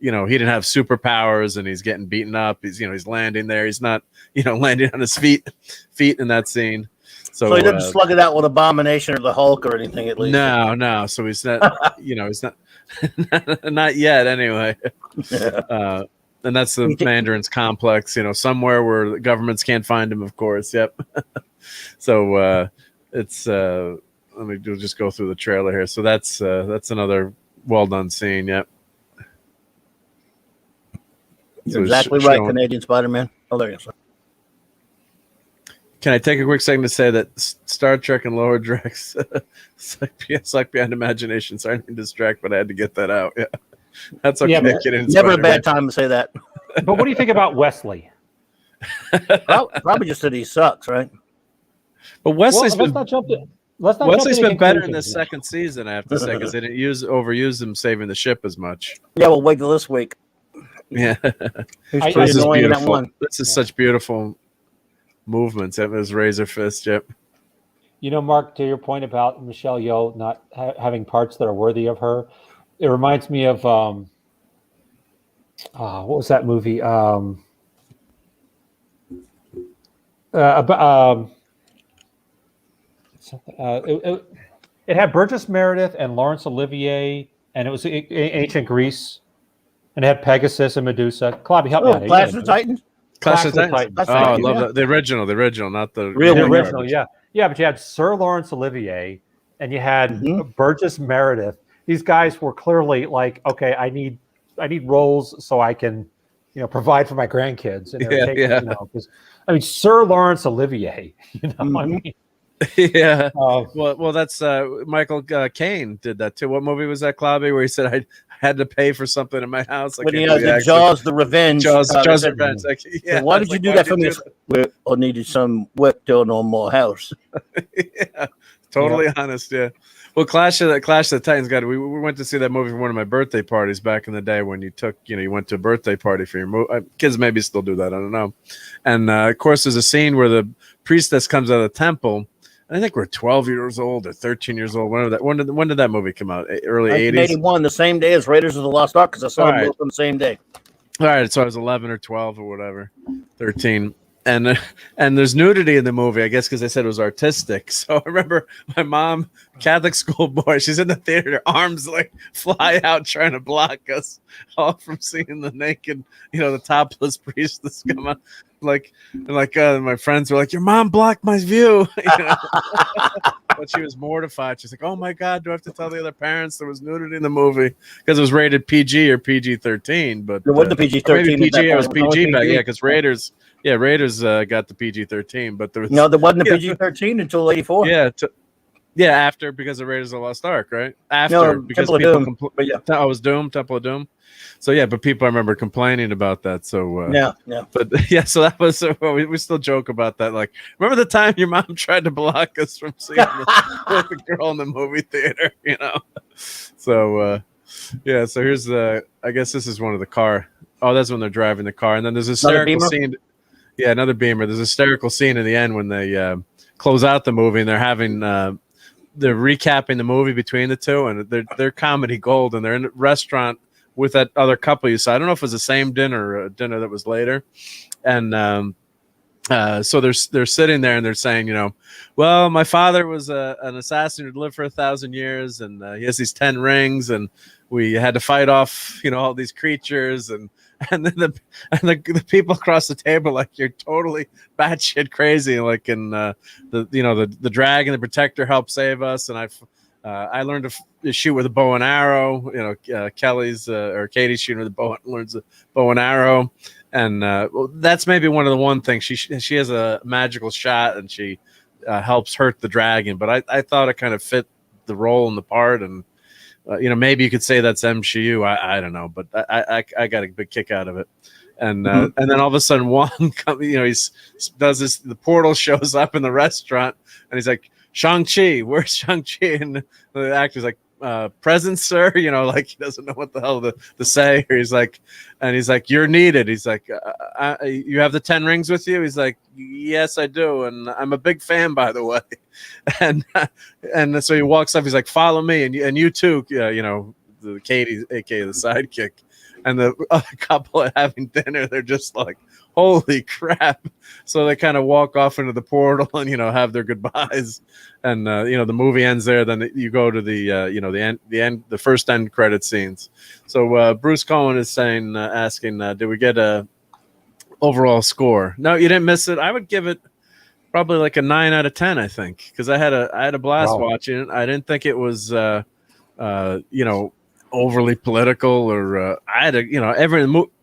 He didn't have superpowers, and he's getting beaten up. He's landing there. He's not landing on his feet in that scene. So he didn't slug it out with Abomination or the Hulk or anything, at least. No. So he's not. He's not. Not yet, anyway. And that's the Mandarin's complex, somewhere where the governments can't find him, of course. Yep. So it's let me just go through the trailer here. So that's another well done scene. Yep. You're exactly right, Canadian Spider-Man. Oh, there you go. Can I take a quick second to say that Star Trek and Lower Decks suck beyond imagination? Sorry to distract, but I had to get that out. Yeah, that's okay. Never a bad time to say that. But what do you think about Wesley? Probably just that he sucks, right? But Wesley's Wesley's been better in this second season, I have to say, because they didn't overuse him saving the ship as much. Yeah, we'll wait till this week. Yeah, this is beautiful. This is such beautiful movements. It was razor fist. Yep. Mark, to your point about Michelle Yeoh not having parts that are worthy of her, it reminds me of what was that movie? It had Burgess Meredith and Laurence Olivier, and it was ancient Greece, and it had Pegasus and Medusa. Clobby, help me out. Clash of Titans. Clash of Titans. I love that. The original, not the original. Yeah, but you had Sir Laurence Olivier, and you had Burgess Meredith. These guys were clearly like, okay, I need roles so I can, provide for my grandkids. And Sir Laurence Olivier. I mean. Yeah. Well, that's Michael Caine did that too. What movie was that, Clobby, where he said I had to pay for something in my house? When he has the Jaws, the Revenge. Jaws Revenge. Why did you do that for me? I needed some work done on my house. Yeah, totally honest. Yeah. Well, Clash of the Titans. We went to see that movie for one of my birthday parties back in the day when you went to a birthday party for your movie. Kids maybe still do that. I don't know. And of course, there's a scene where the priestess comes out of the temple. I think we're 12 years old or 13 years old. When did that movie come out? Early 80s? 1981, the same day as Raiders of the Lost Ark, because I saw them both on the same day. All right, so I was 11 or 12 or whatever, 13. And there's nudity in the movie, I guess, because they said it was artistic. So I remember my mom, Catholic school boy, she's in the theater, her arms like fly out trying to block us all from seeing the naked, the topless priestess come out. My friends were like, your mom blocked my view. But she was mortified. She's like, oh my God, do I have to tell the other parents there was nudity in the movie? Because it was rated PG or PG-13. But it wasn't the PG-13. PG, it was PG back, yeah, because Raiders got the PG-13. But there wasn't a PG-13 until 84. Yeah, after, because of Raiders of the Lost Ark, right? After, because people I was Doom, Temple of Doom. So yeah, but people I remember complaining about that. So yeah. But yeah, so that was we still joke about that. Like, remember the time your mom tried to block us from seeing the girl in the movie theater? So Yeah, so here's the. I guess this is one of the car. Oh, that's when they're driving the car, and then there's a hysterical scene. Yeah, another Beamer. There's a hysterical scene in the end when they close out the movie and they're having they're recapping the movie between the two, and they're comedy gold, and they're in a restaurant with that other couple you saw. I don't know if it was the same dinner or a dinner that was later, and so they're sitting there and they're saying, well, my father was an assassin who lived for 1,000 years, and he has these 10 rings, and we had to fight off, all these creatures, and then the people across the table, like, you're totally batshit crazy, like, in the dragon, the protector helped save us, and I learned to shoot with a bow and arrow. Kelly's or Katie's shooting with a bow, learns a bow and arrow. And well, that's maybe one of the one things she has a magical shot, and she helps hurt the dragon. But I thought it kind of fit the role and the part, and maybe you could say that's MCU. I don't know, but I got a big kick out of it. And and then all of a sudden, Wong does this. The portal shows up in the restaurant, and he's like, Shang-Chi, where's Shang-Chi? And the actor's like, present, sir. Like, he doesn't know what the hell to say. He's like, you're needed. He's like, you have the 10 rings with you? He's like, yes, I do, and I'm a big fan, by the way. And so he walks up. He's like, follow me, and you too. The Katie, aka the sidekick, and the other couple are having dinner. They're just like, holy crap. So they kind of walk off into the portal and have their goodbyes, and the movie ends there. Then you go to the first end credit scenes. So Bruce Cohen is saying, asking, did we get a overall score? No, you didn't miss it. I would give it probably like a 9 out of 10, I think, because I had a blast watching it. I didn't think it was overly political, or I had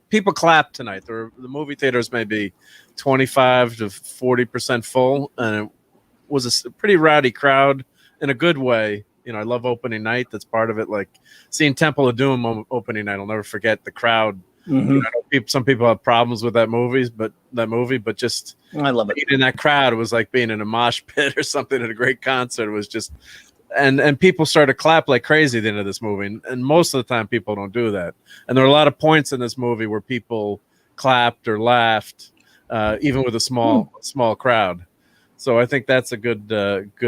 people clapped tonight. The movie theaters may be 25 to 40% full, and it was a pretty rowdy crowd in a good way. I love opening night. That's part of it. Like seeing Temple of Doom opening night, I'll never forget the crowd. Some people have problems with that movie, but just I love it. Being in that crowd, it was like being in a mosh pit or something at a great concert. It was just, and people started to clap like crazy at the end of this movie. And most of the time, people don't do that. And there are a lot of points in this movie where people clapped or laughed, even with a small crowd. So I think that's a good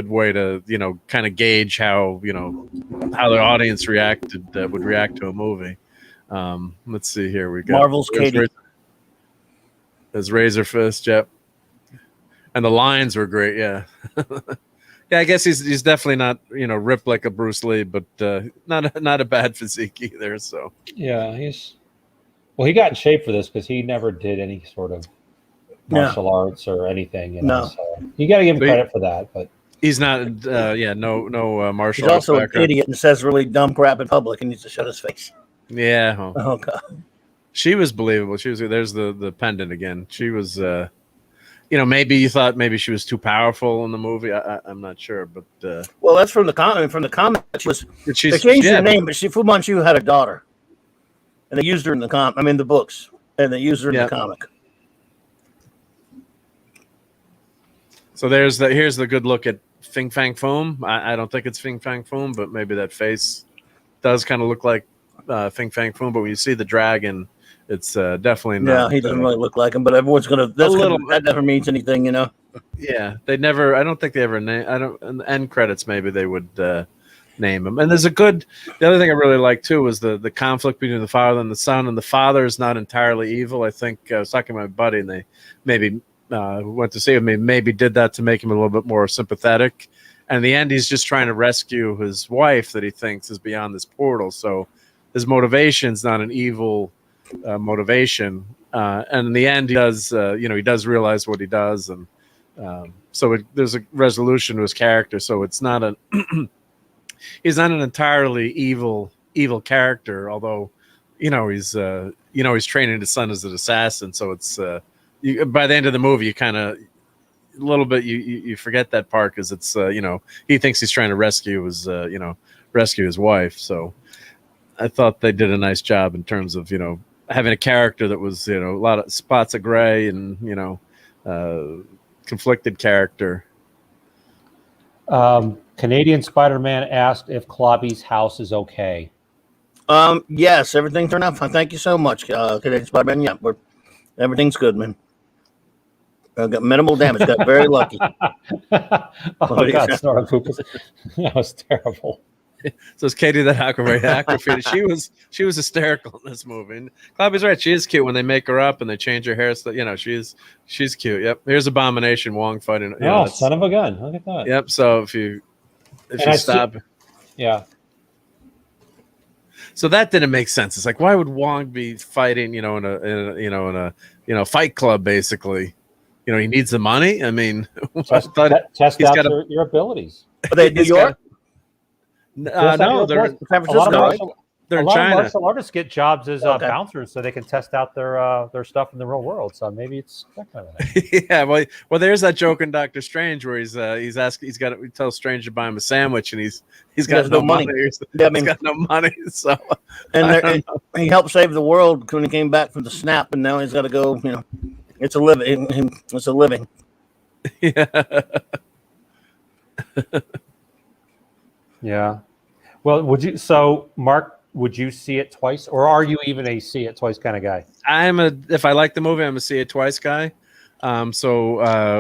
way to kind of gauge how how the audience would react to a movie. Let's see here. We got Marvel's Katie. There's Razor Fist, yep. And the lines were great, yeah. Yeah, I guess he's definitely not ripped like a Bruce Lee, but not a bad physique either. So yeah, he got in shape for this because he never did any sort of martial arts or anything. So you got to give him credit for that, but he's not. No martial he's arts. Also an idiot and says really dumb crap in public and needs to shut his face. Yeah. Oh God. She was believable. There's the pendant again. She was. Maybe you thought maybe she was too powerful in the movie. I'm not sure, but well, that's from the comic. From the comic, they changed her name, but Fu Manchu had a daughter, and they used her in the books, and they used her in the comic. So here's the good look at Fing Fang Foom. I don't think it's Fing Fang Foom, but maybe that face does kind of look like Fing Fang Foom. But when you see the dragon, it's definitely not. Yeah, he doesn't really look like him, but everyone's gonna. That never means anything, Yeah, they never. I don't think they ever name. I don't. In the end credits, maybe they would name him. And there's the other thing I really like too was the conflict between the father and the son. And the father is not entirely evil. I think I was talking to my buddy, and they maybe went to see him. Maybe did that to make him a little bit more sympathetic. And in the end, he's just trying to rescue his wife that he thinks is beyond this portal. So his motivation is not an evil motivation, and in the end, he does. He does realize what he does, and so there's a resolution to his character. So it's not he's not an entirely evil character. Although, he's training his son as an assassin. So it's by the end of the movie, you kind of a little bit you forget that part because it's he thinks he's trying to rescue his wife. So I thought they did a nice job in terms of having a character that was a lot of spots of gray and conflicted character. Canadian Spider-Man asked if Clobby's house is okay. Yes, everything turned out fine. Thank you so much. Today's Spider-Man. Yeah, everything's good, man. Got minimal damage. Got very lucky. Oh God, Snorlax, that was terrible. So it's Katie the actor. She was hysterical in this movie. And Clobby's right. She is cute when they make her up and they change her hair. So, you know, she's cute. Yep. Here's Abomination Wong fighting. Son of a gun. Look at that. Yep. So if you stop. Yeah. So that didn't make sense. It's like, why would Wong be fighting, in a fight club, basically? You know, he needs the money. I mean, test out your abilities. Are they in New York? No, they're in China. Martial artists get jobs as bouncers, so they can test out their stuff in the real world. So maybe it's that kind of thing. Yeah, well, there's that joke in Doctor Strange where he tells Strange to buy him a sandwich, and he's got no money. He's got no money. So and he helped save the world when he came back from the snap, and now he's got to go. You know, it's a living. It's a living. Yeah. Yeah. Well, Mark, would you see it twice, or are you even a see it twice kind of guy? If I like the movie, I'm a see it twice guy. So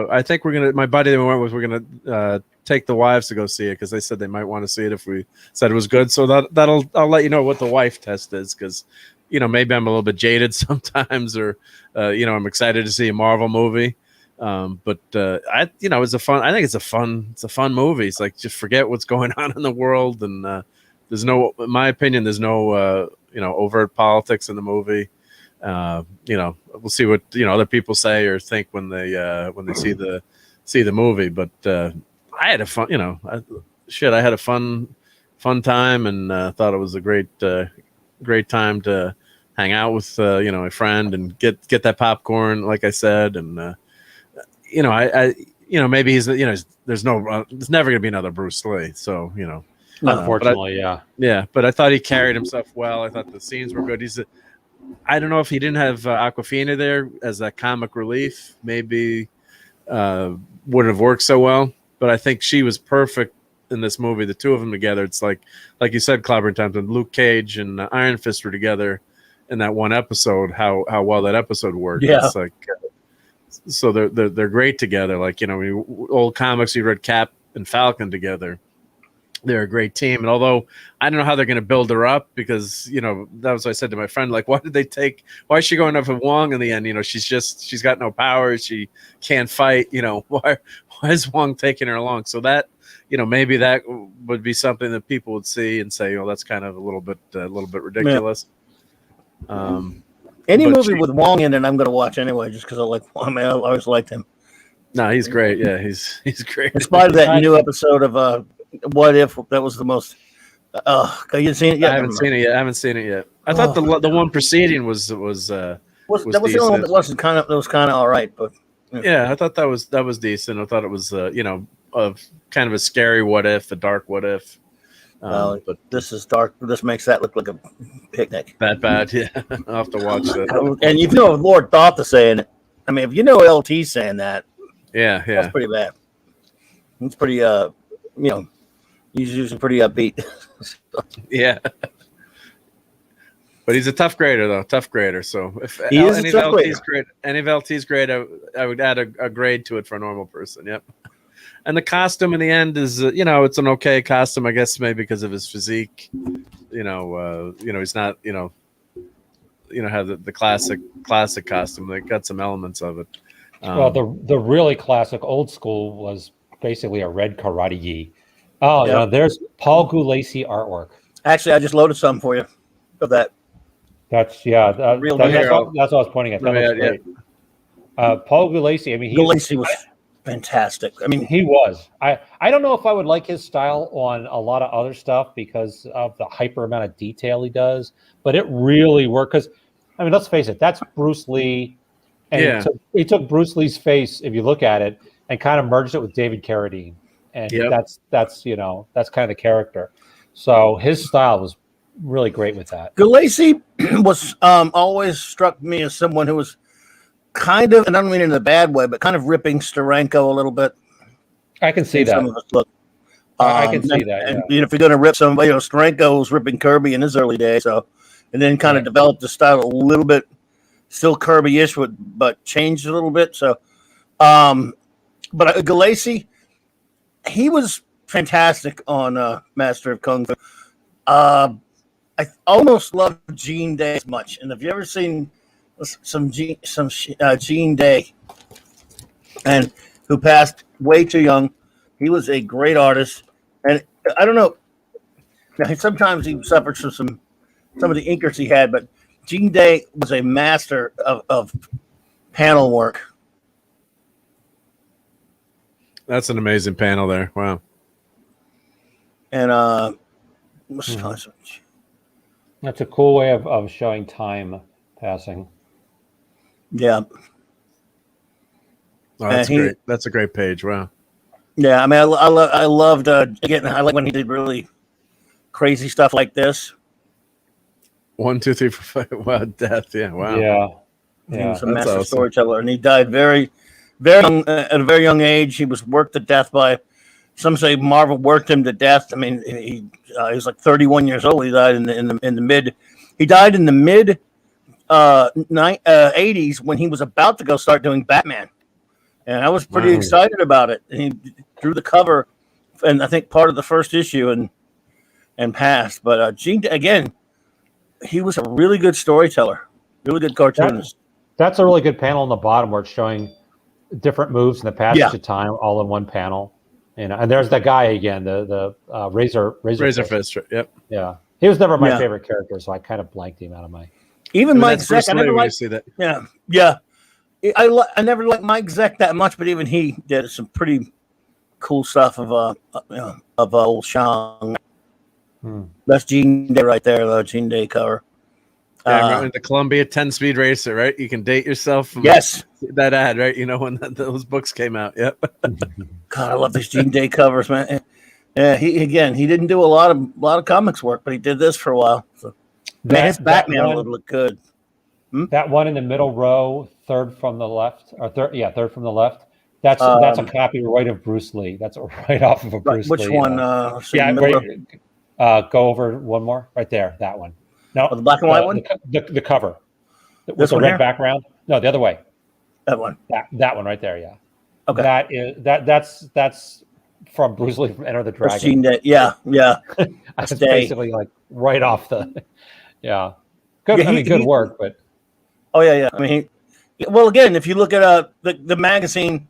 I think my buddy that we went with, we're gonna take the wives to go see it because they said they might want to see it if we said it was good. So I'll let you know what the wife test is because maybe I'm a little bit jaded sometimes, or I'm excited to see a Marvel movie. But I think it's a fun movie. It's like, just forget what's going on in the world. And, in my opinion, there's no, overt politics in the movie. We'll see what, other people say or think when they see the movie, but, I had a fun, I had a fun time and, thought it was a great time to hang out with, a friend and get that popcorn, like I said. And, maybe he's, there's never going to be another Bruce Lee. So, unfortunately, yeah. But I thought he carried himself well. I thought the scenes were good. I don't know if he didn't have Aquafina there as that comic relief, maybe wouldn't have worked so well. But I think she was perfect in this movie. The two of them together. It's like you said, Clobberin Times, when Luke Cage and Iron Fist were together in that one episode, how well that episode worked. Yeah. It's like, so they're great together. Like, old comics, you read Cap and Falcon together. They're a great team. And although I don't know how they're going to build her up because, that was what I said to my friend, like, why is she going up with Wong in the end? She's got no power. She can't fight. Why is Wong taking her along? So that, maybe that would be something that people would see and say, that's kind of a little bit ridiculous. Yeah. Any movie with Wong in it, I'm going to watch anyway, just because I always liked him. No, he's great. Yeah, he's great. In spite of that new episode of What If, that was the most. You seen it yet? I haven't seen it yet. I thought the one preceding was that was the only one that was kind of all right, but yeah, I thought that was decent. I thought it was a kind of a scary what if, a dark what if. But this is dark. This makes that look like a picnic. That bad, yeah. I'll have to watch that. And if Lord Thoth is saying it, I mean, if LT's saying that, yeah, that's pretty bad. It's pretty, he's usually pretty upbeat. Yeah. But he's a tough grader, though. So if any of LT's great, I would add a grade to it for a normal person. Yep. And the costume in the end is, it's an okay costume, I guess, maybe because of his physique. He's not, have the classic costume. They got some elements of it. Well, the really classic old school was basically a red karate gi. Oh, yep. There's Paul Gulacy artwork. Actually, I just loaded some for you of that. That's that's what I was pointing at. That was great. Paul Gulacy. I mean, Gulacy was fantastic. I mean, he was. I don't know if I would like his style on a lot of other stuff because of the hyper amount of detail he does, but it really worked because, I mean, let's face it, that's Bruce Lee, and he took Bruce Lee's face, if you look at it, and kind of merged it with David Carradine, and that's kind of the character. So his style was really great with that. Gulacy was always struck me as someone who was kind of, and I don't mean in a bad way, but kind of ripping Steranko a little bit. I can see that. Some of us look. I can see that. And if you're going to rip somebody, Steranko was ripping Kirby in his early days, and then kind of developed the style a little bit, still Kirby-ish, but changed a little bit. So, but Galassi, he was fantastic on Master of Kung Fu. I almost love Gene Day as much. And have you ever seen some Gene Day, and who passed way too young? He was a great artist, and I don't know. Now, sometimes he suffers from some of the inkers he had, but Gene Day was a master of panel work. That's an amazing panel there. Wow. And that's a cool way of showing time passing. Yeah. Oh, that's great. That's a great page. Wow. Yeah, I mean, I loved again. I like when he did really crazy stuff like this. 1, 2, 3, 4, 5. Wow, death. Yeah. Wow. Yeah. He was a master storyteller, and he died very, very young, at a very young age. He was worked to death by. Some say Marvel worked him to death. I mean, he was like 31 years old. He died in the mid. He died in the mid 80s when he was about to go start doing Batman, and I was pretty excited about it. And he drew the cover, and I think part of the first issue, and passed. But Gene, again, he was a really good storyteller, really good cartoonist. That's a really good panel on the bottom where it's showing different moves in the passage of time all in one panel. And there's that guy again, the Razor Fist. Yep. Yeah, he was never my favorite character, so I kind of blanked him out of my. Even Mike Zeck, I never liked. See that. Yeah. I never liked Mike Zeck that much, but even he did some pretty cool stuff of old Shang. That's Gene Day right there, the Gene Day cover. Yeah, the Columbia 10-speed racer, right? You can date yourself. From that ad, right? You know when those books came out. Yep. God, I love these Gene Day covers, man. Yeah, he didn't do a lot of comics work, but he did this for a while. So his Batman would look good. That one in the middle row, third from the left. That's a copyright of Bruce Lee. That's right off of a Bruce Lee. Which one? Go over one more right there. That one. No, the black and white one. The cover with the red background. No, the other way. That one. That one right there. Yeah. Okay. That's from Bruce Lee from Enter the Dragon. Yeah. That's basically like right off the. Yeah. Good. Good work, but. Oh yeah. I mean, again, if you look at the magazine,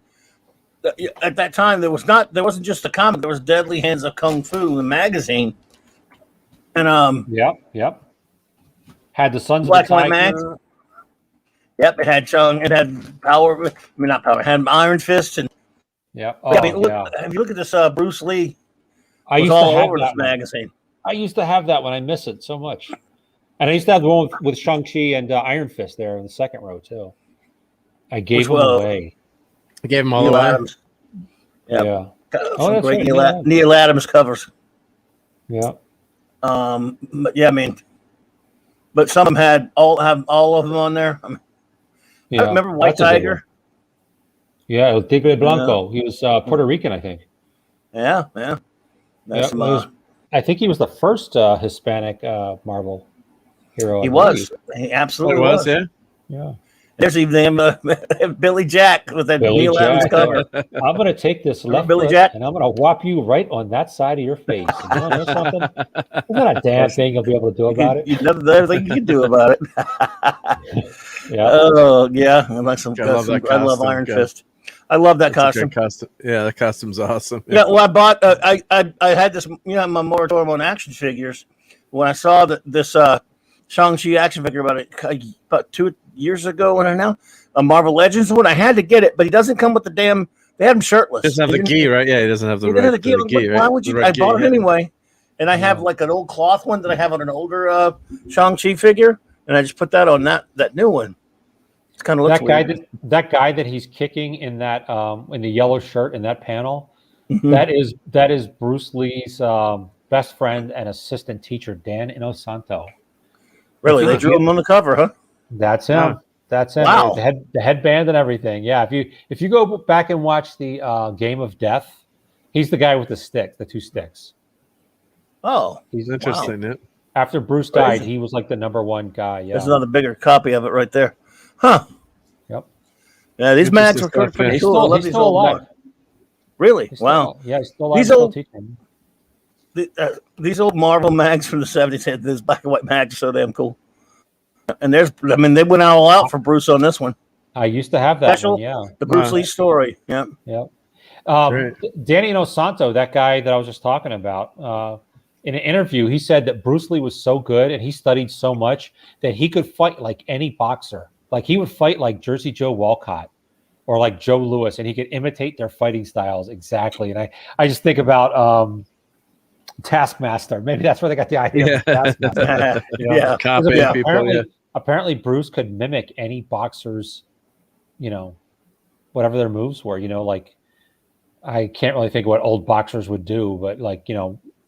at that time there wasn't just a comic. There was Deadly Hands of Kung Fu, the magazine, and Yep. Had the Sons Black of the White Tiger. Yep, it had Chung. It had Power. I mean, not Power. It had Iron Fist and. Yeah. If you look at this, Bruce Lee. I used to have this magazine. I used to have that one. I miss it so much. And I used to have the one with Shang-Chi and Iron Fist there in the second row too. I gave them away. I gave them all away. Adams. Yeah. Some great Neil Adams covers. Yeah. But some of them have all of them on there. I remember White Tiger. Yeah, it was Tigre Blanco. He was Puerto Rican, I think. Yeah. I think he was the first Hispanic Marvel hero. He was. He absolutely was. Yeah. There's even Billy Jack with that Neil Adams cover. I'm going to take this left Billy foot Jack? and I'm going to whop you right on that side of your face. And you know something? There's not a damn thing you'll be able to do about it. There's nothing you can do about it. Yeah. Oh, yeah. I love Iron Fist. I love that costume. Yeah, the costume's awesome. Yeah, well, I bought. I had this. My moratorium on action figures. When I saw this Shang-Chi action figure about 2 years ago, when I know a Marvel Legends one, I had to get it, but he doesn't come with the damn. They had him shirtless. He doesn't have the gi, right? Yeah, he doesn't have the gi. Why would you? I bought it anyway, and I have like an old cloth one that I have on an older Shang-Chi figure, and I just put that on that new one. It's kind of looks weird. That guy that he's kicking in that in the yellow shirt in that panel, that is Bruce Lee's best friend and assistant teacher, Dan Inosanto. Really, they drew him on the cover, huh? That's him. Wow. That's him. Wow. The headband and everything. Yeah. If you go back and watch the Game of Death He's the guy with the stick, the 2 sticks. Oh, he's interesting. Wow. Yeah. After Bruce died, he was like the #1 guy. Yeah. There's another bigger copy of it right there. Huh. Yep. Yeah, these mags were pretty He's cool. I love he's these still old alive. mags. Really? He's Wow. Still, yeah, he's still alive. These Still old- teaching. These old Marvel mags from the 70s had this black and white mags so damn cool. And they went all out for Bruce on this one. I used to have that Special, one, yeah. the Bruce Lee story. Yeah. Yep. Right. Danny Inosanto, that guy that I was just talking about, in an interview, he said that Bruce Lee was so good and he studied so much that he could fight like any boxer. Like he would fight like Jersey Joe Walcott or like Joe Louis, and he could imitate their fighting styles exactly. And I just think about Taskmaster. Maybe that's where they got the idea. Yeah. Of Taskmaster. You know? Yeah. Copying Yeah, people. Apparently Bruce could mimic any boxer's, whatever their moves were. Like I can't really think of what old boxers would do, but like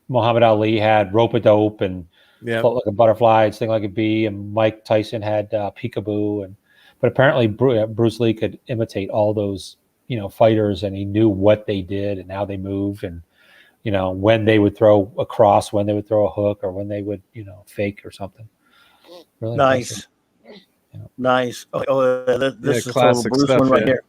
Muhammad Ali had rope-a-dope and float like a butterfly, sting like a bee, and Mike Tyson had peekaboo, but apparently Bruce Lee could imitate all those fighters, and he knew what they did and how they moved, and when they would throw a cross, when they would throw a hook, or when they would fake or something. Really nice. Impressive. Nice. This is classic Bruce stuff, one right here.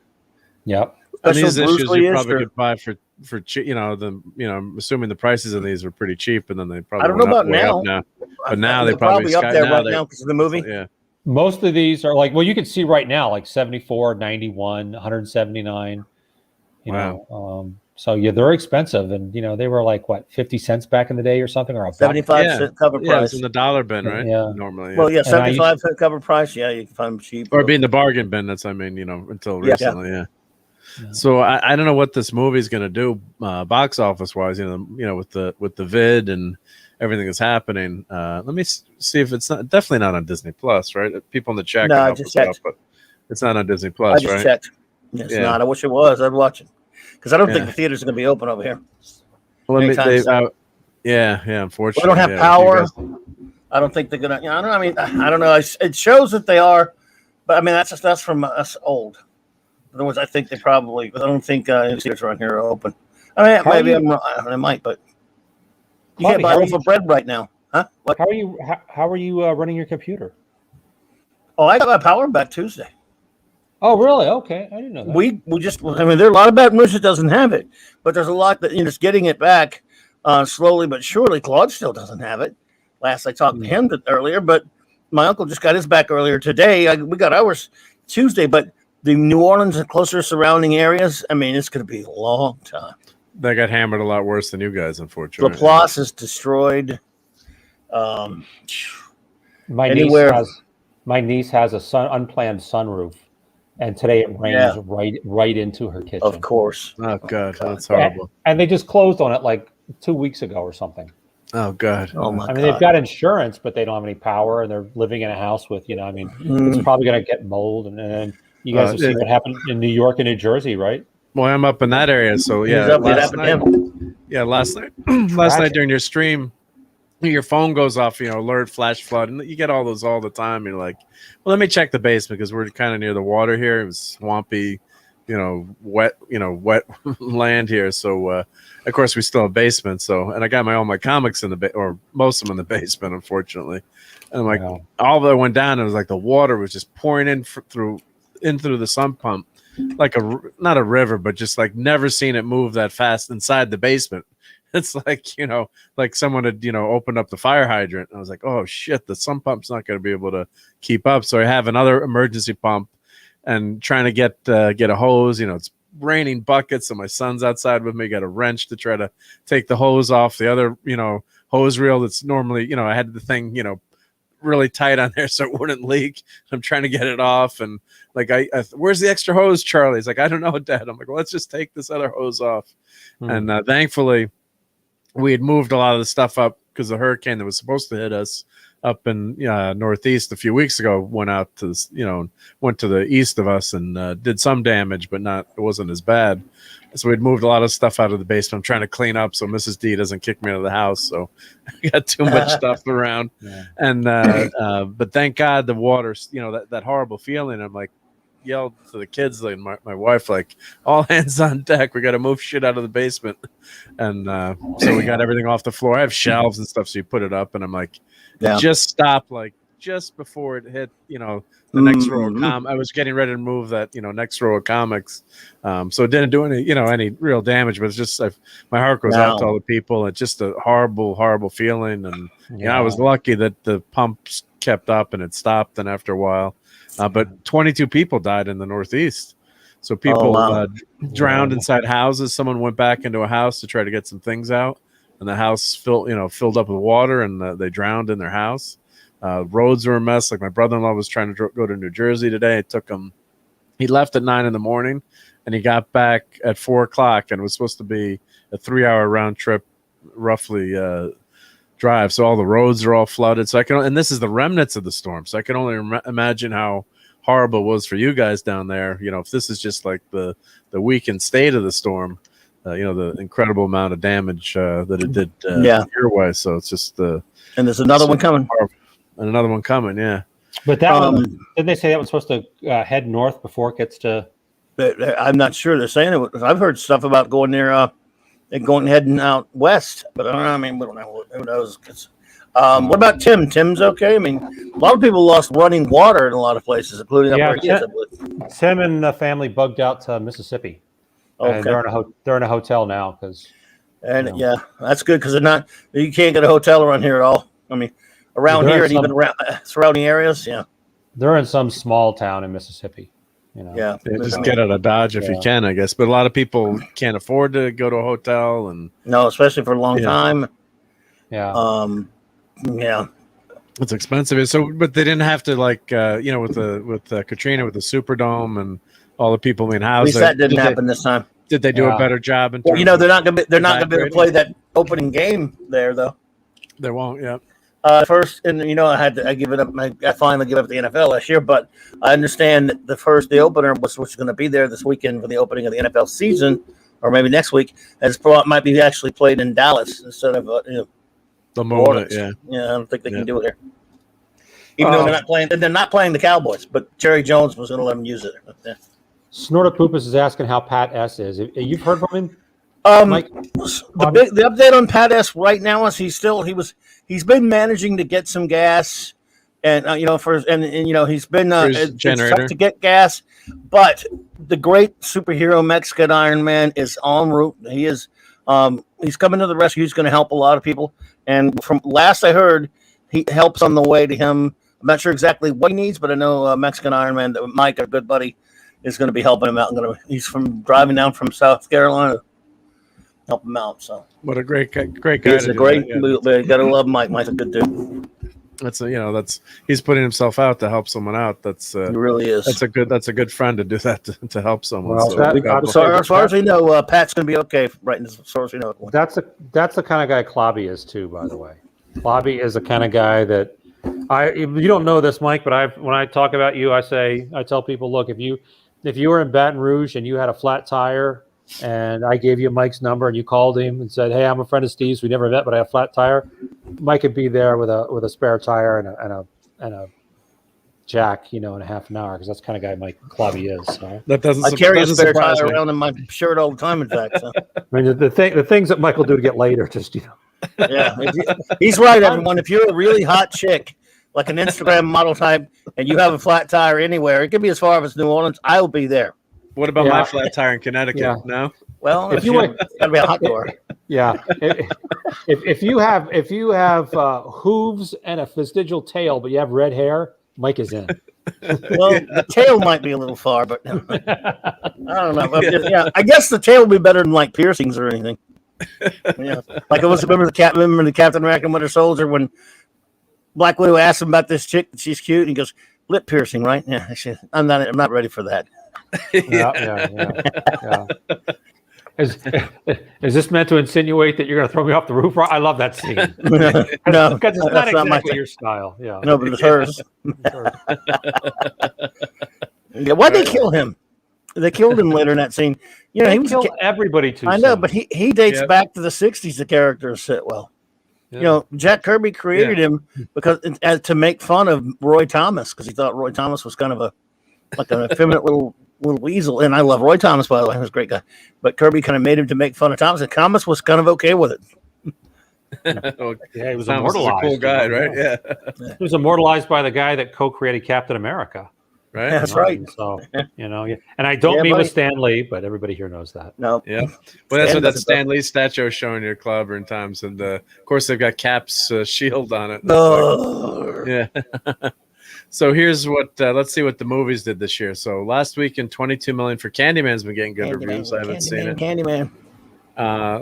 Yep. And these Special Bruce issues Lee you probably history. could buy for cheap. I'm assuming the prices of these are pretty cheap, and then they probably I don't know went about up now. But now They're they probably up there right they- now because of the movie. Yeah. Most of these are like, well, you can see right now, like 74, 91, 179. So yeah, they're expensive, and they were like what, 50 cents back in the day or something, or a buck? 75-cent cover Yeah, price. it's in the dollar bin, right? Yeah. Normally. Well, yeah, And I 75-cent cover price. Yeah, you can find them cheap. Or be in the bargain bin. That's until Yeah. recently. Yeah. So I don't know what this movie's going to do box office wise. With the vid and everything that's happening. Let me see if it's definitely not on Disney Plus, right? People in the chat. No, can I help just us out, checked. but it's not on Disney I Plus, just right? checked. It's Yeah. not. I wish it was. I'd watch it because I don't think Yeah. the theaters are going to be open over here. Well, Anytime soon. yeah. Unfortunately, We don't have yeah, power. you guys- I don't think they're gonna. I don't know. It shows that they are, but I mean that's from us old. In other words, I think they probably. I don't think any theaters around here are open. I mean, How maybe are I'm wrong. I might, but you Bobby, can't buy how a are loaf of bread right now, huh? What? How are you running your computer? Oh, I got my power back Tuesday. Oh, really? Okay, I didn't know that. We just. I mean, there are a lot of Baton Rouge that doesn't have it, but there's a lot that just getting it back slowly but surely. Claude still doesn't have it. Last I talked to him earlier, but my uncle just got his back earlier today. We got ours Tuesday, but the New Orleans and closer surrounding areas, I mean, it's going to be a long time. They got hammered a lot worse than you guys, unfortunately. Laplace is destroyed. My Anywhere. niece has a unplanned sunroof, and today it rains right into her kitchen. Of course. Oh God, that's horrible. And they just closed on it like 2 weeks ago or something. Oh God. Oh my I mean, God. they've got insurance, but they don't have any power, and they're living in a house with, it's probably going to get mold. And then you guys have seen what happened in New York and New Jersey, right? Well, I'm up in that area, so yeah. It happened to him. Yeah, last night during your stream, your phone goes off, alert, flash flood, and you get all those all the time. You're like, well, let me check the basement because we're kind of near the water here. It was swampy, wet land here. So, of course, we still have basement. So, and I got all my comics in or most of them in the basement, unfortunately. And I'm like, all that went down, and it was like the water was just pouring in through the sump pump, like not a river, but just like never seen it move that fast inside the basement. It's like, like someone had, opened up the fire hydrant. I was like, oh shit, the sump pump's not going to be able to keep up. So I have another emergency pump and trying to get a hose. It's raining buckets, so my son's outside with me. Got a wrench to try to take the hose off the other, hose reel that's normally, I had the thing, really tight on there so it wouldn't leak. I'm trying to get it off, and like I where's the extra hose, Charlie? He's like, I don't know, Dad. I'm like, well, let's just take this other hose off. And thankfully we had moved a lot of the stuff up because the hurricane that was supposed to hit us up in Northeast a few weeks ago went out to went to the east of us and did some damage, but it wasn't as bad. So we'd moved a lot of stuff out of the basement. I'm trying to clean up so Mrs. D doesn't kick me out of the house. So I got too much stuff around. And but thank God the water, that horrible feeling. I'm like, yelled to the kids and my wife, like, all hands on deck. We got to move shit out of the basement. And so we got everything off the floor. I have shelves and stuff, so you put it up. And I'm like, it just stopped, like, just before it hit, the next row of I was getting ready to move that, next row of comics. So it didn't do any real damage, but it's just my heart goes out to all the people. It's just a horrible, horrible feeling. And I was lucky that the pumps kept up and it stopped. And after a while, but 22 people died in the Northeast. So people drowned inside houses. Someone went back into a house to try to get some things out, and the house filled up with water, and they drowned in their house. Roads were a mess. Like my brother-in-law was trying to go to New Jersey today. It took him. He left at 9 a.m. and he got back at 4 o'clock, and it was supposed to be a 3-hour round trip, roughly drive. So all the roads are all flooded. So and this is the remnants of the storm. So I can only imagine how horrible it was for you guys down there. If this is just like the weakened state of the storm, the incredible amount of damage that it did your way. So it's just and there's another one coming. And another one coming, yeah. But that one, didn't they say that was supposed to head north before it gets to? I'm not sure. They're saying it. I've heard stuff about going there and heading out west. But I don't know. I mean, we don't know. Who knows? What about Tim? Tim's okay? I mean, a lot of people lost running water in a lot of places, including up where he is. Tim and the family bugged out to Mississippi. Okay. They're in a hotel now because. And that's good because you can't get a hotel around here at all. I mean. Around here and even around surrounding areas, they're in some small town in Mississippi. Just get out of Dodge if you can, I guess. But a lot of people can't afford to go to a hotel, and especially for a long time. It's expensive. So, but they didn't have to with Katrina with the Superdome and all the people in housing. At least that didn't happen this time. Did they do a better job? They're not going to be able to play that opening game there, though. They won't. Yeah. First, and I give it up. I finally give up the NFL last year, but I understand the opener which is going to be there this weekend for the opening of the NFL season, or maybe next week, might be actually played in Dallas instead of the moment. Yeah, I don't think they can do it here. Even though they're not playing the Cowboys, but Jerry Jones was going to let them use it. Snortopoopas is asking how Pat S is. You've heard from him? Mike? The update on Pat S right now is he's been managing to get some gas, and he's been it's tough to get gas, but the great superhero Mexican Iron Man is en route. He is he's coming to the rescue. He's going to help a lot of people, and from last I heard, he helps on the way to him. I'm not sure exactly what he needs, but I know Mexican Iron Man, Mike, our good buddy, is going to be helping him out. He's driving down from South Carolina. Help him out. So what a great guy! He's a great. Gotta love Mike. Mike's a good dude. He's putting himself out to help someone out. He really is. That's a good friend to do that to help someone. Well, as far as we know, Pat's gonna be okay. Right, as far as we know. That's the kind of guy Clobby is too. By the way, Clobby is the kind of guy that you don't know this, Mike, but when I talk about you, I tell people, look, if you were in Baton Rouge and you had a flat tire, and I gave you Mike's number, and you called him and said, "Hey, I'm a friend of Steve's. We never met, but I have a flat tire." Mike could be there with a spare tire and a jack, in a half an hour, because that's the kind of guy Mike Clobby is. So. I carry a spare tire around in my shirt all the time. In fact, so. I mean, the things that Mike will do to get laid are just Yeah, he's right, everyone. If you're a really hot chick, like an Instagram model type, and you have a flat tire anywhere, it could be as far as New Orleans. I'll be there. What about my flat tire in Connecticut? Yeah. No. Well, if you want, gotta be a hot door. Yeah. If you have hooves and a vestigial tail, but you have red hair, Mike is in. Well, the tail might be a little far, but I don't know. But I guess the tail would be better than like piercings or anything. Yeah, like remember the Captain America and Winter Soldier when Black Widow asked him about this chick, she's cute, and he goes, "Lip piercing, right?" Yeah, I'm not ready for that. Yeah. Is this meant to insinuate that you're going to throw me off the roof? I love that scene. No, because it's not exactly your style. Yeah, no, but it's hers. Yeah, why'd they kill him? They killed him later in that scene. He killed everybody too. I know, but he dates back to the '60s. The character Sitwell. Yeah. Jack Kirby created him because to make fun of Roy Thomas, because he thought Roy Thomas was kind of a like an effeminate little weasel. And I love Roy Thomas, by the way. He was a great guy. But Kirby kind of made him to make fun of Thomas, and Thomas was kind of okay with it. Yeah, he was Thomas is a immortalized. cool guy, right? Yeah. He was immortalized by the guy that co-created Captain America. Right. That's right. So, yeah. And I don't mean with Stan Lee, but everybody here knows that. No. Yeah. Well, that's what that Stan Lee statue is showing you, Clobberin Times, and of course they've got Cap's shield on it. Yeah. So here's what. Let's see what the movies did this year. So last weekend, 22 million for Candyman's been getting good reviews. I haven't seen it. Candyman.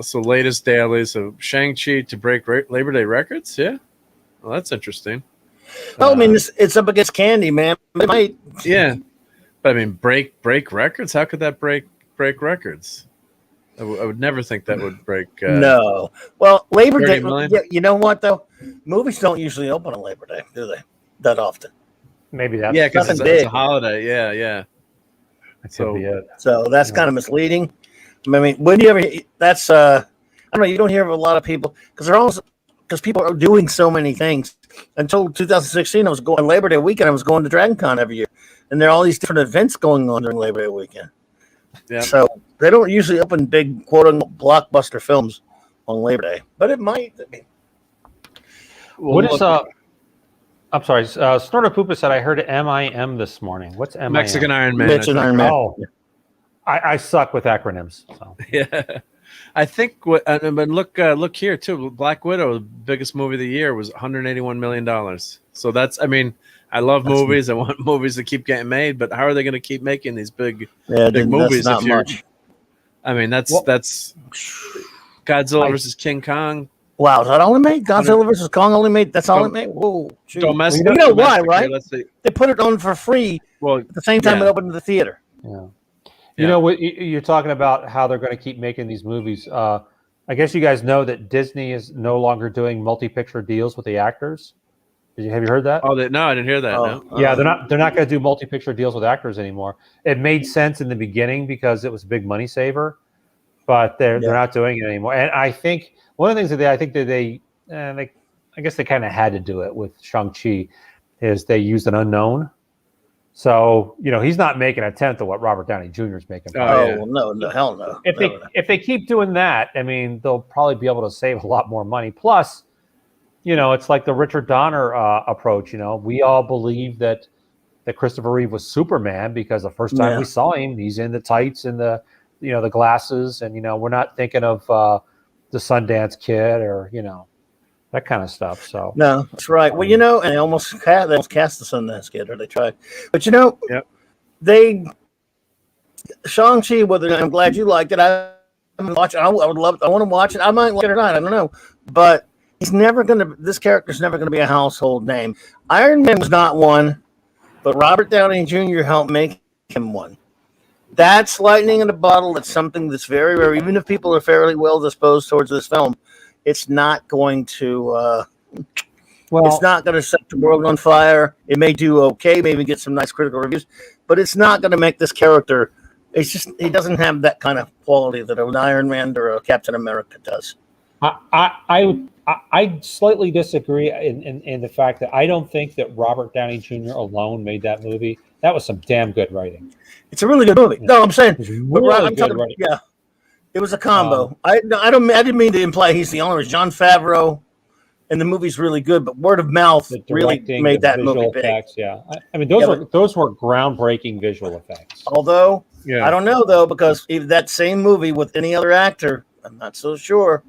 So latest daily. So Shang-Chi to break Labor Day records. Yeah. Well, that's interesting. Well, I mean, it's up against Candyman. It might. Yeah. But I mean, break records. How could that break records? I would never think that would break. No. Well, Labor Day. Million? You know what though? Movies don't usually open on Labor Day, do they? That often. Maybe that's because it's a holiday. Yeah. That could be it. So that's kind of misleading. I mean, when you ever? That's I don't know. You don't hear of a lot of people because people are doing so many things. Until 2016, I was going Labor Day weekend. I was going to Dragon Con every year, and there are all these different events going on during Labor Day weekend. Yeah. So they don't usually open big quote-unquote blockbuster films on Labor Day, but it might. What is I'm sorry. Snorter Poopa said I heard MIM this morning. What's MIM? Mexican Iron Man. Mexican Iron Man. Oh, I suck with acronyms. So. Yeah, I think. But look here too. Black Widow, the biggest movie of the year, was $181 million. So that's. I mean, I love movies. I want movies to keep getting made. But how are they going to keep making these big movies? That's not much. I mean, that's Godzilla versus King Kong. Wow, is that all it made? Godzilla versus Kong only made. That's all it made. Whoa, domestic. You know why, right? They put it on for free. Well, at the same time it opened to the theater. Yeah. You know what you're talking about? How they're going to keep making these movies. I guess you guys know that Disney is no longer doing multi-picture deals with the actors. Have you heard that? Oh, no, I didn't hear that. No. Yeah, they're not going to do multi-picture deals with actors anymore. It made sense in the beginning because it was a big money saver, but they're not doing it anymore. And I think one of the things that I guess they kind of had to do it with Shang-Chi is they used an unknown. So, he's not making a tenth of what Robert Downey Jr. is making. No, hell no. If they keep doing that, I mean, they'll probably be able to save a lot more money. Plus, it's like the Richard Donner approach. We all believe that Christopher Reeve was Superman because the first time we saw him, he's in the tights and the glasses, and we're not thinking of the Sundance Kid or that kind of stuff. So no, that's right. Well, and they almost cast the Sundance Kid, or they tried, but they Shang-Chi. Whether I'm glad you liked it, I watch it. I would love it. I want to watch it. I might like it or not. I don't know, but this character's never gonna be a household name. Iron Man was not one, but Robert Downey Jr. helped make him one. That's lightning in a bottle. It's something that's very rare. Even if people are fairly well disposed towards this film, it's not going to. It's not going to set the world on fire. It may do okay, maybe get some nice critical reviews, but it's not going to make this character. It's just he doesn't have that kind of quality that an Iron Man or a Captain America does. I slightly disagree in the fact that I don't think that Robert Downey Jr. alone made that movie. That was some damn good writing. It's a really good movie. No, I'm saying, writing. Yeah, it was a combo. I didn't mean to imply he's the only. John Favreau, and the movie's really good, but word of mouth really made that movie effects, big. Yeah, I mean those were groundbreaking visual effects. Although I don't know though, because if that same movie with any other actor, I'm not so sure.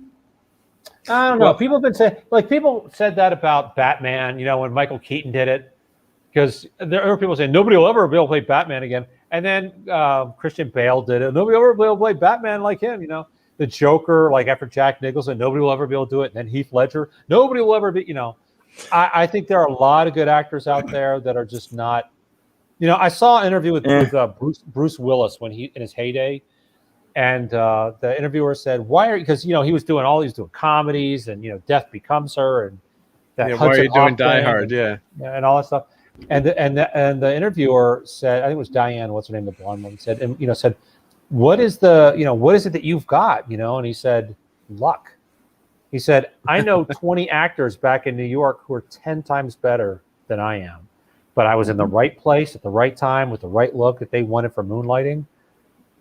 I don't know. People have been saying, people said that about Batman. When Michael Keaton did it, because there are people saying nobody will ever be able to play Batman again. And then Christian Bale did it. Nobody will ever be able to play Batman like him. The Joker, after Jack Nicholson, nobody will ever be able to do it. And then Heath Ledger, nobody will ever be. I think there are a lot of good actors out there that are just not. I saw an interview with Bruce Willis when he in his heyday. And the interviewer said, "Why are?" Because he was doing comedies, and Death Becomes Her, and that. Why are you doing Die Hard? And all that stuff. And the interviewer said, I think it was Diane, what's her name, the blonde woman, said, and said, what is it that you've got? And he said, luck. He said, I know 20 actors back in New York who are 10 times better than I am, but I was in the right place at the right time with the right look that they wanted for moonlighting.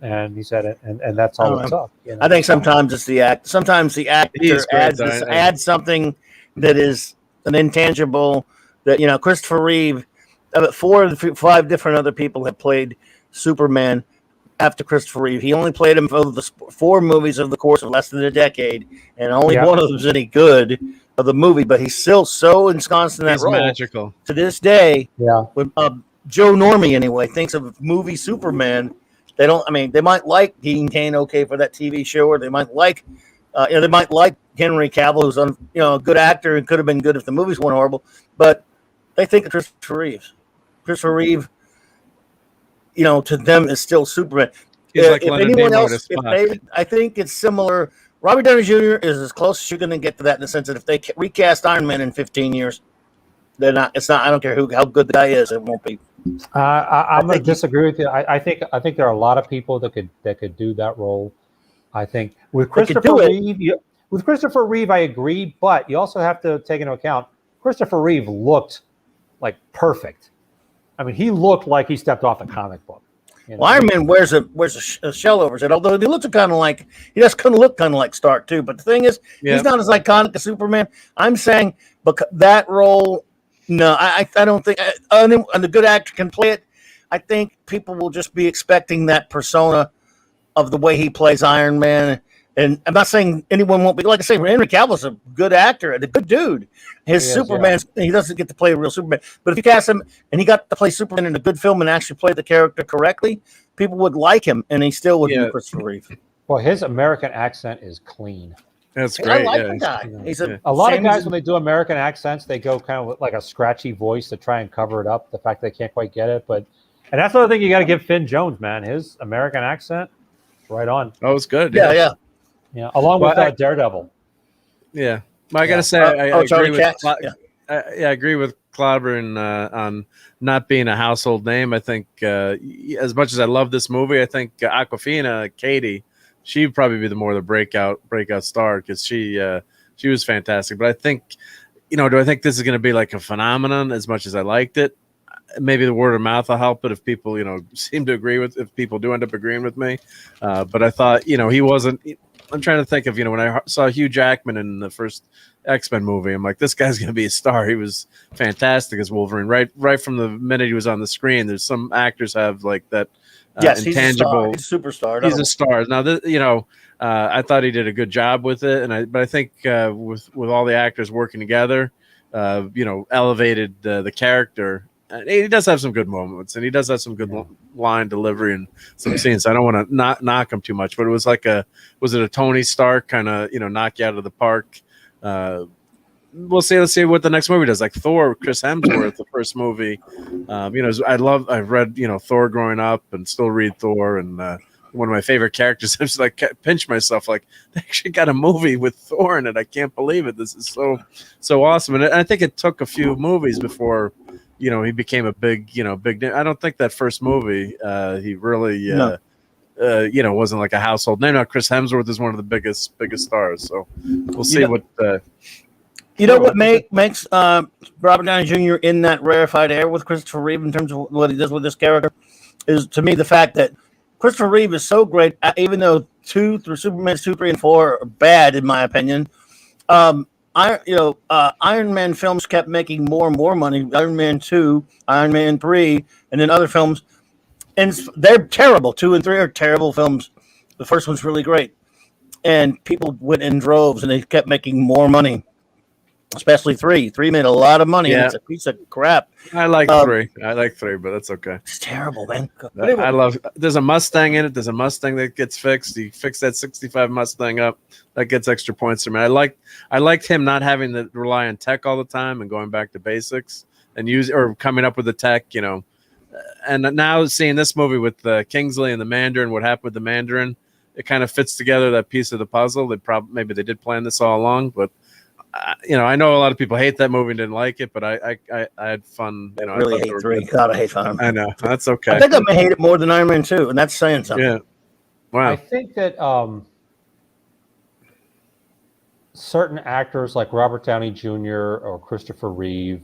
And he said it, and that's all it took. You know? I think sometimes it's the act. Sometimes the actor adds something that is an intangible. That Christopher Reeve, 5 different other people have played Superman after Christopher Reeve. He only played him for the 4 movies over the course of less than a decade, and only one of them is any good of the movie. But he's still so ensconced in that role. Magical to this day. Yeah, when Joe Normie anyway thinks of movie Superman. They don't. I mean, they might like Dean Cain for that TV show, or they might like, they might like Henry Cavill, who's a good actor and could have been good if the movies weren't horrible. But they think of Christopher Reeve. Christopher Reeve, to them is still Superman. If anyone else, I think it's similar. Robert Downey Jr. is as close as you're going to get to that in the sense that if they recast Iron Man in 15 years, they're not. It's not. I don't care how good the guy is. It won't be. I'm going to disagree with you. I think there are a lot of people that could do that role. I think with Christopher Reeve, I agree, but you also have to take into account Christopher Reeve looked like perfect. I mean, he looked like he stepped off a comic book. Well, Iron Man wears a shell over his head, although he looks kind of like he does kind of look kind of like Stark too. But the thing is, he's not as iconic as Superman. I'm saying, because that role. No, I don't think and a good actor can play it. I think people will just be expecting that persona of the way he plays Iron Man. And I'm not saying anyone won't be. Like I say, Henry Cavill's a good actor and a good dude. His Superman, he doesn't get to play a real Superman. But if you cast him and he got to play Superman in a good film and actually play the character correctly, people would like him, and he still would be Christopher Reeve. Well, his American accent is clean. That's great. I like the guy. A lot of guys, when they do American accents, they go kind of with like a scratchy voice to try and cover it up, the fact they can't quite get it. And that's the other thing you got to give Finn Jones, man. His American accent, right on. Oh, it's good. Yeah. Along with Daredevil. Yeah. Well, I got to say, I agree with I agree with Clobberin on not being a household name. I think as much as I love this movie, I think Awkwafina, Katie, she'd probably be the breakout star, because she was fantastic. But I think, do I think this is going to be like a phenomenon as much as I liked it? Maybe the word of mouth will help it if people, seem to agree with, if people do end up agreeing with me. But I thought, he wasn't. I'm trying to think of, when I saw Hugh Jackman in the first X-Men movie, I'm like, this guy's going to be a star. He was fantastic as Wolverine. Right from the minute he was on the screen. There's some actors have like that. Yes, intangible. He's a superstar. He's a star. Now, I thought he did a good job with it, but I think with all the actors working together, elevated the character. And he does have some good moments, and he does have some good line delivery and some scenes. I don't want to knock him too much, but it was like was it a Tony Stark kind of knock you out of the park? We'll see. Let's see what the next movie does. Like Thor, Chris Hemsworth, the first movie. I've read Thor growing up and still read Thor, and one of my favorite characters. I just pinch myself like they actually got a movie with Thor in it. I can't believe it. This is so awesome. And I think it took a few movies before he became a big big. I don't think that first movie he really wasn't like a household name. Now Chris Hemsworth is one of the biggest stars. So we'll see what. What makes Robert Downey Jr. in that rarefied air with Christopher Reeve in terms of what he does with this character is, to me, the fact that Christopher Reeve is so great, even though Superman 2, 3, and 4 are bad, in my opinion. Iron Man films kept making more and more money. Iron Man 2, Iron Man 3, and then other films. And they're terrible. 2 and 3 are terrible films. The first one's really great. And people went in droves, and they kept making more money. Especially 3. 3 made a lot of money, and it's a piece of crap. I like 3. I like 3, but that's okay. It's terrible, man. I love. There's a Mustang in it. There's a Mustang that gets fixed. You fix that '65 Mustang up, that gets extra points for me. I liked him not having to rely on tech all the time and going back to basics and coming up with the tech. And now seeing this movie with Kingsley and the Mandarin, what happened with the Mandarin, it kind of fits together, that piece of the puzzle. Maybe they did plan this all along, but. I know a lot of people hate that movie and didn't like it, but I had fun. I really hate 3. God, I hate fun. I know. That's okay. I think I may hate it more than Iron Man 2, and that's saying something. Yeah. Wow. I think that certain actors like Robert Downey Jr. or Christopher Reeve,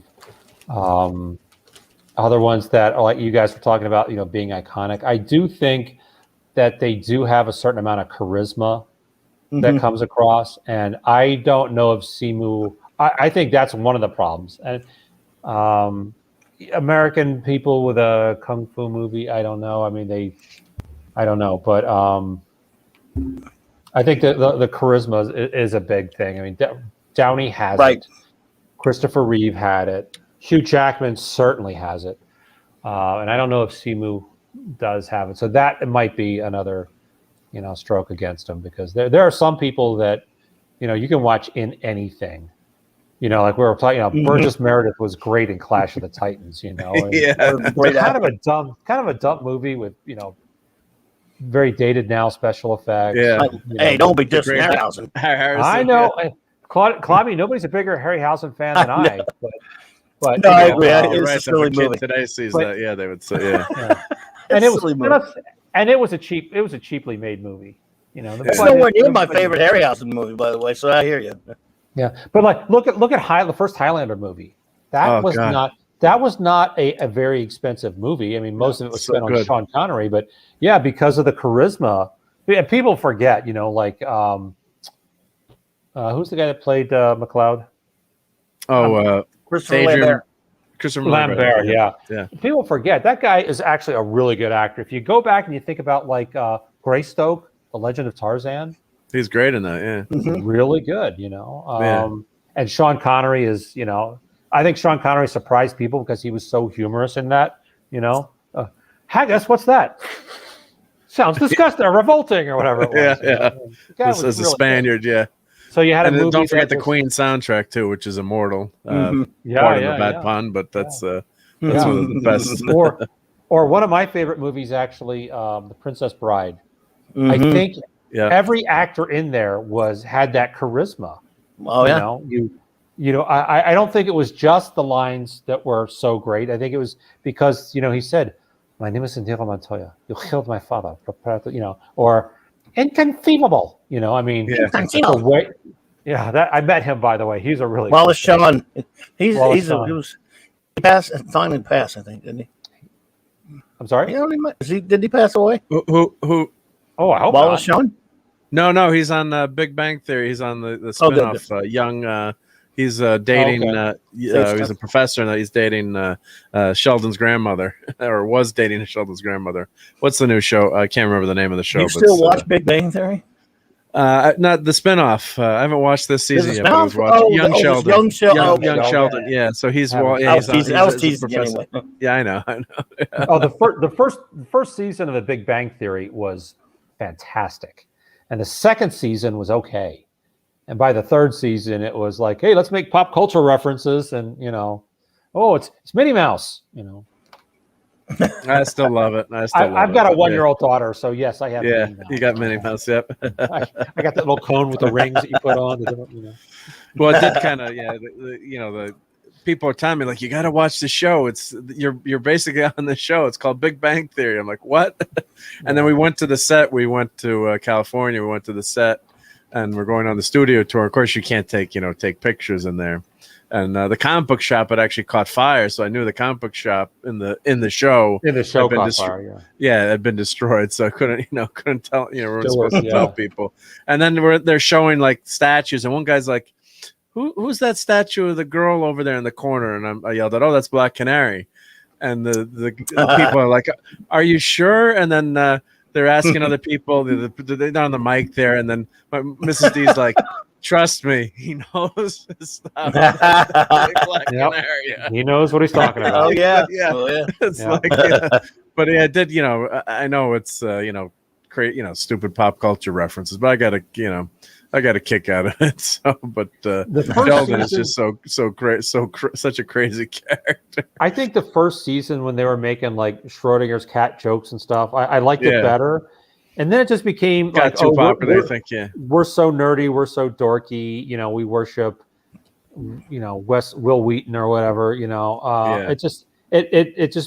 other ones that are like you guys were talking about, being iconic. I do think that they do have a certain amount of charisma that comes across, and I don't know if Simu. I think that's one of the problems. And American people with a kung fu movie, I don't know. I mean, I don't know, but I think that the charisma is a big thing. I mean, Downey has it. Christopher Reeve had it. Hugh Jackman certainly has it. And I don't know if Simu does have it. So that it might be another, stroke against him, because there are some people that, you can watch in anything. Like we were talking, Burgess Meredith was great in Clash of the Titans, and kind of a dumb movie with, very dated now special effects. Yeah. Hey, don't be dissing Harryhausen. I know. Clobby, nobody's a bigger Harryhausen fan than I. But no, I agree. It's a silly movie. Today sees that, yeah, they would say, yeah. And it was a cheaply made movie. It's nowhere near my favorite Harryhausen movie, by the way. So I hear you. Yeah, but like look at the first Highlander movie. That was not a very expensive movie. I mean, most of it was spent on Sean Connery, but yeah, because of the charisma, and people forget. Like who's the guy that played McLeod? Christopher Lambert. Yeah. People forget that guy is actually a really good actor. If you go back and you think about like Greystoke, The Legend of Tarzan, he's great in that. Yeah, really good. And Sean Connery is, I think Sean Connery surprised people because he was so humorous in that. Haggis, what's that? Sounds disgusting or revolting or whatever it was. Yeah. As a Spaniard, yeah. So you had a movie. Don't forget the Queen soundtrack too, which is immortal. Pardon the bad pun, but that's one of the best. or one of my favorite movies, actually, The Princess Bride. I think every actor in there had that charisma. Oh yeah. I don't think it was just the lines that were so great. I think it was because he said, "My name is Indira Montoya. You killed my father." Or inconceivable. I mean, that I met him, by the way. He's a really Wallace Shawn. He finally passed, I think, didn't he? I'm sorry. Did he pass away? Who? Oh, I hope Wallace Shawn. No, he's on Big Bang Theory. He's on the spinoff. Young. He's dating. He's a professor, and he's dating Sheldon's grandmother, or was dating Sheldon's grandmother. What's the new show? I can't remember the name of the show. You still watch Big Bang Theory? Not the spinoff. I haven't watched this season yet. But I was watching Young Sheldon. Young Sheldon. Yeah. So he's. I was teasing anyway. Yeah, I know. The first season of The Big Bang Theory was fantastic, and the second season was okay. And by the third season, it was like, hey, let's make pop culture references, and it's Minnie Mouse. I still love it. I've got a 1-year-old daughter, so yes, I have. Yeah, you got Minnie Mouse. Yep. I got that little cone with the rings that you put on. Well, it did kind of, the people are telling me like, you got to watch the show. You're basically on the show. It's called Big Bang Theory. I'm like, what? And then we went to the set. We went to California. We went to the set. And we're going on the studio tour. Of course, you can't take pictures in there. And the comic book shop had actually caught fire, so I knew the comic book shop in the show caught fire. Yeah, it had been destroyed, so I couldn't tell. We weren't supposed to tell people. And then they're showing like statues, and one guy's like, "Who's that statue of the girl over there in the corner?" And I yelled out, "Oh, that's Black Canary." And the people are like, "Are you sure?" And then they're asking other people. They're on the mic there, and then Mrs. D's like, "Trust me, he knows his stuff." He knows what he's talking about. Oh yeah, It's like, but I did. I know it's create stupid pop culture references, but I got a kick out of it. So, but Sheldon is just so great, such a crazy character. I think the first season when they were making like Schrodinger's cat jokes and stuff, I liked it better. And then it just became too popular. I think, we're so nerdy, we're so dorky. We worship, Will Wheaton or whatever. It just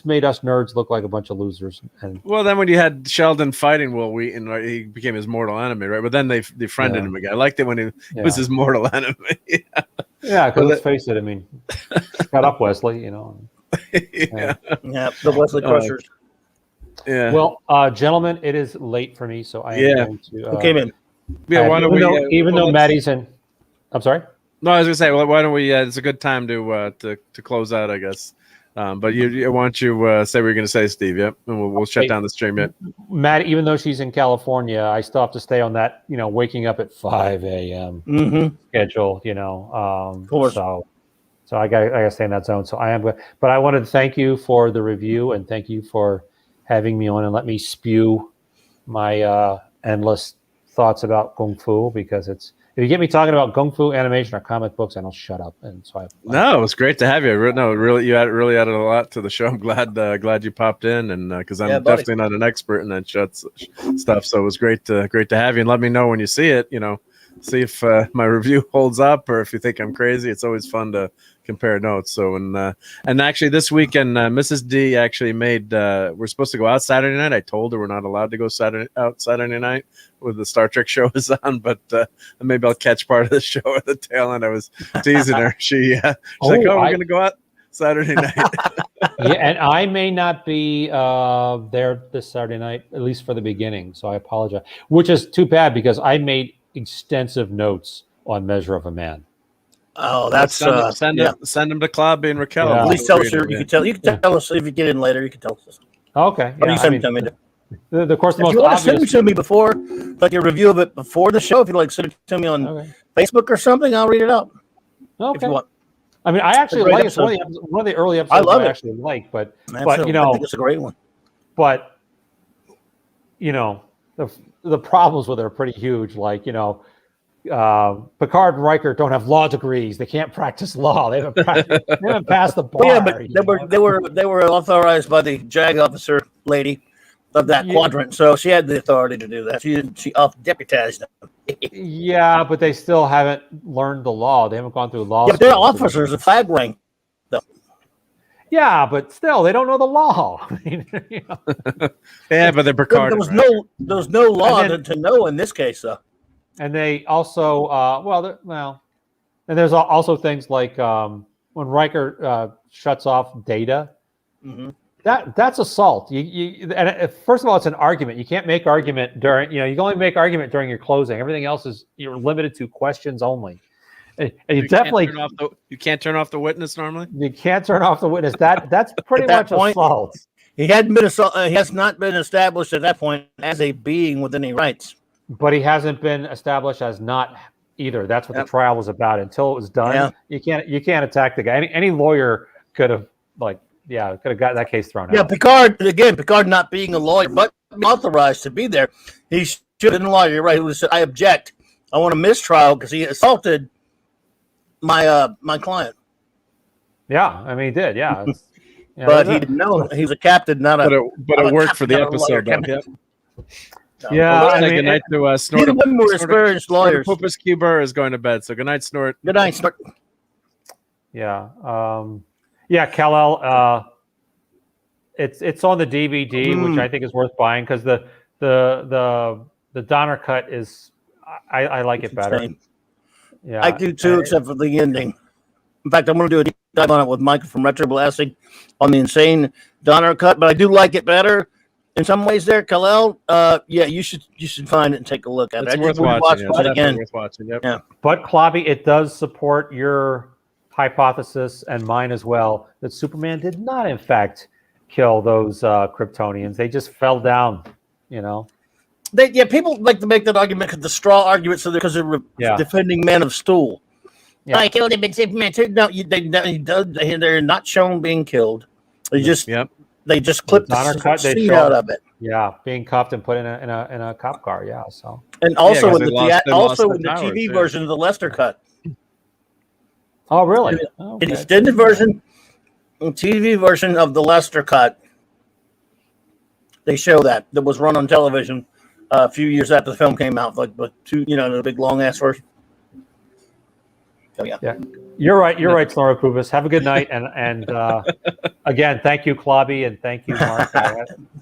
made us nerds look like a bunch of losers. And well, then when you had Sheldon fighting Will Wheaton, right, he became his mortal enemy, right? But then they friended him again. I liked it when he was his mortal enemy. Yeah, because let's face it. I mean, shut up, Wesley. Yeah. The Wesley Crushers. Yeah. Well, gentlemen, it is late for me, so I am going to. Who came in? Yeah. Why don't even though Maddie's in. I'm sorry. No, I was gonna say, well, why don't we? It's a good time to close out, I guess. But why don't you say what you're gonna say, Steve? Yep, and we'll shut down the stream. Yet, Matt, even though she's in California, I still have to stay on that, waking up at 5 a.m. Schedule. Of course. So I got stay in that zone. So I am, but I wanted to thank you for the review and thank you for having me on and let me spew my endless thoughts about Kung Fu, because if you get me talking about Kung Fu animation or comic books, I don't shut up. And so no, it was great to have you. No, really, you really added a lot to the show. I'm glad you popped in, and because I'm definitely not an expert in that stuff. So it was great to have you, and let me know when you see it. See if my review holds up or if you think I'm crazy. It's always fun to compare notes. So and actually this weekend, Mrs. D actually made. We're supposed to go out Saturday night. I told her we're not allowed to go out Saturday night when the Star Trek show is on, but maybe I'll catch part of the show at the tail end. I was teasing her. She's like, we're going to go out Saturday night. Yeah, and I may not be there this Saturday night, at least for the beginning. So I apologize, which is too bad because I made extensive notes on Measure of a Man. Oh, that's send them to Clobberin and Raquel. Yeah. At least tell us. You can tell us if you get in later. You can tell us. Okay. Or you send it to me. Of course, the if most you want obvious. to send it to me before, like a review of it before the show, if you like, send it to me on Facebook or something. I'll read it out. Okay. If you want. I mean, I actually like one of the early episodes. I actually like, but I think it's a great one. But the problems with it are pretty huge. Like Picard and Riker don't have law degrees. They can't practice law. They haven't passed the bar. Yeah, but they were authorized by the JAG officer lady of that quadrant, so she had the authority to do that. She off-deputized them. Yeah, but they still haven't learned the law. They haven't gone through law. Yeah, but they're officers of flag rank. Yeah, but still, they don't know the law. Yeah, but they're Picard. There was no law to know in this case, though. And they also, and there's also things like when Riker shuts off Data. Mm-hmm. That's assault. First of all, it's an argument. You can't make argument during. You can only make argument during your closing. Everything else is you're limited to questions only. And you definitely you can't turn off the witness normally. You can't turn off the witness. That's pretty much assault. He hadn't been he has not been established at that point as a being with any rights. But he hasn't been established as not either. That's what the trial was about. Until it was done, you can't attack the guy. Any lawyer could have got that case thrown out. Yeah, Picard not being a lawyer, but authorized to be there. He should have been a lawyer. You're right. He would have said, I object. I want a mistrial because he assaulted my client. Yeah, I mean, he did. Yeah. But he didn't know. He was a captain, not a. But it worked for the episode. Yeah, I mean, good night to Snort. Neither one were experienced lawyers. Pupus Cuber is going to bed. So good night, Snort. Good night, Snort. Yeah. Kal-El. It's on the DVD, which I think is worth buying because the Donner cut is I like it better. Insane. Yeah, I do too, except for the ending. In fact, I'm going to do a deep dive on it with Michael from Retro Blasting on the insane Donner cut, but I do like it better in some ways. There, Kal-El. You should find it and take a look at it. It's worth watching. Watch it again. Worth watching. Yep. Yeah. But Clobby, it does support your hypothesis and mine as well that Superman did not, in fact, kill those Kryptonians. They just fell down. People like to make that argument because the straw argument, because they're defending Man of Steel. Yeah. I killed him in Superman too. No, they're not shown being killed. They just clipped the seed out of it. Yeah, being cuffed and put in a cop car. Yeah, so and also in the TV version of the Lester cut. Oh, really? In the extended version, the TV version of the Lester cut, they show that was run on television a few years after the film came out, the big long ass version. So yeah, you're right. You're right, Snora Pubis. Have a good night, and again, thank you, Clobby, and thank you, Mark.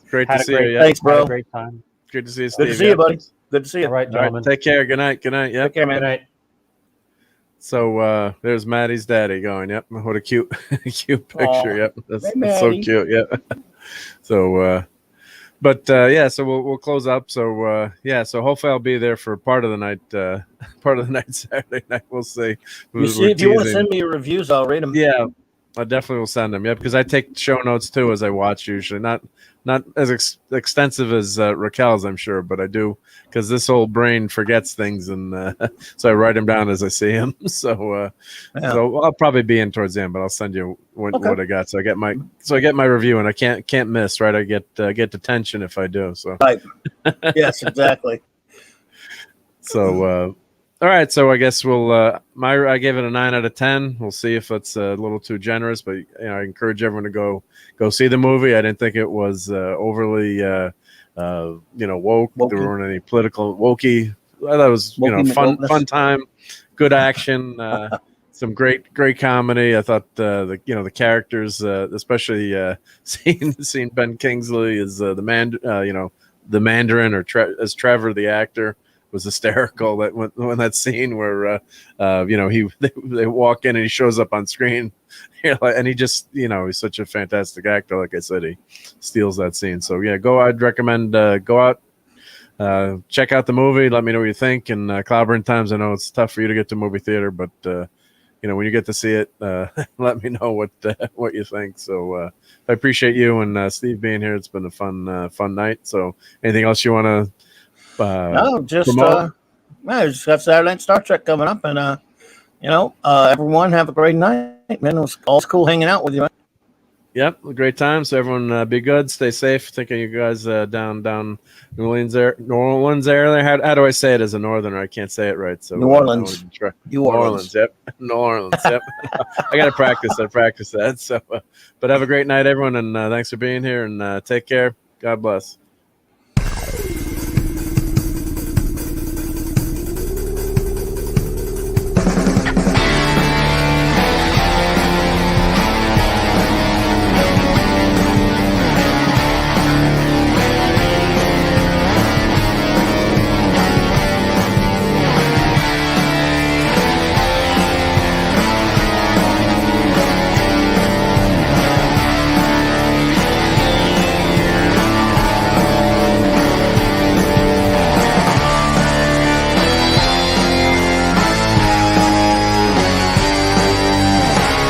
Great to see you. Thanks, bro. Had a great time. Good to see you, Steve. Good to see you, buddy. Good to see you. All right, gentlemen. Take care. Good night. Yep. Take care, man. Good night. So there's Maddie's daddy going. Yep, what a cute, cute picture. Aw. Yep, that's so Maddie. cute. Yep. So, but yeah, so we'll close up. So yeah, so hopefully I'll be there for part of the night. Part of the night Saturday night. We'll see. If you want to send me your reviews, I'll read them. Yeah, I definitely will send them. Yeah, because I take show notes too as I watch. Usually, not as extensive as Raquel's, I'm sure, but I do because this old brain forgets things, and so I write them down as I see them. So I'll probably be in towards the end, but I'll send you what I got. So I get my review, and I can't miss. Right, I get detention if I do. So right, yes, exactly. So. All right, so I guess I gave it a 9 out of 10. We'll see if it's a little too generous, but I encourage everyone to go see the movie. I didn't think it was overly woke. Wokey. There weren't any political wokey. I thought it was fun time, good action, some great comedy. I thought the characters, especially seeing Ben Kingsley as the Mandarin or as Trevor the actor. Was hysterical that when that scene where they walk in and he shows up on screen, and he just he's such a fantastic actor. Like I said, he steals that scene. So yeah, I'd recommend go out, check out the movie. Let me know what you think. And Clobberin Times, I know it's tough for you to get to movie theater, but when you get to see it, let me know what you think. So I appreciate you and Steve being here. It's been a fun night. So anything else you want to? No, just just have Saturday Night Star Trek coming up, and everyone have a great night, man. It was all cool hanging out with you, man. Yep, a great time. So everyone, be good, stay safe. Thinking you guys down New Orleans there. How do I say it as a northerner? I can't say it right. So New Orleans. New Orleans. Yep. New Orleans. Yep. I gotta practice. I practice that. So, but have a great night, everyone, and thanks for being here. And take care. God bless.